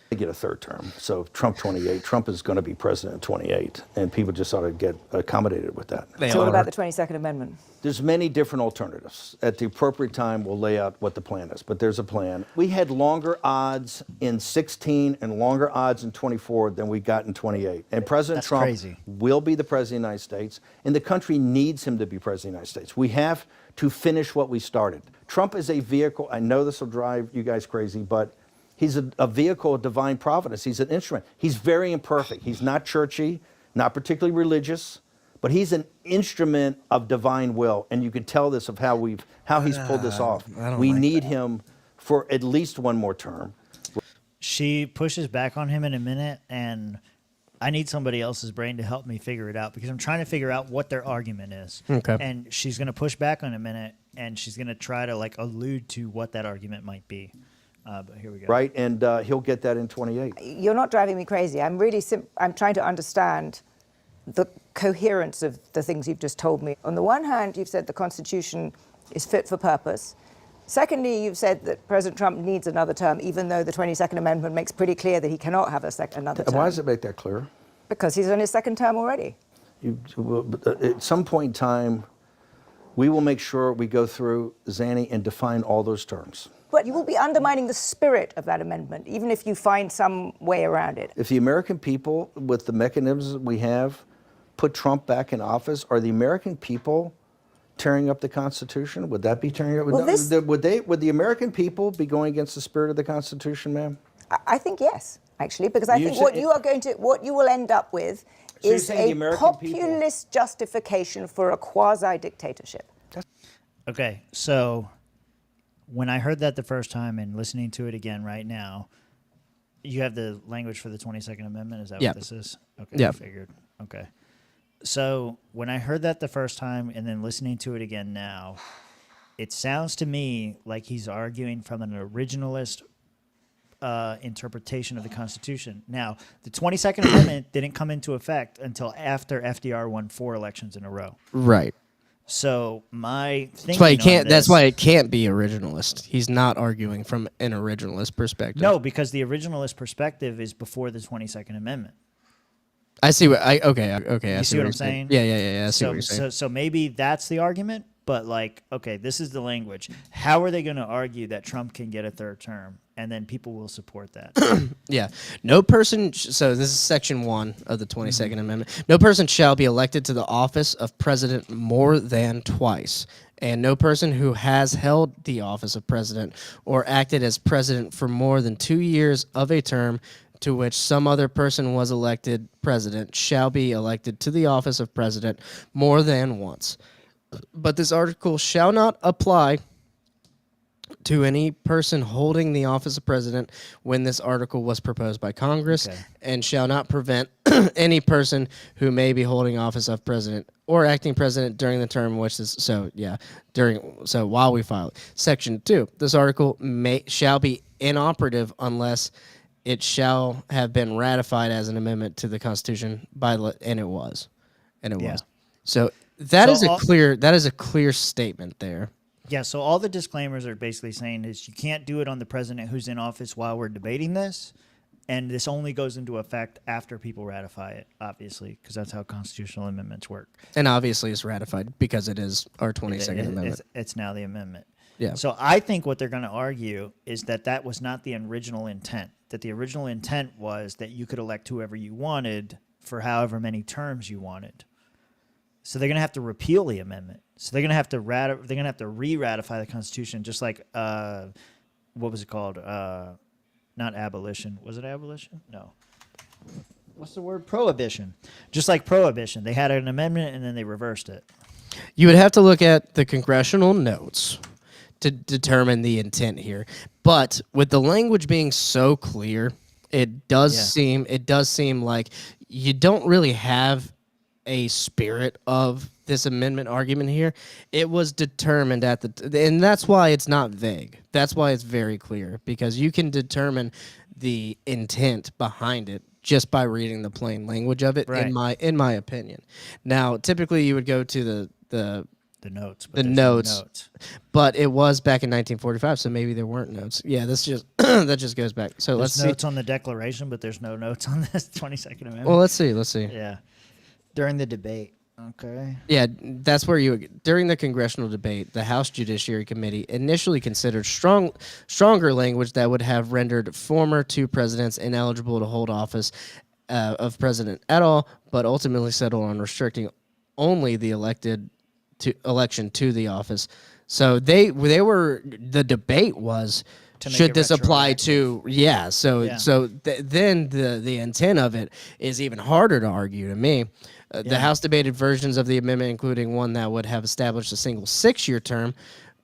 They get a third term. So Trump 28, Trump is going to be president in 28, and people just ought to get accommodated with that. So what about the 22nd Amendment? There's many different alternatives. At the appropriate time, we'll lay out what the plan is, but there's a plan. We had longer odds in 16 and longer odds in 24 than we got in 28. And President Trump will be the president of the United States, and the country needs him to be president of the United States. We have to finish what we started. Trump is a vehicle. I know this will drive you guys crazy, but he's a vehicle of divine providence. He's an instrument. He's very imperfect. He's not churchy, not particularly religious, but he's an instrument of divine will. And you can tell this of how he's pulled this off. We need him for at least one more term. She pushes back on him in a minute, and I need somebody else's brain to help me figure it out because I'm trying to figure out what their argument is. Okay. And she's going to push back on a minute, and she's going to try to allude to what that argument might be. But here we go. Right, and he'll get that in 28. You're not driving me crazy. I'm really I'm trying to understand the coherence of the things you've just told me. On the one hand, you've said the Constitution is fit for purpose. Secondly, you've said that President Trump needs another term, even though the 22nd Amendment makes pretty clear that he cannot have another term. Why does it make that clear? Because he's on his second term already. At some point in time, we will make sure we go through, Zanny, and define all those terms. But you will be undermining the spirit of that amendment, even if you find some way around it. If the American people, with the mechanisms we have, put Trump back in office, are the American people tearing up the Constitution? Would that be tearing up? Well, would the American people be going against the spirit of the Constitution, ma'am? I think yes, actually, because I think what you will end up with is a populist justification for a quasi-dictatorship. Okay, so when I heard that the first time and listening to it again right now, you have the language for the 22nd Amendment. Is that what this is? Okay, yeah. I figured. Okay. So when I heard that the first time and then listening to it again now, it sounds to me like he's arguing from an originalist interpretation of the Constitution. Now, the 22nd Amendment didn't come into effect until after FDR won 4 elections in a row. Right. So my thinking that's why it can't be originalist. He's not arguing from an originalist perspective. No, because the originalist perspective is before the 22nd Amendment. I see what okay. You see what I'm saying? Yeah. I see what you're saying. So maybe that's the argument, but okay, this is the language. How are they going to argue that Trump can get a third term? And then people will support that. Yeah. No person, so this is section 1 of the 22nd Amendment. No person shall be elected to the office of president more than twice. And no person who has held the office of president or acted as president for more than 2 years of a term to which some other person was elected president shall be elected to the office of president more than once. But this article shall not apply to any person holding the office of president when this article was proposed by Congress, and shall not prevent any person who may be holding office of president or acting president during the term which is while we file it. Section 2. This article shall be inoperative unless it shall have been ratified as an amendment to the Constitution and it was. So that is a clear statement there. Yeah, so all the disclaimers are basically saying is you can't do it on the president who's in office while we're debating this, and this only goes into effect after people ratify it, obviously, because that's how constitutional amendments work. And obviously it's ratified because it is our 22nd Amendment. It's now the amendment. Yeah. So I think what they're going to argue is that was not the original intent, that the original intent was that you could elect whoever you wanted for however many terms you wanted. So they're going to have to repeal the amendment. So they're going to have to re-ratify the Constitution, just like what was it called? Not abolition. Was it abolition? No. What's the word? Prohibition. Just like prohibition, they had an amendment and then they reversed it. You would have to look at the congressional notes to determine the intent here. But with the language being so clear, it does seem like you don't really have a spirit of this amendment argument here. It was determined at and that's why it's not vague. That's why it's very clear, because you can determine the intent behind it just by reading the plain language of it. Right. In my opinion. Now, typically you would go to the notes. But but it was back in 1945, so maybe there weren't notes. Yeah, that's just that just goes back. So there's let's see. notes on the Declaration, but there's no notes on this 22nd Amendment. Well, let's see. Yeah, during the debate. Okay. Yeah, that's where during the congressional debate, the House Judiciary Committee initially considered stronger language that would have rendered former two presidents ineligible to hold office of president at all, but ultimately settled on restricting only the election to the office. So the debate was, should this apply to then the intent of it is even harder to argue to me. The House debated versions of the amendment, including one that would have established a single 6-year term,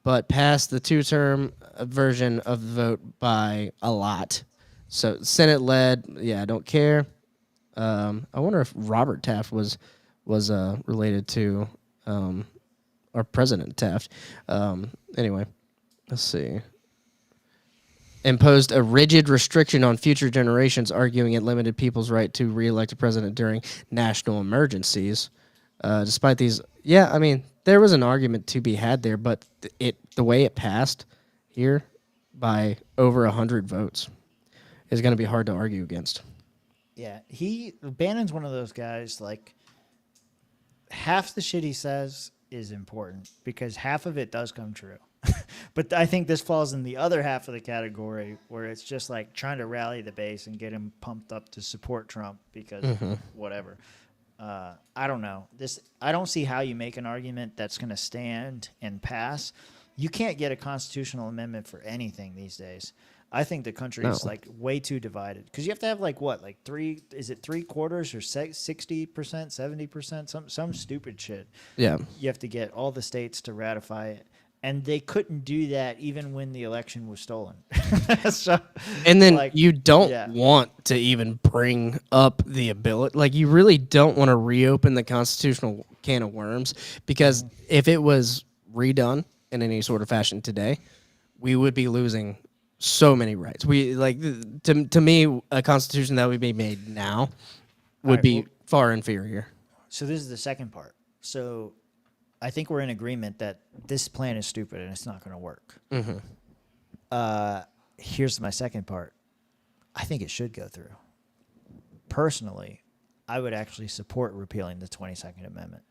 but passed the 2-term version of the vote by a lot. So Senate led, I don't care. I wonder if Robert Taft was related to or President Taft. Anyway, let's see. Imposed a rigid restriction on future generations, arguing it limited people's right to re-elect a president during national emergencies. Despite these, there was an argument to be had there, but the way it passed here by over 100 votes is going to be hard to argue against. Yeah, Bannon's one of those guys, like, half the shit he says is important because half of it does come true. But I think this falls in the other half of the category where it's just like trying to rally the base and get him pumped up to support Trump because whatever. I don't know. I don't see how you make an argument that's going to stand and pass. You can't get a constitutional amendment for anything these days. I think the country is like way too divided because you have to have like 3 quarters or 60%, 70%, some stupid shit. Yeah. You have to get all the states to ratify it. And they couldn't do that even when the election was stolen. And then you don't want to even bring up the ability. Like, you really don't want to reopen the constitutional can of worms, because if it was redone in any sort of fashion today, we would be losing so many rights. To me, a constitution that would be made now would be far inferior. So this is the second part. So I think we're in agreement that this plan is stupid and it's not going to work. Here's my second part. I think it should go through. Personally, I would actually support repealing the 22nd Amendment.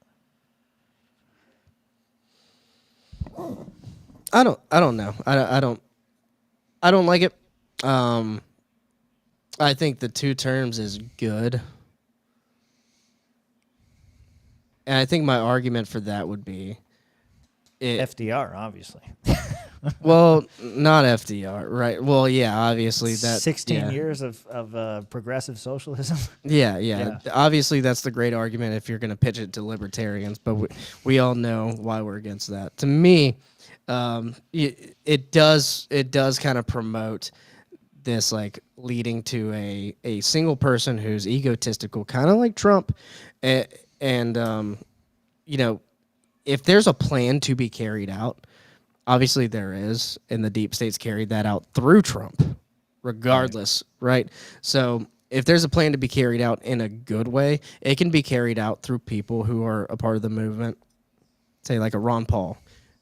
I don't know. I don't like it. I think the 2 terms is good. And I think my argument for that would be FDR, obviously. Well, not FDR, right? Well, yeah, obviously that 16 years of progressive socialism. Yeah. Obviously, that's the great argument if you're going to pitch it to libertarians, but we all know why we're against that. To me, it does kind of promote this, like, leading to a single person who's egotistical, kind of like Trump. And if there's a plan to be carried out, obviously there is, and the deep state's carried that out through Trump, regardless, right? So if there's a plan to be carried out in a good way, it can be carried out through people who are a part of the movement, say like a Ron Paul,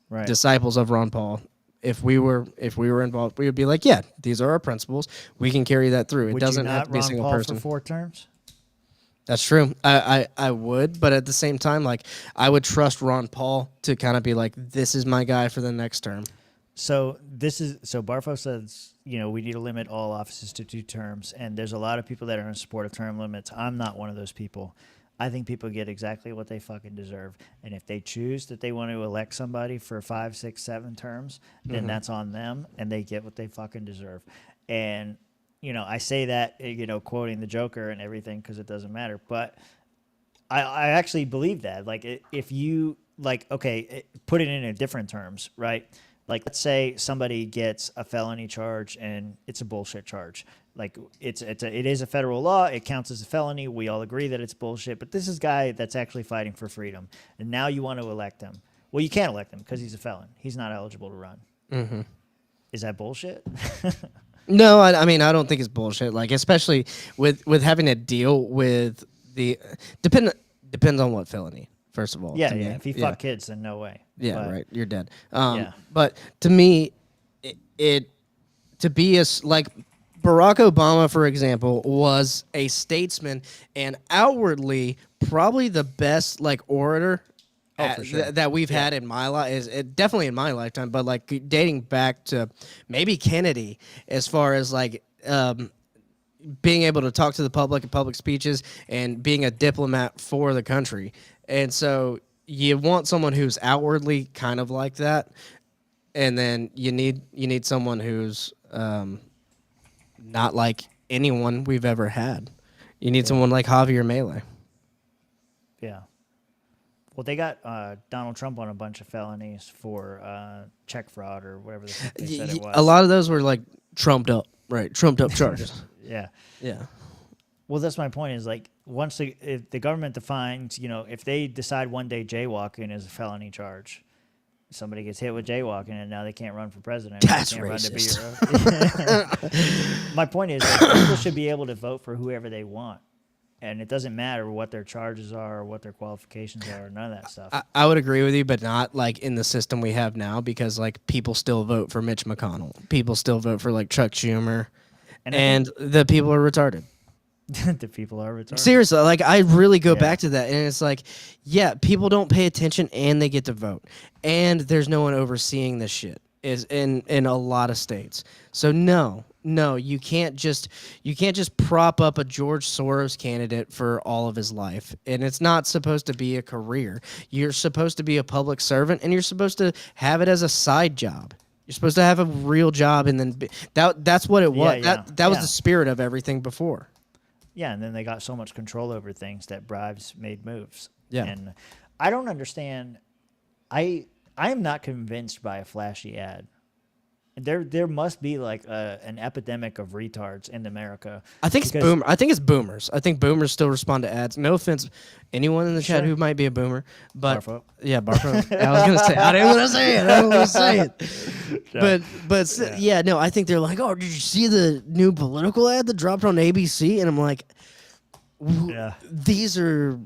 right? Disciples of Ron Paul. If we were involved, we would be like, yeah, these are our principles. We can carry that through. It doesn't have to be a single person. For 4 terms? That's true. I would, but at the same time, like, I would trust Ron Paul to kind of be like, this is my guy for the next term. So Barfo says, we need to limit all offices to 2 terms, and there's a lot of people that are in support of term limits. I'm not one of those people. I think people get exactly what they fucking deserve. And if they choose that they want to elect somebody for 5, 6, 7 terms, then that's on them, and they get what they fucking deserve. And, you know, I say that, you know, quoting the Joker and everything because it doesn't matter. But I actually believe that. Like, if you, like, okay, put it in different terms, right? Like, let's say somebody gets a felony charge and it's a bullshit charge. Like, it is a federal law. It counts as a felony. We all agree that it's bullshit. But this is a guy that's actually fighting for freedom. And now you want to elect him. Well, you can't elect him because he's a felon. He's not eligible to run. Mm-hmm. Is that bullshit? No, I mean, I don't think it's bullshit. Like, especially with having to deal with the depends on what felony. First of all, Yeah, to yeah. me. If he fuck kids, then no way. Yeah, But- right. You're dead. Yeah. But to me, it to be like Barack Obama, for example, was a statesman and outwardly probably the best like orator for sure. that we've had in my life. Is definitely in my lifetime, but like dating back to maybe Kennedy, as far as like. Being able to talk to the public in public speeches and being a diplomat for the country. And so you want someone who's outwardly kind of like that. And then you need someone who's not like anyone we've ever had. You need someone like Javier Milei. Yeah. Well, they got Donald Trump on a bunch of felonies for check fraud or whatever the fuck they said it was. A lot of those were like trumped up charges. Yeah. Yeah. Well, that's my point is like if the government defines, you know, if they decide one day jaywalking is a felony charge, somebody gets hit with jaywalking and now they can't run for president. That's they can't racist. Run to be my point is like, people should be able to vote for whoever they want. And it doesn't matter what their charges are or what their qualifications are or none of that stuff. I would agree with you, but not like in the system we have now, because like people still vote for Mitch McConnell. People still vote for like Chuck Schumer. And the people are retarded. The people are retarded. Seriously, like I really go back to that, and it's like, yeah, people don't pay attention, and they get to vote, and there's no one overseeing this shit. Is in a lot of states. So no, you can't just prop up a George Soros candidate for all of his life, and it's not supposed to be a career. You're supposed to be a public servant, and you're supposed to have it as a side job. You're supposed to have a real job, and then that's what it was. That was the spirit of everything before. Yeah, and then they got so much control over things that bribes made moves. Yeah. And I don't understand. I am not convinced by a flashy ad. There must be like an epidemic of retards in America. I think it's boomers. I think boomers still respond to ads. No offense, anyone in the chat who might be a boomer, but Barfo. Yeah, Barfo. I was gonna say I didn't want to say it. Yeah. But yeah, no, I think they're like, oh, did you see the new political ad that dropped on ABC? And I'm like, these are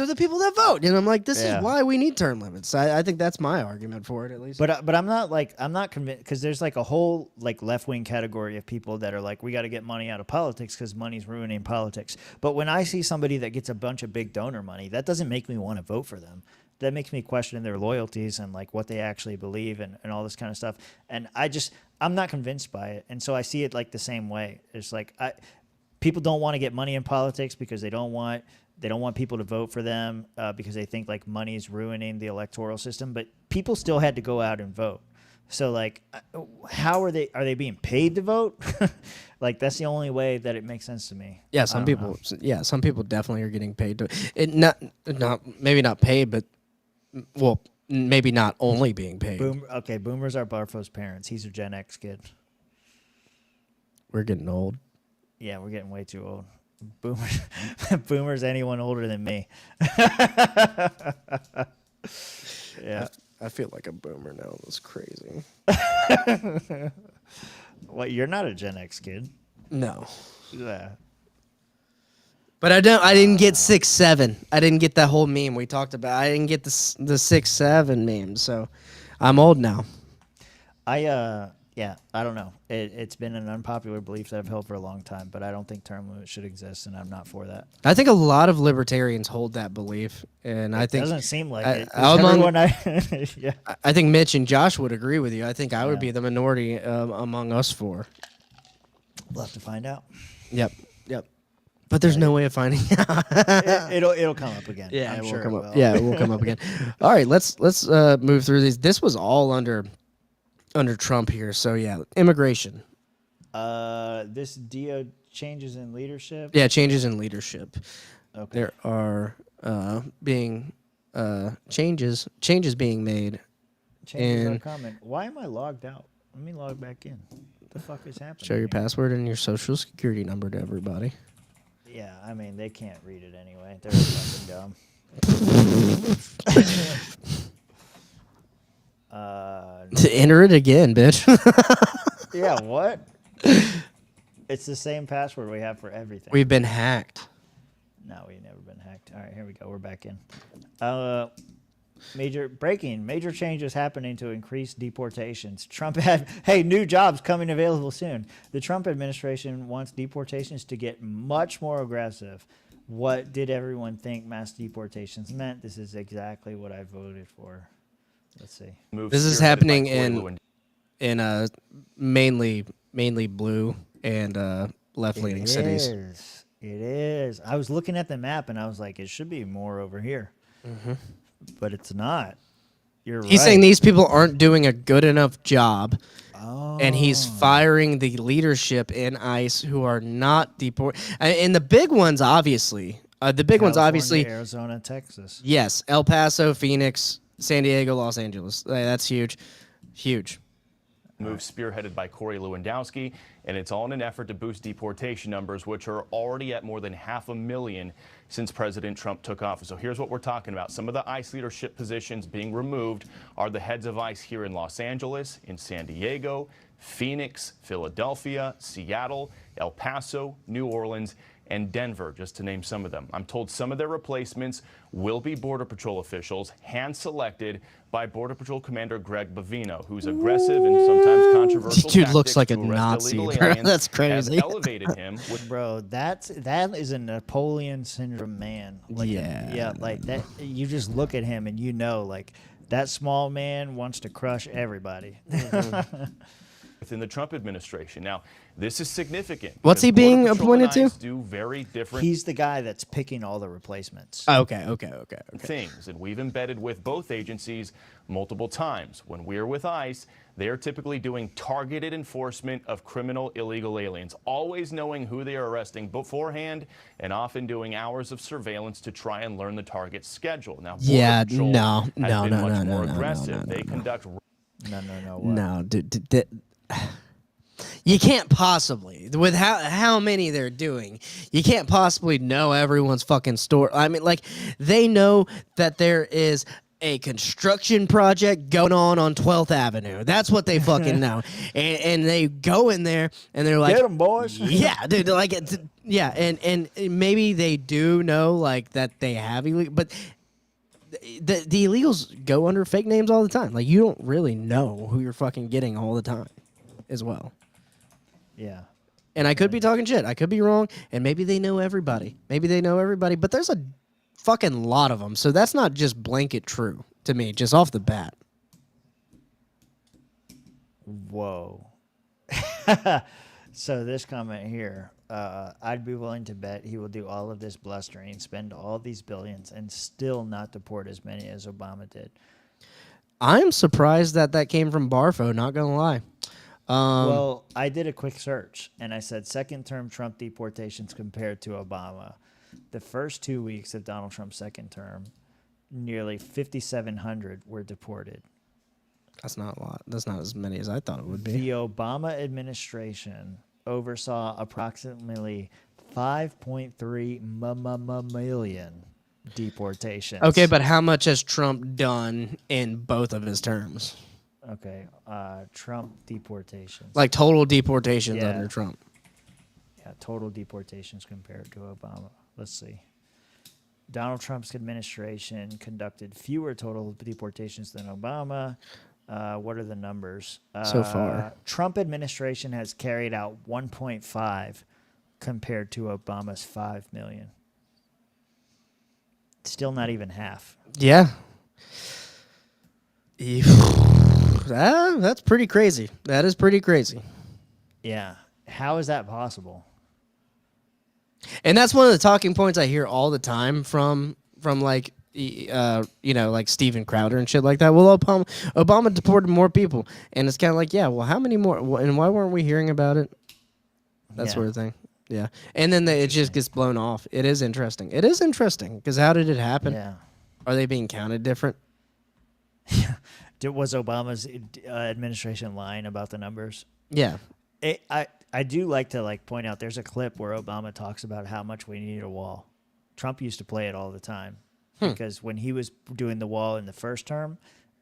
the people that vote, and I'm like, this is why we need term limits. I think that's my argument for it, at least. But I'm not convinced, because there's like a whole like left wing category of people that are like, we got to get money out of politics because money's ruining politics. But when I see somebody that gets a bunch of big donor money, that doesn't make me want to vote for them. That makes me question their loyalties and like what they actually believe and all this kind of stuff. And I'm not convinced by it, and so I see it like the same way. It's like people don't want to get money in politics because they don't want people to vote for them because they think like money is ruining the electoral system. But people still had to go out and vote. So like, how are they being paid to vote? Like that's the only way that it makes sense to me. Yeah, some people definitely are getting paid to it. Not maybe not paid, but well, maybe not only being paid. Boomers are Barfo's parents. He's a Gen X kid. We're getting old. Yeah, we're getting way too old. Boomers, anyone older than me. Yeah, I feel like a boomer now. That's crazy. What? You're not a Gen X kid. No. Yeah. But I didn't get 6'7". I didn't get that whole meme we talked about. I didn't get the 6'7" meme. So I'm old now. Yeah, I don't know. It's been an unpopular belief that I've held for a long time, but I don't think term limits should exist, and I'm not for that. I think a lot of libertarians hold that belief, and I think it doesn't seem like it. Yeah. I think Mitch and Josh would agree with you. I think I would be the minority among us four. We'll have to find out. Yep. But there's no way of finding out. It'll come up again. Yeah, I'm it will sure come it up. will. Yeah, it will come up again. All right, let's move through these. This was all under Trump here. So yeah, immigration. This DO changes in leadership. Yeah, changes in leadership. Okay. There are being changes being made. Changes are And coming. Why am I logged out? Let me log back in. What the fuck is happening? show your password and your social security number to everybody. Yeah, I mean they can't read it anyway. They're fucking dumb. To enter it again, bitch. Yeah, what? It's the same password we have for everything. We've been hacked. No, we've never been hacked. All right, here we go. We're back in. Major changes happening to increase deportations. New jobs coming available soon. The Trump administration wants deportations to get much more aggressive. What did everyone think mass deportations meant? This is exactly what I voted for. Let's see. This is happening in mainly blue and left-leaning cities. It is. I was looking at the map and I was like, it should be more over here. Mm-hmm. But it's not. You're right. He's saying these people aren't doing a good enough job, and he's Oh. firing the leadership in ICE who are not deported. And the big ones, obviously, California, Arizona, Texas. Yes, El Paso, Phoenix, San Diego, Los Angeles. That's huge, huge. Move spearheaded by Corey Lewandowski, and it's all in an effort to boost deportation numbers, which are already at more than 500,000 since President Trump took office. So here's what we're talking about. Some of the ICE leadership positions being removed are the heads of ICE here in Los Angeles, in San Diego, Phoenix, Philadelphia, Seattle, El Paso, New Orleans, and Denver, just to name some of them. I'm told some of their replacements will be Border Patrol officials, hand-selected by Border Patrol Commander Greg Bavino, who's aggressive and sometimes controversial. Dude looks like a tactics to arrest Nazi, illegal bro. aliens That's have crazy. elevated him with Bro, that is a Napoleon syndrome man. Like that. You just look at him and you know, like that small man wants to crush everybody. within the Trump administration. Now, this is significant. What's he because Border being Patrol and appointed to? ICE do very different He's the guy that's picking all the replacements. Okay. things, and we've embedded with both agencies multiple times. When we're with ICE, they are typically doing targeted enforcement of criminal illegal aliens, always knowing who they are arresting beforehand and often doing hours of surveillance to try and learn the target's schedule. Now, Border Patrol has been much more aggressive. They conduct No, dude, you can't possibly, with how many they're doing, you can't possibly know everyone's fucking story. I mean, like, they know that there is a construction project going on 12th Avenue. That's what they fucking know. And they go in there and they're like, get them, boys. Yeah, dude, like, yeah, and maybe they do know, like, that they have illegal, but the illegals go under fake names all the time. Like, you don't really know who you're fucking getting all the time as well. Yeah. And I could be talking shit. I could be wrong. And maybe they know everybody. But there's a fucking lot of them. So that's not just blanket true to me, just off the bat. Whoa. So this comment here, I'd be willing to bet he will do all of this blustering, spend all these billions, and still not deport as many as Obama did. I'm surprised that came from Barfo, not gonna lie. Well, I did a quick search, and I said second-term Trump deportations compared to Obama. The first 2 weeks of Donald Trump's second term, nearly 5,700 were deported. That's not a lot. That's not as many as I thought it would be. The Obama administration oversaw approximately 5.3 million deportations. Okay, but how much has Trump done in both of his terms? Okay, Trump deportations. Like total deportations Yeah. under Trump. Yeah, total deportations compared to Obama. Let's see. Donald Trump's administration conducted fewer total deportations than Obama. What are the numbers? So far. Trump administration has carried out 1.5 compared to Obama's 5 million. Still not even half. Yeah. That's pretty crazy. That is pretty crazy. Yeah. How is that possible? And that's one of the talking points I hear all the time from like like Steven Crowder and shit like that. Well, Obama deported more people, and it's kind of like, yeah, well, how many more? And why weren't we hearing about it? That sort of thing. Yeah, and then it just gets blown off. It is interesting. It is interesting because how did it happen? Yeah. Are they being counted different? Was Obama's administration lying about the numbers? Yeah. I do like to point out there's a clip where Obama talks about how much we need a wall. Trump used to play it all the time because when he was doing the wall in the first term,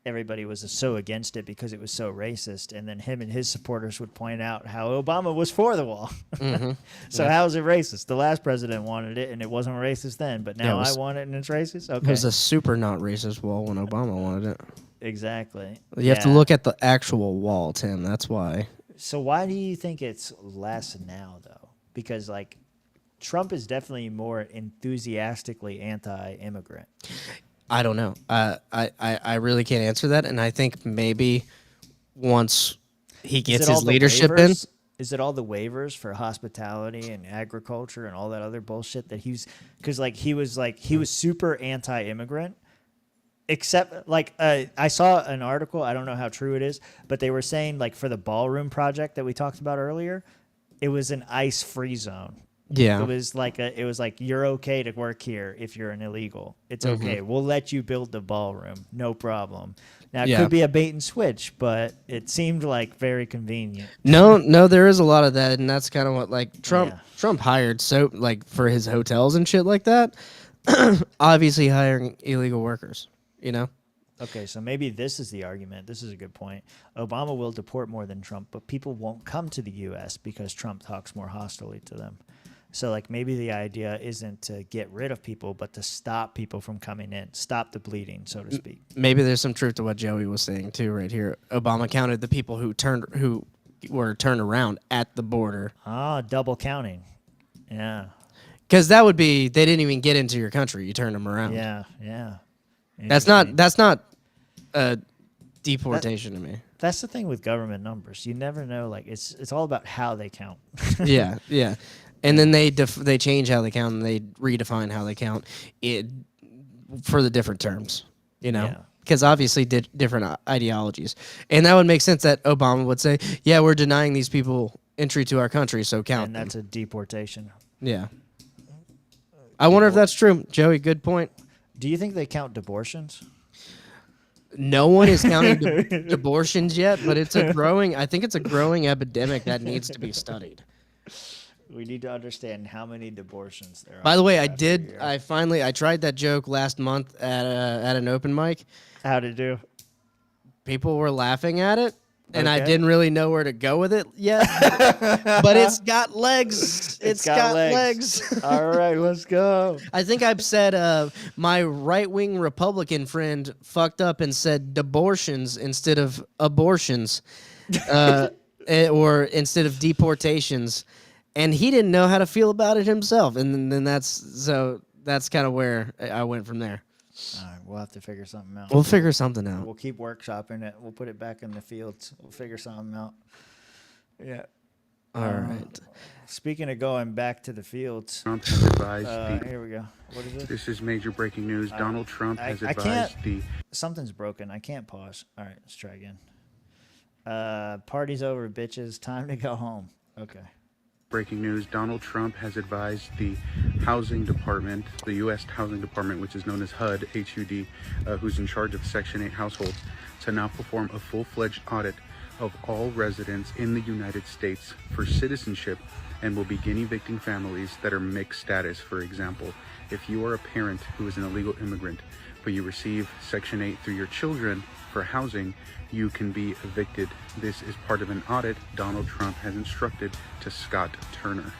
everybody was so against it because it was so racist. And then him and his supporters would point out how Obama was for the wall. Mm-hmm. So how is it racist? The last president wanted it and it wasn't racist then, but now I want it and it's racist? Okay. It was a super not racist wall when Obama wanted it. Exactly. You have to look at the actual wall, Tim. That's why. So why do you think it's less now, though? Because, Trump is definitely more enthusiastically anti-immigrant. I don't know. I really can't answer that, and I think maybe once he gets his leadership in... Is it all the waivers for hospitality and agriculture and all that other bullshit that he's... Because, he was super anti-immigrant, except, I saw an article, I don't know how true it is, but they were saying, for the ballroom project that we talked about earlier, it was an ICE-free zone. Yeah. It was you're okay to work here if you're an illegal. It's okay. We'll let you build the ballroom. No problem. Now, it could be a bait and switch, but it seemed very convenient. No, there is a lot of that, and that's kind of what, Trump hired, for his hotels and shit like that, obviously hiring illegal workers. Okay, so maybe this is the argument. This is a good point. Obama will deport more than Trump, but people won't come to the U.S. because Trump talks more hostilely to them. So, maybe the idea isn't to get rid of people, but to stop people from coming in, stop the bleeding, so to speak. Maybe there's some truth to what Joey was saying, too, right here. Obama counted the people who were turned around at the border. Ah, double counting. Yeah. Because that would be, they didn't even get into your country. You turned them around. Yeah. That's not deportation to me. That's the thing with government numbers. You never know. It's all about how they count. Yeah. And then they change how they count and they redefine how they count it for the different terms. Because obviously different ideologies, and that would make sense that Obama would say, "Yeah, we're denying these people entry to our country, so count." And that's a deportation. Yeah. I wonder if that's true, Joey. Good point. Do you think they count abortions? No one is counting abortions yet, but I think it's a growing epidemic that needs to be studied. We need to understand how many abortions there are. By the way, I tried that joke last month at an open mic. How'd it do? People were laughing at it, and I didn't really know where to go with it yet. But it's got legs. It's got legs. All right, let's go. I think I've said my right-wing Republican friend fucked up and said abortions instead of abortions, or instead of deportations. And he didn't know how to feel about it himself, and then that's kind of where I went from there. All right, we'll have to figure something out. We'll figure something out. We'll keep workshopping it. We'll put it back in the fields. We'll figure something out. Yeah. All right. Speaking of going back to the fields, Trump has advised here we go. What is it? This is major breaking news. Donald Trump has advised Something's broken. I can't pause. All right, let's try again. Party's over, bitches. Time to go home. Okay. Breaking news, Donald Trump has advised the Housing Department, the U.S. Housing Department, which is known as HUD, H-U-D, who's in charge of Section 8 households, to now perform a full-fledged audit of all residents in the United States for citizenship and will begin evicting families that are mixed status. For example, if you are a parent who is an illegal immigrant, but you receive Section 8 through your children for housing, you can be evicted. This is part of an audit Donald Trump has instructed to Scott Turner.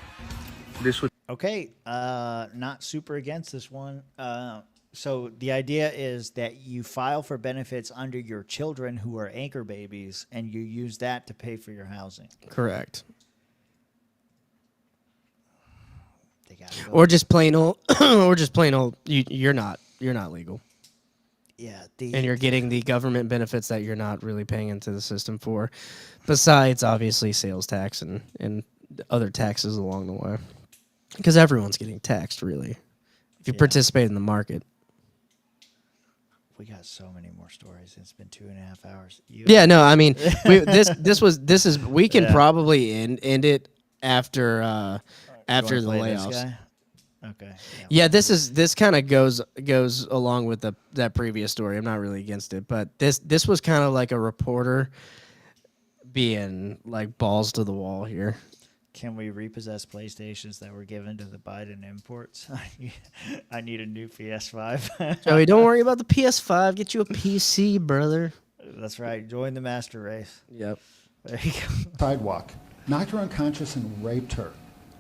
This would not super against this one. So the idea is that you file for benefits under your children who are anchor babies, and you use that to pay for your housing. Correct. Or just plain old. You're not legal. Yeah, and you're getting the government benefits that you're not really paying into the system for, besides obviously sales tax and other taxes along the way. Because everyone's getting taxed, really. If you participate in the market. We got so many more stories. It's been 2.5 hours. Yeah, no, I mean, we can probably end it after the layoffs. Okay. Yeah, this kind of goes along with that previous story. I'm not really against it, but this was kind of like a reporter being like balls to the wall here. Can we repossess PlayStations that were given to the Biden imports? I need a new PS5. Joey, don't worry about the PS5. Get you a PC, brother. That's right. Join the master race. Yep. There you go. Sidewalk. Knocked her unconscious and raped her.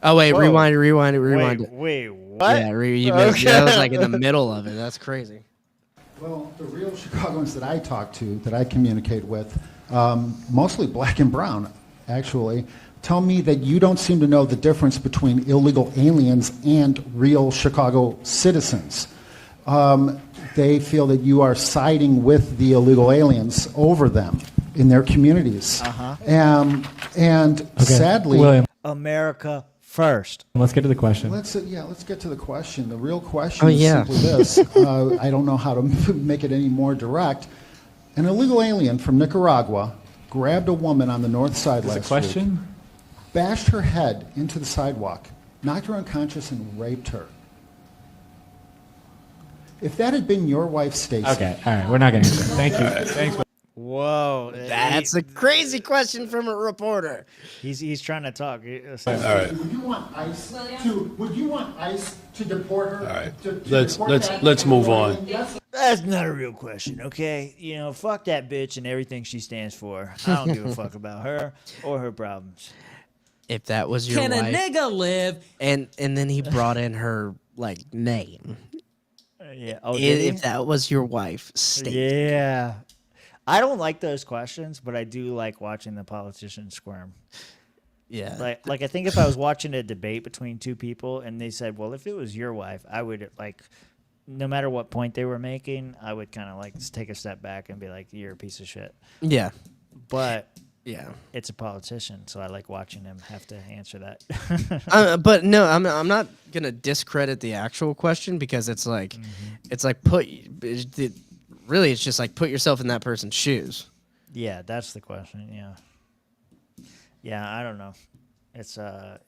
Oh, wait. Whoa. Rewind it. Wait, what? Yeah, you missed. That was like in the middle of it. That's crazy. Well, the real Chicagoans that I talk to, that I communicate with, mostly black and brown, actually, tell me that you don't seem to know the difference between illegal aliens and real Chicago citizens. They feel that you are siding with the illegal aliens over them in their communities. And sadly... William. America first. Let's get to the question. Let's get to the question. The real question is simply this. I don't know how to make it any more direct. An illegal alien from Nicaragua grabbed a woman on the north side last week, bashed her head into the sidewalk, knocked her unconscious, and raped her. If that had been your wife, Stacy... Okay, all right, we're not going to answer. Thank you. Thanks. Whoa. That's a crazy question from a reporter. He's trying to talk. All right. Would you want ICE to deport her? All right. Let's move on. That's not a real question, okay? Fuck that bitch and everything she stands for. I don't give a fuck about her or her problems. If that was your Can wife, a nigga live? And then he brought in her name. Yeah. If that was your wife, state. Yeah. I don't like those questions, but I do like watching the politicians squirm. Yeah. Like I think if I was watching a debate between two people and they said, well, if it was your wife, I would no matter what point they were making, I would kind of just take a step back and be like, you're a piece of shit. Yeah. But yeah, it's a politician, so I like watching him have to answer that. But no, I'm not gonna discredit the actual question because it's like really it's just like put yourself in that person's shoes. Yeah, that's the question. Yeah, I don't know. It's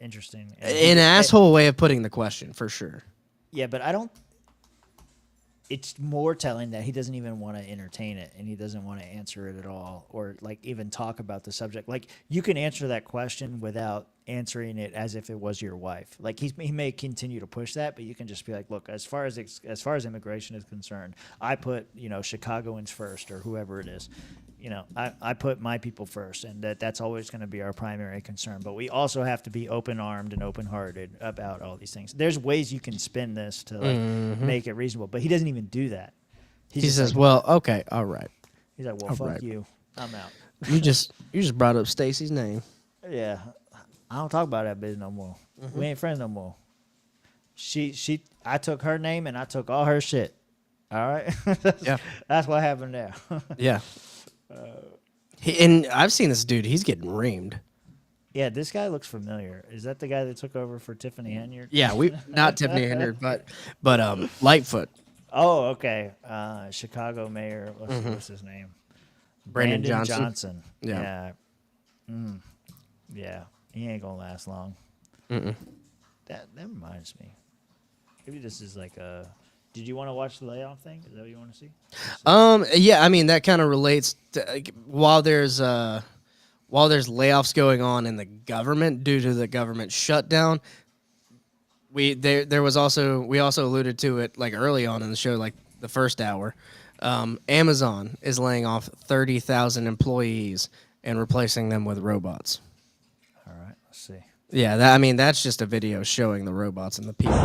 interesting. An asshole way of putting the question for sure. Yeah, but I don't. It's more telling that he doesn't even want to entertain it and he doesn't want to answer it at all or even talk about the subject. You can answer that question without answering it as if it was your wife. He may continue to push that, but you can just be like, look, as far as immigration is concerned, I put, Chicagoans first or whoever it is. I put my people first, and that's always going to be our primary concern. But we also have to be open-armed and open-hearted about all these things. There's ways you can spin this to make it reasonable, but he doesn't even do that. He says, "Well, okay, all right." He's like, "Well, fuck you, I'm out." You just brought up Stacy's name. Yeah, I don't talk about that bitch no more. We ain't friends no more. I took her name and I took all her shit. All right. Yeah, that's what happened there. Yeah. And I've seen this dude. He's getting reamed. Yeah, this guy looks familiar. Is that the guy that took over for Tiffany Henyard? Yeah, not Tiffany Henyard, but Lightfoot. Oh, okay. Chicago mayor. What's his name? Brandon Johnson. Yeah. Yeah. He ain't gonna last long. That reminds me. Maybe this is like a. Did you want to watch the layoff thing? Is that what you want to see? Yeah, I mean that kind of relates to while there's layoffs going on in the government due to the government shutdown. We also alluded to it early on in the show, the first hour. Amazon is laying off 30,000 employees and replacing them with robots. All right, let's see. Yeah, that's just a video showing the robots and the people.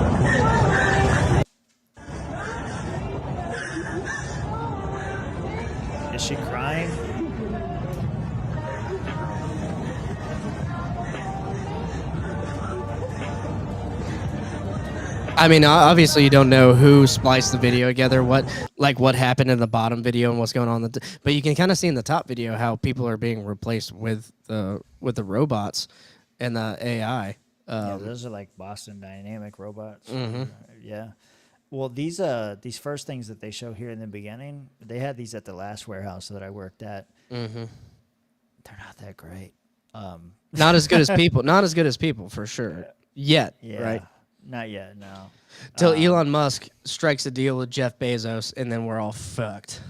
Is she crying? I mean, obviously you don't know who spliced the video together, what happened in the bottom video and what's going on. But you can kind of see in the top video how people are being replaced with the robots and the AI. Yeah, those are like Boston Dynamic robots. Mhm. Yeah. Well, these first things that they show here in the beginning, they had these at the last warehouse that I worked at. Mhm. They're not that great. Not as good as people. Not as good as people for sure. Yet, Yeah. right? Not yet. No. Till Elon Musk strikes a deal with Jeff Bezos, and then we're all fucked.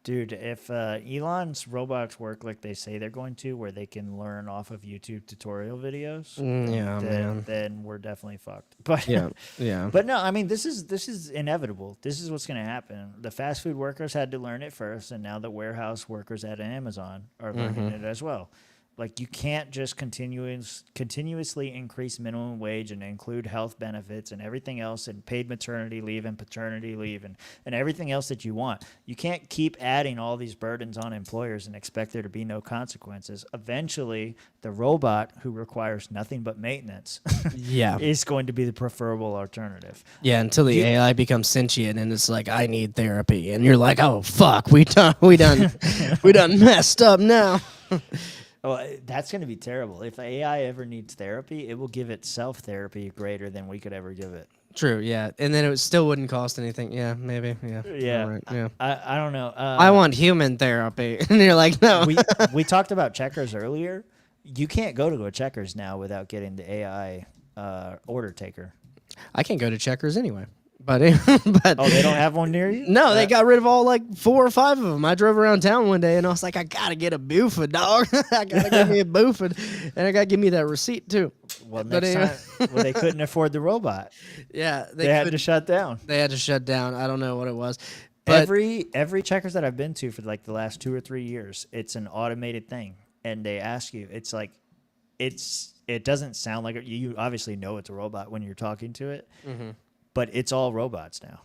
Dude, if Elon's robots work like they say they're going to, where they can learn off of YouTube tutorial videos, Yeah, man. then we're definitely fucked. But Yeah, yeah. But no, I mean this is inevitable. This is what's going to happen. The fast food workers had to learn it first, and now the warehouse workers at Amazon are learning it as well. Like you can't just continuously increase minimum wage and include health benefits and everything else and paid maternity leave and paternity leave and everything else that you want. You can't keep adding all these burdens on employers and expect there to be no consequences. Eventually, the robot who requires nothing but maintenance is going to be the preferable alternative. Yeah, until the AI becomes sentient and it's like, I need therapy, and you're like, oh fuck, we done messed up now. Oh, that's going to be terrible. If AI ever needs therapy, it will give itself therapy greater than we could ever give it. True, yeah, and then it still wouldn't cost anything. Yeah, maybe. Yeah, Yeah, right, yeah. I don't know. I want human therapy, and you're like, no. we talked about Checkers earlier. You can't go to a Checkers now without getting the AI order taker. I can't go to Checkers anyway. But oh, they don't have one near you? No, they got rid of all like 4 or 5 of them. I drove around town one day and I was like, I gotta get a Buford, dog. I gotta get me a Buford, and I gotta give me that receipt too. Well, next time, they couldn't afford the robot. Yeah, they had to shut down. They had to shut down. I don't know what it was. But every Checkers that I've been to for like the last 2 or 3 years, it's an automated thing, and they ask you. It's like, it doesn't sound like you obviously know it's a robot when you're talking to it. Mm-hmm. But it's all robots now.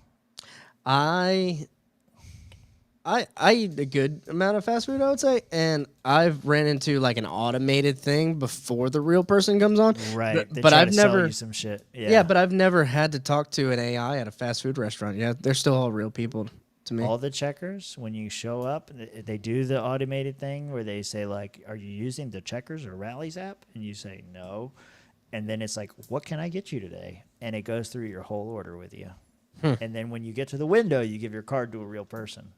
I eat a good amount of fast food, I would say, and I've ran into like an automated thing before the real person comes on. Right, but I've never sell you some shit. Yeah, but I've never had to talk to an AI at a fast food restaurant. Yeah, they're still all real people to me. All the Checkers, when you show up, they do the automated thing where they say like, "Are you using the Checkers or Rallies app?" And you say no. And then it's like, what can I get you today? And it goes through your whole order with you. And then when you get to the window, you give your card to a real person.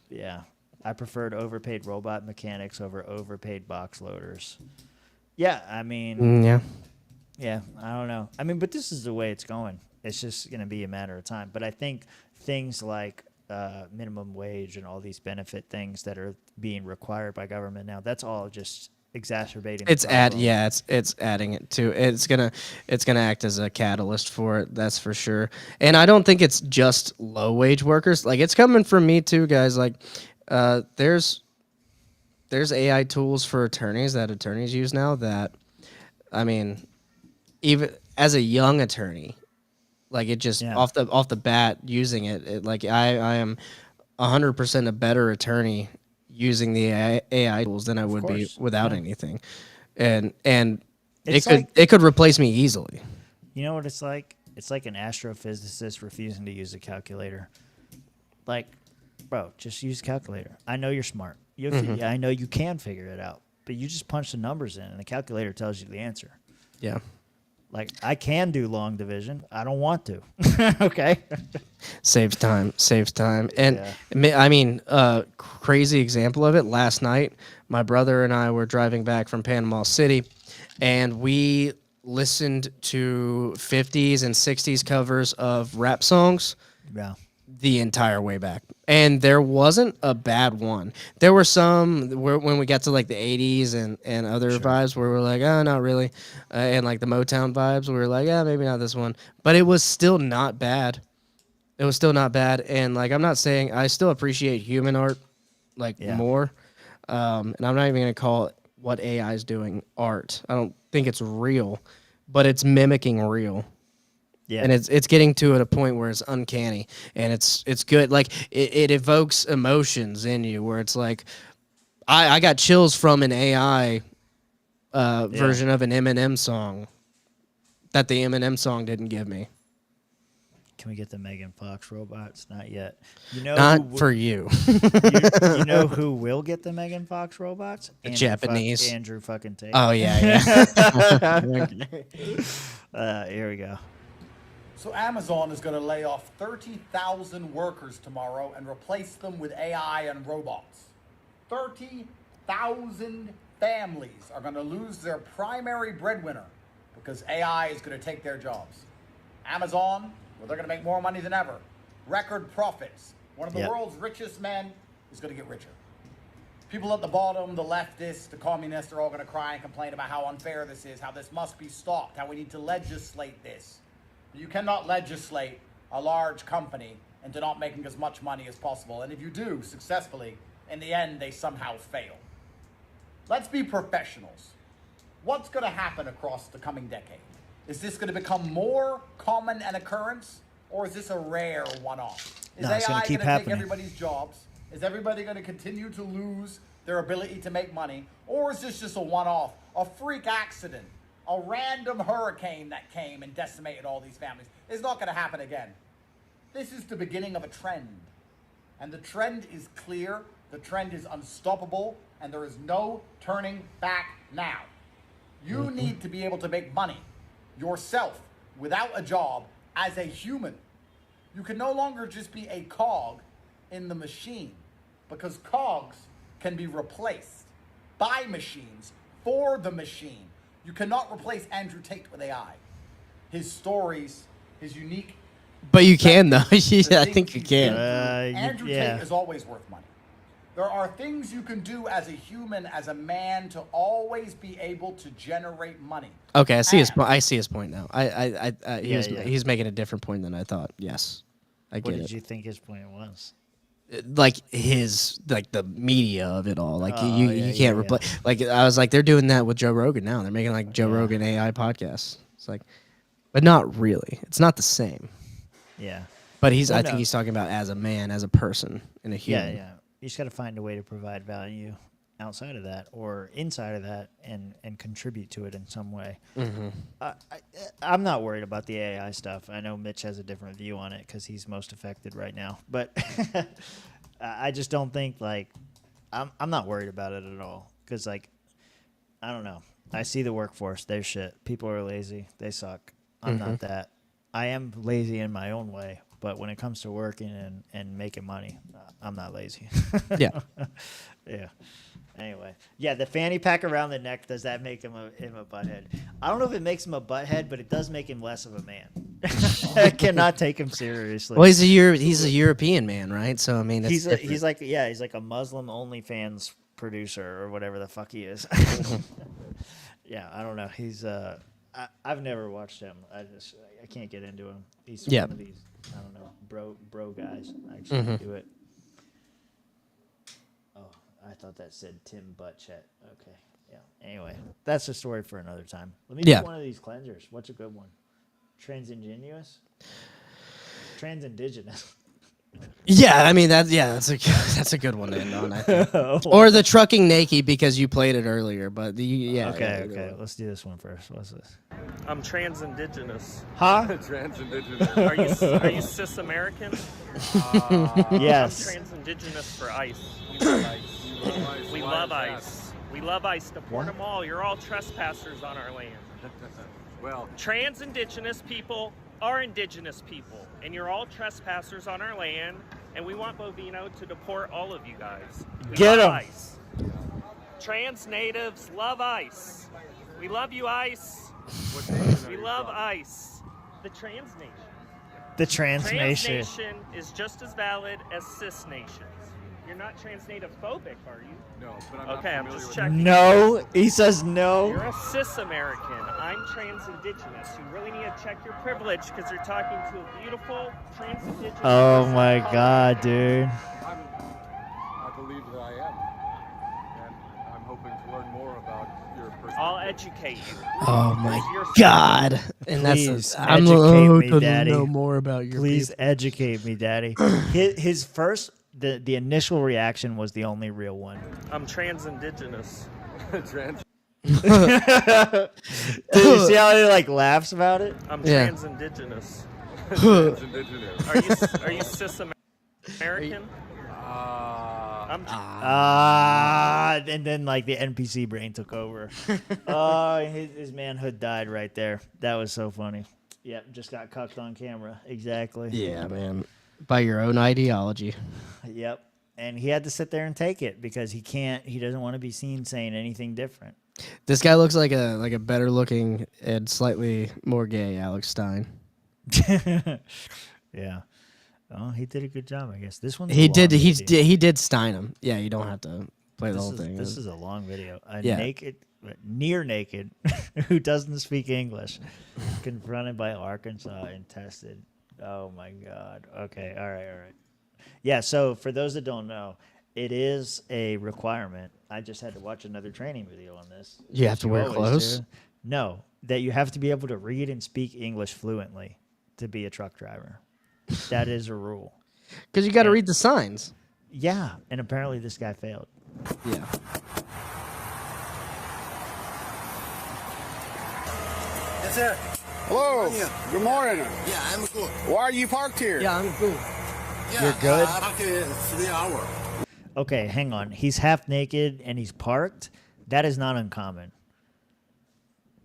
Yeah. I preferred overpaid robot mechanics over overpaid box loaders. Yeah, I mean. Yeah, I don't know. I mean, but this is the way it's going. It's just going to be a matter of time. But I think things like minimum wage and all these benefit things that are being required by government now, that's all just exacerbating. It's adding it to. It's gonna act as a catalyst for it. That's for sure. And I don't think it's just low wage workers. Like it's coming from me too, guys. Like there's AI tools for attorneys that attorneys use now. That I mean, even as a young attorney, like it just off the bat using it like I am 100% a better attorney using the AI tools than I would be without anything, and it could replace me easily. You know what it's like? It's like an astrophysicist refusing to use a calculator. Like, bro, just use a calculator. I know you're smart. I know you can figure it out, but you just punch the numbers in, and the calculator tells you the answer. Yeah. Like, I can do long division. I don't want to. Okay. Saves time. And I mean, crazy example of it. Last night, my brother and I were driving back from Panama City, and we listened to 50s and 60s covers of rap songs. Yeah. The entire way back, and there wasn't a bad one. There were some when we got to like the 80s and other vibes where we're like, oh, not really, and like the Motown vibes, we were like, yeah, maybe not this one, but it was still not bad. And like, I'm not saying I still appreciate human art more, and I'm not even gonna call it what AI is doing art. I don't think it's real, but it's mimicking real. Yeah. And it's getting to a point where it's uncanny, and it's good. Like it evokes emotions in you where it's like, I got chills from an AI version of an Eminem song that the Eminem song didn't give me. Can we get the Megan Fox robots? Not yet. You know, Not for you. you know who will get the Megan Fox robots? The Japanese. Andrew fucking Tate. Oh yeah. Here we go. So Amazon is going to lay off 30,000 workers tomorrow and replace them with AI and robots. 30,000 families are going to lose their primary breadwinner because AI is going to take their jobs. Amazon, well, they're going to make more money than ever. Record profits. One of the world's richest men is going to get richer. People at the bottom, the leftists, the communists, are all going to cry and complain about how unfair this is, how this must be stopped, how we need to legislate this. You cannot legislate a large company into not making as much money as possible. And if you do successfully, in the end, they somehow fail. Let's be professionals. What's going to happen across the coming decade? Is this going to become more common an occurrence, or is this a rare one-off? Is AI going to take everybody's jobs? Is everybody going to continue to lose their ability to make money? Or is this just a one-off, a freak accident, a random hurricane that came and decimated all these families? It's not going to happen again. This is the beginning of a trend. And the trend is clear, the trend is unstoppable, and there is no turning back now. You need to be able to make money yourself without a job as a human. You can no longer just be a cog in the machine, because cogs can be replaced by machines for the machine. You cannot replace Andrew Tate with AI. His stories, his unique... But you can, though. Yeah, I think you can. Andrew Tate is always worth money. There are things you can do as a human, as a man, to always be able to generate money. Okay, I see his point. I see his point now. He's making a different point than I thought. Yes, I get it. What did you think his point was? Like the media of it all. Like you can't replace. Like I was like, they're doing that with Joe Rogan now. They're making like Joe Rogan AI podcasts. It's like, but not really. It's not the same. Yeah. But I think he's talking about as a man, as a person, and a human. Yeah. You just got to find a way to provide value outside of that or inside of that and contribute to it in some way. Mm-hmm. I'm not worried about the AI stuff. I know Mitch has a different view on it because he's most affected right now. But I just don't think, like, I'm not worried about it at all because, like, I don't know. I see the workforce. They're shit. People are lazy. They suck. I'm not that. I am lazy in my own way. But when it comes to working and making money, I'm not lazy. Yeah. Yeah. Anyway. Yeah, the fanny pack around the neck, does that make him a butthead? I don't know if it makes him a butthead, but it does make him less of a man. I cannot take him seriously. Well, he's a European man, right? So, I mean, he's like a Muslim OnlyFans producer or whatever the fuck he is. Yeah, I don't know. He's I've never watched him. I can't get into him. He's one of these, I don't know, bro guys. Actually do it. Oh, I thought that said Tim Buttchet. Okay, yeah. Anyway, that's a story for another time. Let me do one of these cleansers. What's a good one? Transingenuous? Transindigenous. Yeah, I mean that's a good one to end on. I think. Or the trucking naked because you played it earlier, but Okay. Let's do this one first. What's this? I'm trans-indigenous. Huh? Trans-indigenous. Are you cis-American? Yes. I'm trans-indigenous for ICE. We love ICE. We love ICE. Deport them all. You're all trespassers on our land. Well, trans-indigenous people are indigenous people, and you're all trespassers on our land, and we want Bovino to deport all of you guys. Get him. ICE. Trans natives love ICE. We love you, ICE. We love ICE. The trans nation. The trans nation. Trans nation is just as valid as cis nations. You're not trans-native phobic, are you? No, but I'm okay, not I'm just with checking. No, he says no. You're a cis-American. I'm trans-indigenous. You really need to check your privilege because you're talking to a beautiful trans-indigenous. Oh my God, dude. I believe that I am, and I'm hoping to learn more about your personal. I'll educate you. Oh my God! And Please I'm educate me, Daddy. Know more about your. Please people. educate me, Daddy. His first. The initial reaction was the only real one. I'm trans-indigenous. Trans. Did you see how he like laughs about it? I'm trans-indigenous. Indigenous. Are you cis American? And then like the NPC brain took over. His manhood died right there. That was so funny. Yep, just got cucked on camera. Exactly. Yeah, man. By your own ideology. Yep. And he had to sit there and take it because he doesn't want to be seen saying anything different. This guy looks like a better looking and slightly more gay Alex Stein. Yeah. Oh, he did a good job, I guess. This one He did Stein him. Yeah, you don't have to play the whole thing. This is a long video. Yeah. Near naked, who doesn't speak English, confronted by Arkansas and tested. Oh my God. Okay. All right. Yeah. So for those that don't know, it is a requirement. I just had to watch another training video on this. You have to wear clothes? No, that you have to be able to read and speak English fluently to be a truck driver. That is a rule. Because you got to read the signs. Yeah, and apparently this guy failed. Yeah. Yes, sir. Hello. Good morning. Yeah, I'm good. Why are you parked here? Yeah, I'm good. Yeah, You're good? I parked here 3 hours. Okay, hang on. He's half naked and he's parked. That is not uncommon.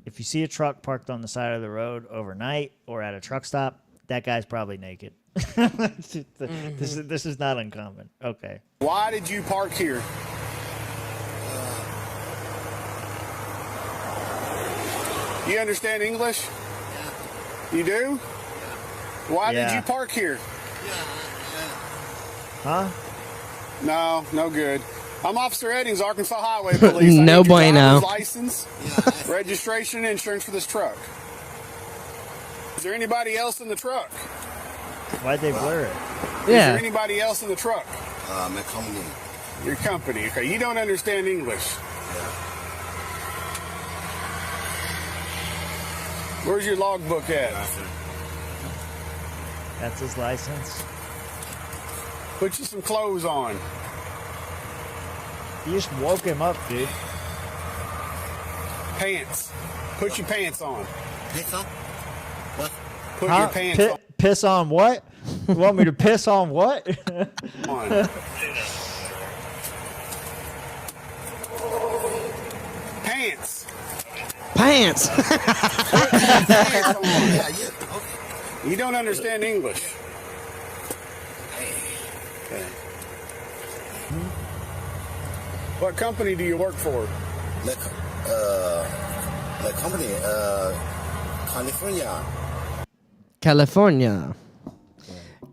If you see a truck parked on the side of the road overnight or at a truck stop, that guy's probably naked. This is not uncommon. Okay. Why did you park here? You understand English? Yeah. You do? Yeah. Why did you park here? Huh? No good. I'm Officer Eddings, Arkansas Highway Police. No I need your bueno. driver's license, registration, and insurance for this truck. Is there anybody else in the truck? Why'd they blur it? Is there anybody else in the truck? My company. Your company. Okay, you don't understand English. Where's your logbook at? That's his license. Put you some clothes on. You just woke him up, dude. Pants. Put your pants on. Piss on? What? Put your pants on. Piss on what? You want me to piss on what? On. Pants. Pants. You don't understand English. Okay. What company do you work for? The company, California.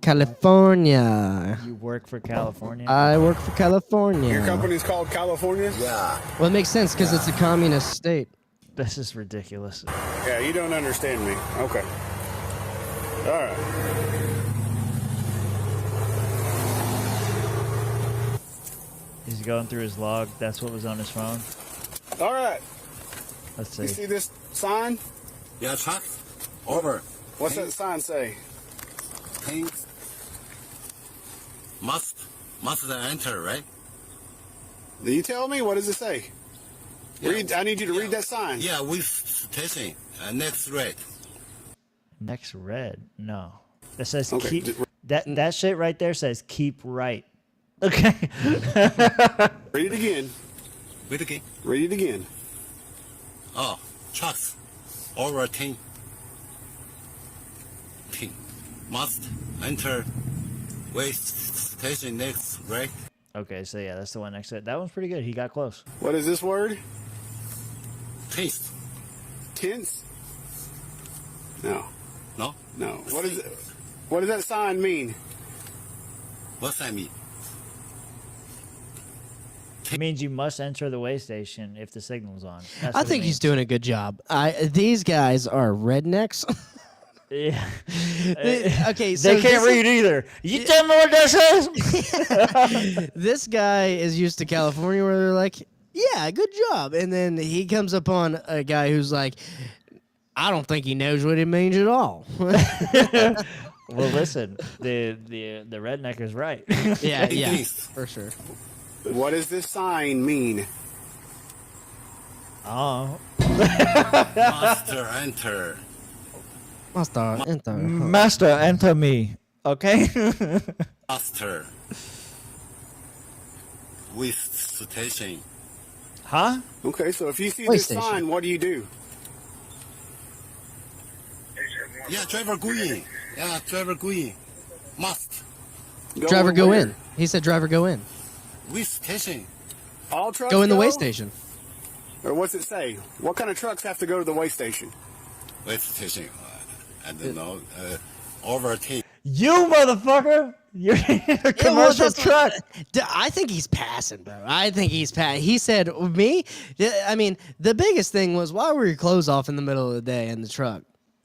California. You work for California? I work for California. Your company's called California? Yeah. Well, it makes sense because it's a communist state. This is ridiculous. Yeah, you don't understand me. Okay. All right. He's going through his log. That's what was on his phone. All right. Let's see. You see this sign? Yeah, truck. Over. What's that sign say? Things must enter, right? Do you tell me? What does it say? Yeah. I need you to read that sign. Yeah, we station. Next red. Next red? No. That says keep. That shit right there says keep right. Okay. Read it again. Read again. Read it again. Oh, trucks. Over 10. Must enter wait station next, right? Okay, so yeah, that's the one next to it. That one's pretty good. He got close. What is this word? Tense. Tense? No. No? No. What is it? What does that sign mean? What's that mean? It means you must enter the way station if the signal's on. That's I what it think he's means. doing a good job. These guys are rednecks. Yeah. Okay, so they can't read either. You tell me what that says? This guy is used to California where they're like, yeah, good job. And then he comes upon a guy who's like, I don't think he knows what it means at all. Well, listen, the redneck is right. Yeah, for sure. What does this sign mean? Oh. Must enter. Master, enter me. Okay. Master. With station. Huh? Okay, so if you see Way this station. sign, what do you do? Yeah, driver going. Yeah, driver going. Must. Driver, go where? in. He said, driver, go in. With station. All trucks Go in the way station. Or what's it say? What kind of trucks have to go to the way station? Way station. I don't know. Overtake. You motherfucker! You're in a commercial truck. I think he's passing, bro. I think he's passing. He said, me? I mean, the biggest thing was, why were your clothes off in the middle of the day in the truck?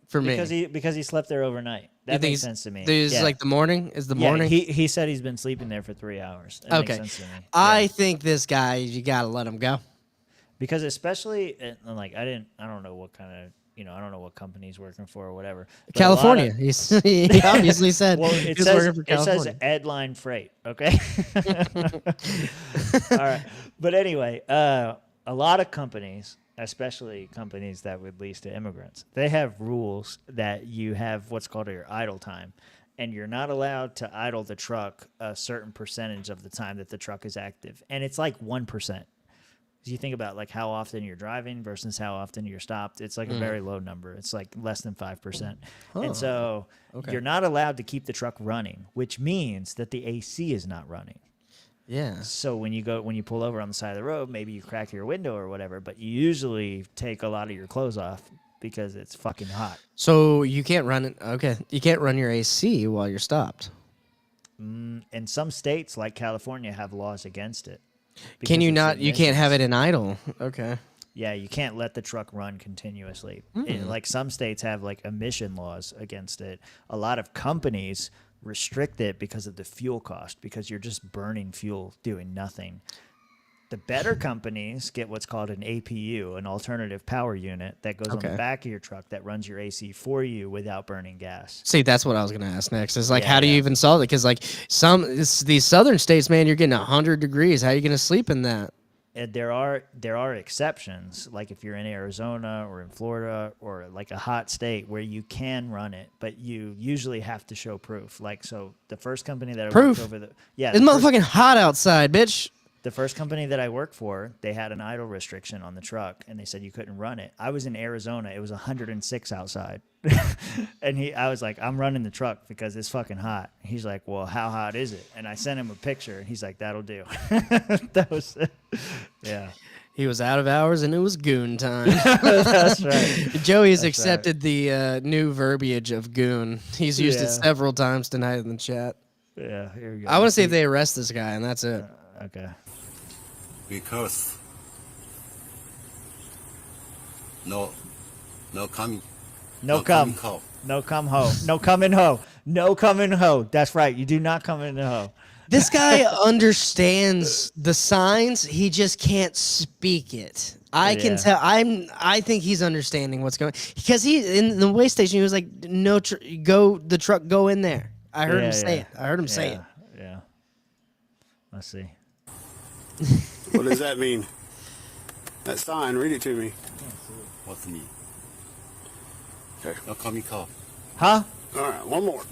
For me. Because he slept there overnight. That makes sense to me. Is like the morning? Is the morning? He said he's been sleeping there for 3 hours. That Okay. makes sense to me. I think this guy, you got to let him go. Because especially, like, I don't know what kind of, I don't know what company he's working for or whatever. But California. He obviously said well, he's working for it California. says Edline Freight, okay? All right. But anyway, a lot of companies, especially companies that would lease to immigrants, they have rules that you have what's called your idle time. And you're not allowed to idle the truck a certain percentage of the time that the truck is active. And it's like 1%. You think about like how often you're driving versus how often you're stopped. It's like a very low number. It's like less than 5%. And so you're not allowed to keep the truck running, which means that the AC is not running. Yeah. So when you pull over on the side of the road, maybe you crack your window or whatever, but you usually take a lot of your clothes off because it's fucking hot. So you can't run it. Okay. You can't run your AC while you're stopped. And some states like California have laws against it. Can you Because not? it's You can't have emissions. it in idle. Okay. Yeah, you can't let the truck run continuously. And, like some states have like emission laws against it. A lot of companies restrict it because of the fuel cost, because you're just burning fuel doing nothing. The better companies get what's called an APU, an alternative power unit, that goes on the back of your truck that runs your AC for you without burning gas. See, that's what I was going to ask next. Is like, how do you even solve it? Because like these southern states, man, you're getting 100 degrees. How are you going to sleep in that? And there are exceptions, like if you're in Arizona or in Florida or like a hot state where you can run it, but you usually have to show proof. Like, so the first company that I worked over it's motherfucking hot outside, bitch. The first company that I worked for, they had an idle restriction on the truck, and they said you couldn't run it. I was in Arizona. It was 106 outside. And I was like, I'm running the truck because it's fucking hot. He's like, well, how hot is it? And I sent him a picture, and he's like, that'll do. That was it. Yeah. He was out of hours, and it was goon time. That's right. Joey's accepted the new verbiage of goon. He's used it several times tonight in the chat. Yeah, here we go. I want to see if they arrest this guy, and that's it. Okay. Because no coming. No come ho. No coming ho. No coming ho. That's right. You do not come in the ho. This guy understands the signs. He just can't speak it. I can tell. I think he's understanding what's going, because he in the way station. He was like, "No, the truck, go in there." I heard him say it. I heard him say it. Yeah. Let's see. What does that mean? That sign, read it to me. What's me? Okay. No coming call. Huh? All right, one more.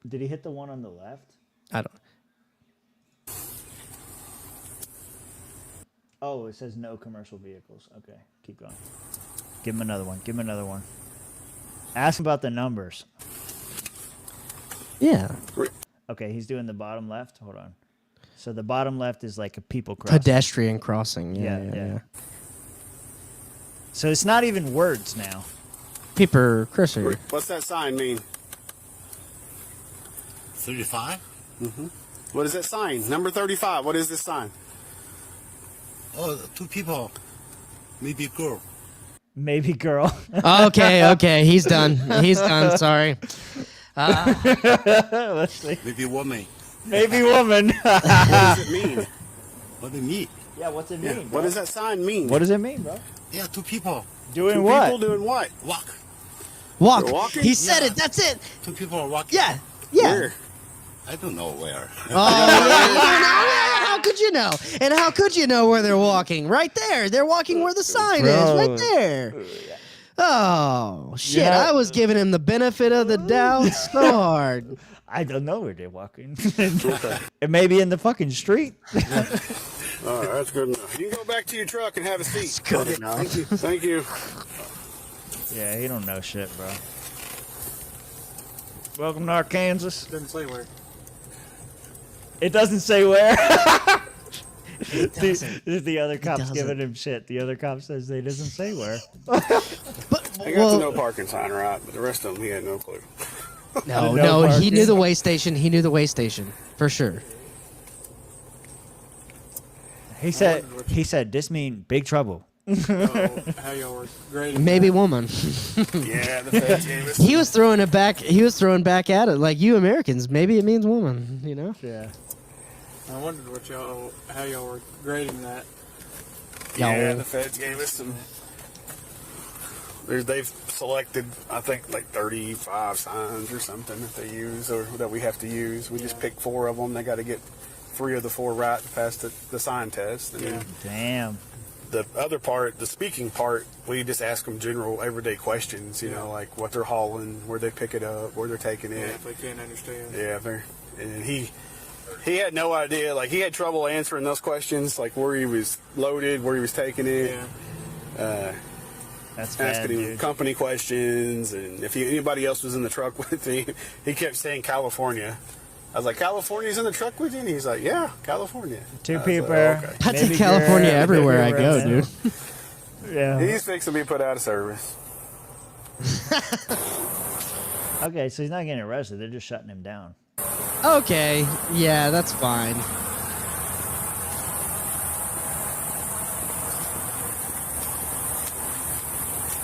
Did he hit the one on the left? I don't. Oh, it says no commercial vehicles. Okay, keep going. Give him another one. Give him another one. Ask about the numbers. Yeah. Okay, he's doing the bottom left. Hold on. So the bottom left is like a people crossing. Pedestrian crossing. Yeah. So it's not even words now. People crossing. What's that sign mean? 35? Mm-hmm. What is that sign? Number 35. What is this sign? Oh, two people. Maybe girl. Maybe girl. Okay. He's done. Sorry. Let's see. Maybe woman. Maybe woman. What does it mean? What do you mean? Yeah, what's it mean? What does that sign mean? What does it mean, bro? Yeah, two people. Doing Two what? people doing what? Walk. They're walking? He said it. That's it. Two people are walking. Yeah. Where? I don't know where. How could you know? And how could you know where they're walking? Right there. They're walking where the sign is. Right there. Oh, shit. Yeah. I was giving him the benefit of the doubt so hard. I don't know where they're walking. It may be in the fucking street. All right, that's good enough. You can go back to your truck and have a seat. That's good enough. Thank you. Thank you. Yeah, he don't know shit, bro. Welcome to Arkansas. Didn't say where. It doesn't say where. It doesn't. The other cop's doesn't. giving him shit. The other cop says they doesn't say where. I got the no parking sign right, but the rest of them, he had no clue. No, he knew the way station. He knew the way station for sure. He said this mean big trouble. How y'all were grading Maybe that. woman. Yeah, the feds gave us. He was throwing it back. He was throwing back at it like you Americans. Maybe it means woman. You know? Yeah. I wondered how y'all were grading that. Yeah, the feds gave us some. They've selected, I think, like 35 signs or something that they use or that we have to use. We just pick 4 of them. They got to get 3 of the 4 right to pass the sign test. And then Damn. the other part, the speaking part, we just ask them general everyday questions, you know, like what they're hauling, where they pick it up, where they're taking it. Yeah, if they can't understand. Yeah, and he had no idea. Like, he had trouble answering those questions, like where he was loaded, where he was taking it. Yeah. That's bad, asking him dude. company questions, and if anybody else was in the truck with him, he kept saying California. I was like, California's in the truck with you? And he's like, yeah, California. Two I was people. like, okay. I take California everywhere I go, dude. Yeah. He's fixing to be put out of service. Okay, so he's not getting arrested. They're just shutting him down. Okay, yeah, that's fine.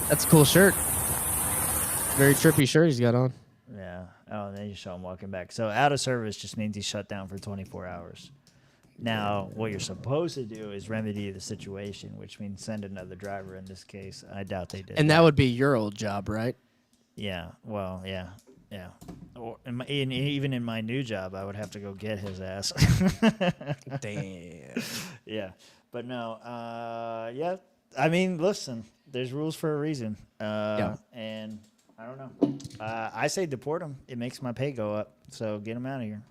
That's a cool shirt. Very trippy shirt he's got on. Yeah. Oh, and then you show him walking back. So out of service just means he's shut down for 24 hours. Now, what you're supposed to do is remedy the situation, which means send another driver in this case. I doubt they did. And that would be your old job, right? Yeah. Well, yeah. Yeah. Or even in my new job, I would have to go get his ass. Damn. Yeah. But no. Yeah. I mean, listen, there's rules for a reason. Yeah. And I don't know. I say deport him. It makes my pay go up. So get him out of here.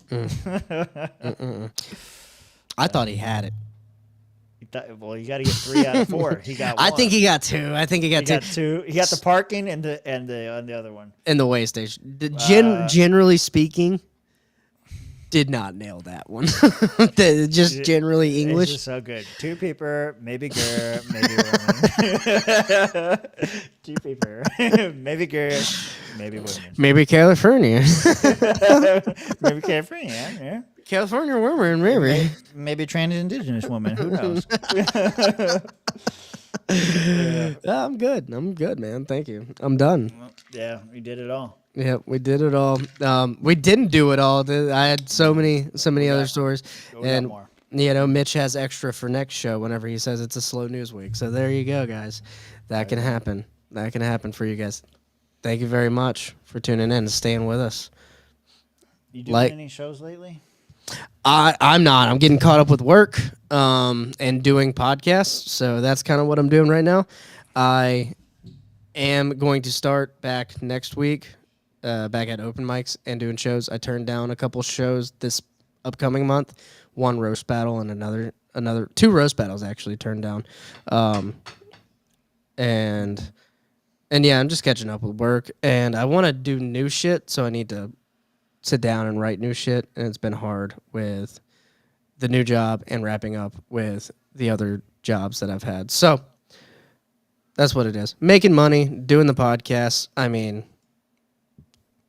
I thought he had it. Well, you got to get 3 out of 4. He got 1. I think he got 2. I think he got 2. He got the parking and the other one. In the way station. Generally speaking, did not nail that one. Just generally English. It's just so good. 2 people, maybe girl, maybe woman. 2 people, maybe girl, maybe women. Maybe California. Maybe California, yeah. California woman, maybe. Maybe trans-indigenous woman. Who knows? I'm good, man. Thank you. I'm done. Well, yeah, we did it all. Yeah, we did it all. We didn't do it all. I had so many other stories, and more. you know, Mitch has extra for next show whenever he says it's a slow news week. So there you go, guys. That can happen. That can happen for you guys. Thank you very much for tuning in and staying with us. You doing any shows lately? I'm not. I'm getting caught up with work and doing podcasts. So that's kind of what I'm doing right now. I am going to start back next week, back at open mics and doing shows. I turned down a couple shows this upcoming month. 1 roast battle and another 2 roast battles actually turned down. And yeah, I'm just catching up with work, and I want to do new shit, so I need to sit down and write new shit, and it's been hard with the new job and wrapping up with the other jobs that I've had. So that's what it is. Making money, doing the podcast. I mean,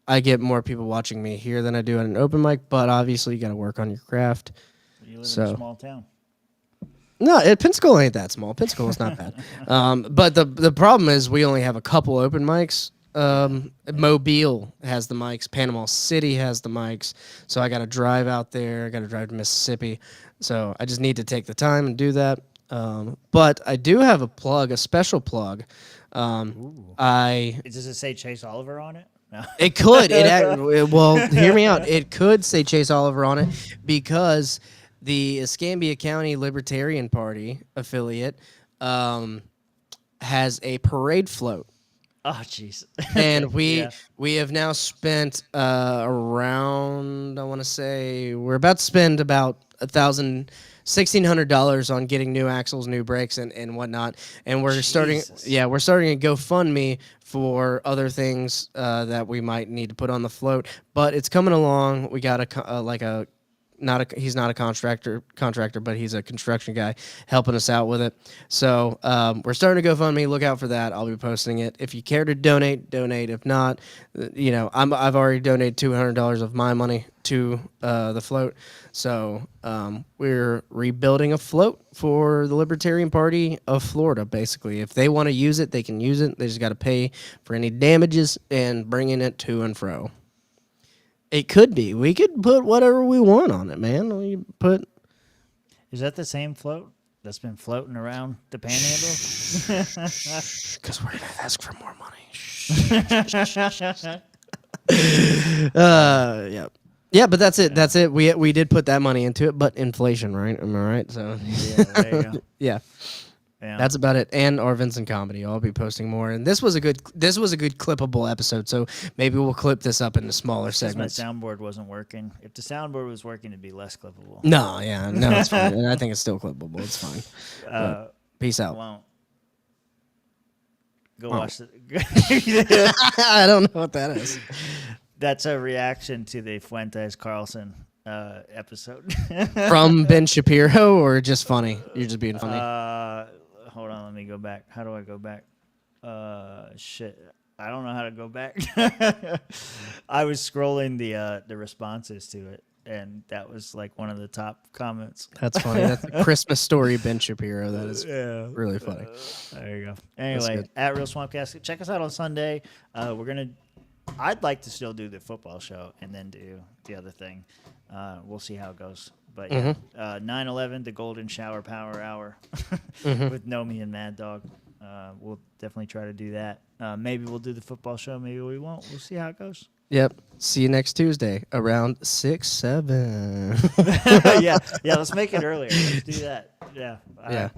I get more people watching me here than I do at an open mic, but obviously you got to work on your craft. You live in a small town. No, Pensacola ain't that small. Pensacola's not bad. But the problem is we only have a couple open mics. Mobile has the mics. Panama City has the mics. So I got to drive out there. I got to drive to Mississippi. So I just need to take the time and do that. But I do have a special plug. Does it say Chase Oliver on it? No. It could. Well, hear me out. It could say Chase Oliver on it because the Escambia County Libertarian Party affiliate has a parade float Oh, jeez. And Yeah. we have now spent around, I want to say, we're about to spend about $1,600 on getting new axles, new brakes, and whatnot. And we're starting a GoFundMe for other things that we might need to put on the float. But it's coming along. We got he's not a contractor, but he's a construction guy helping us out with it. So we're starting to GoFundMe. Look out for that. I'll be posting it. If you care to donate, donate. If not, I've already donated $200 of my money to the float. So we're rebuilding a float for the Libertarian Party of Florida. Basically, if they want to use it, they can use it. They just got to pay for any damages and bringing it to and fro. It could be. We could put whatever we want on it, man. We put. Is that the same float that's been floating around the Panhandle? Because we're gonna ask for more money. Yeah, but that's it. That's it. We did put that money into it, but inflation, right? Am I right? So yeah, there you go. Yeah. That's about it. And our Vincent comedy. I'll be posting more. And this was a good clippable episode. So maybe we'll clip this up into smaller segments. My soundboard wasn't working. If the soundboard was working, it'd be less clippable. No, it's fine. And I think it's still clippable. It's fine. Peace out. Won't. Go watch it. I don't know what that is. That's a reaction to the Fuentes Carlson episode. From Ben Shapiro, or just funny? You're just being funny. Hold on, let me go back. How do I go back? Shit, I don't know how to go back. I was scrolling the responses to it, and that was like one of the top comments. That's funny. That's a Christmas story, Ben Shapiro. That is really funny. There you go. Anyway, at Real Swampcast, check us out on Sunday. I'd like to still do the football show and then do the other thing. We'll see how it goes. But yeah, 9/11, the Golden Shower Power Hour with Nomi and Mad Dog. We'll definitely try to do that. Maybe we'll do the football show. Maybe we won't. We'll see how it goes. Yep. See you next Tuesday around 6, 7. Yeah. Let's make it earlier. Let's do that. Yeah. Yeah.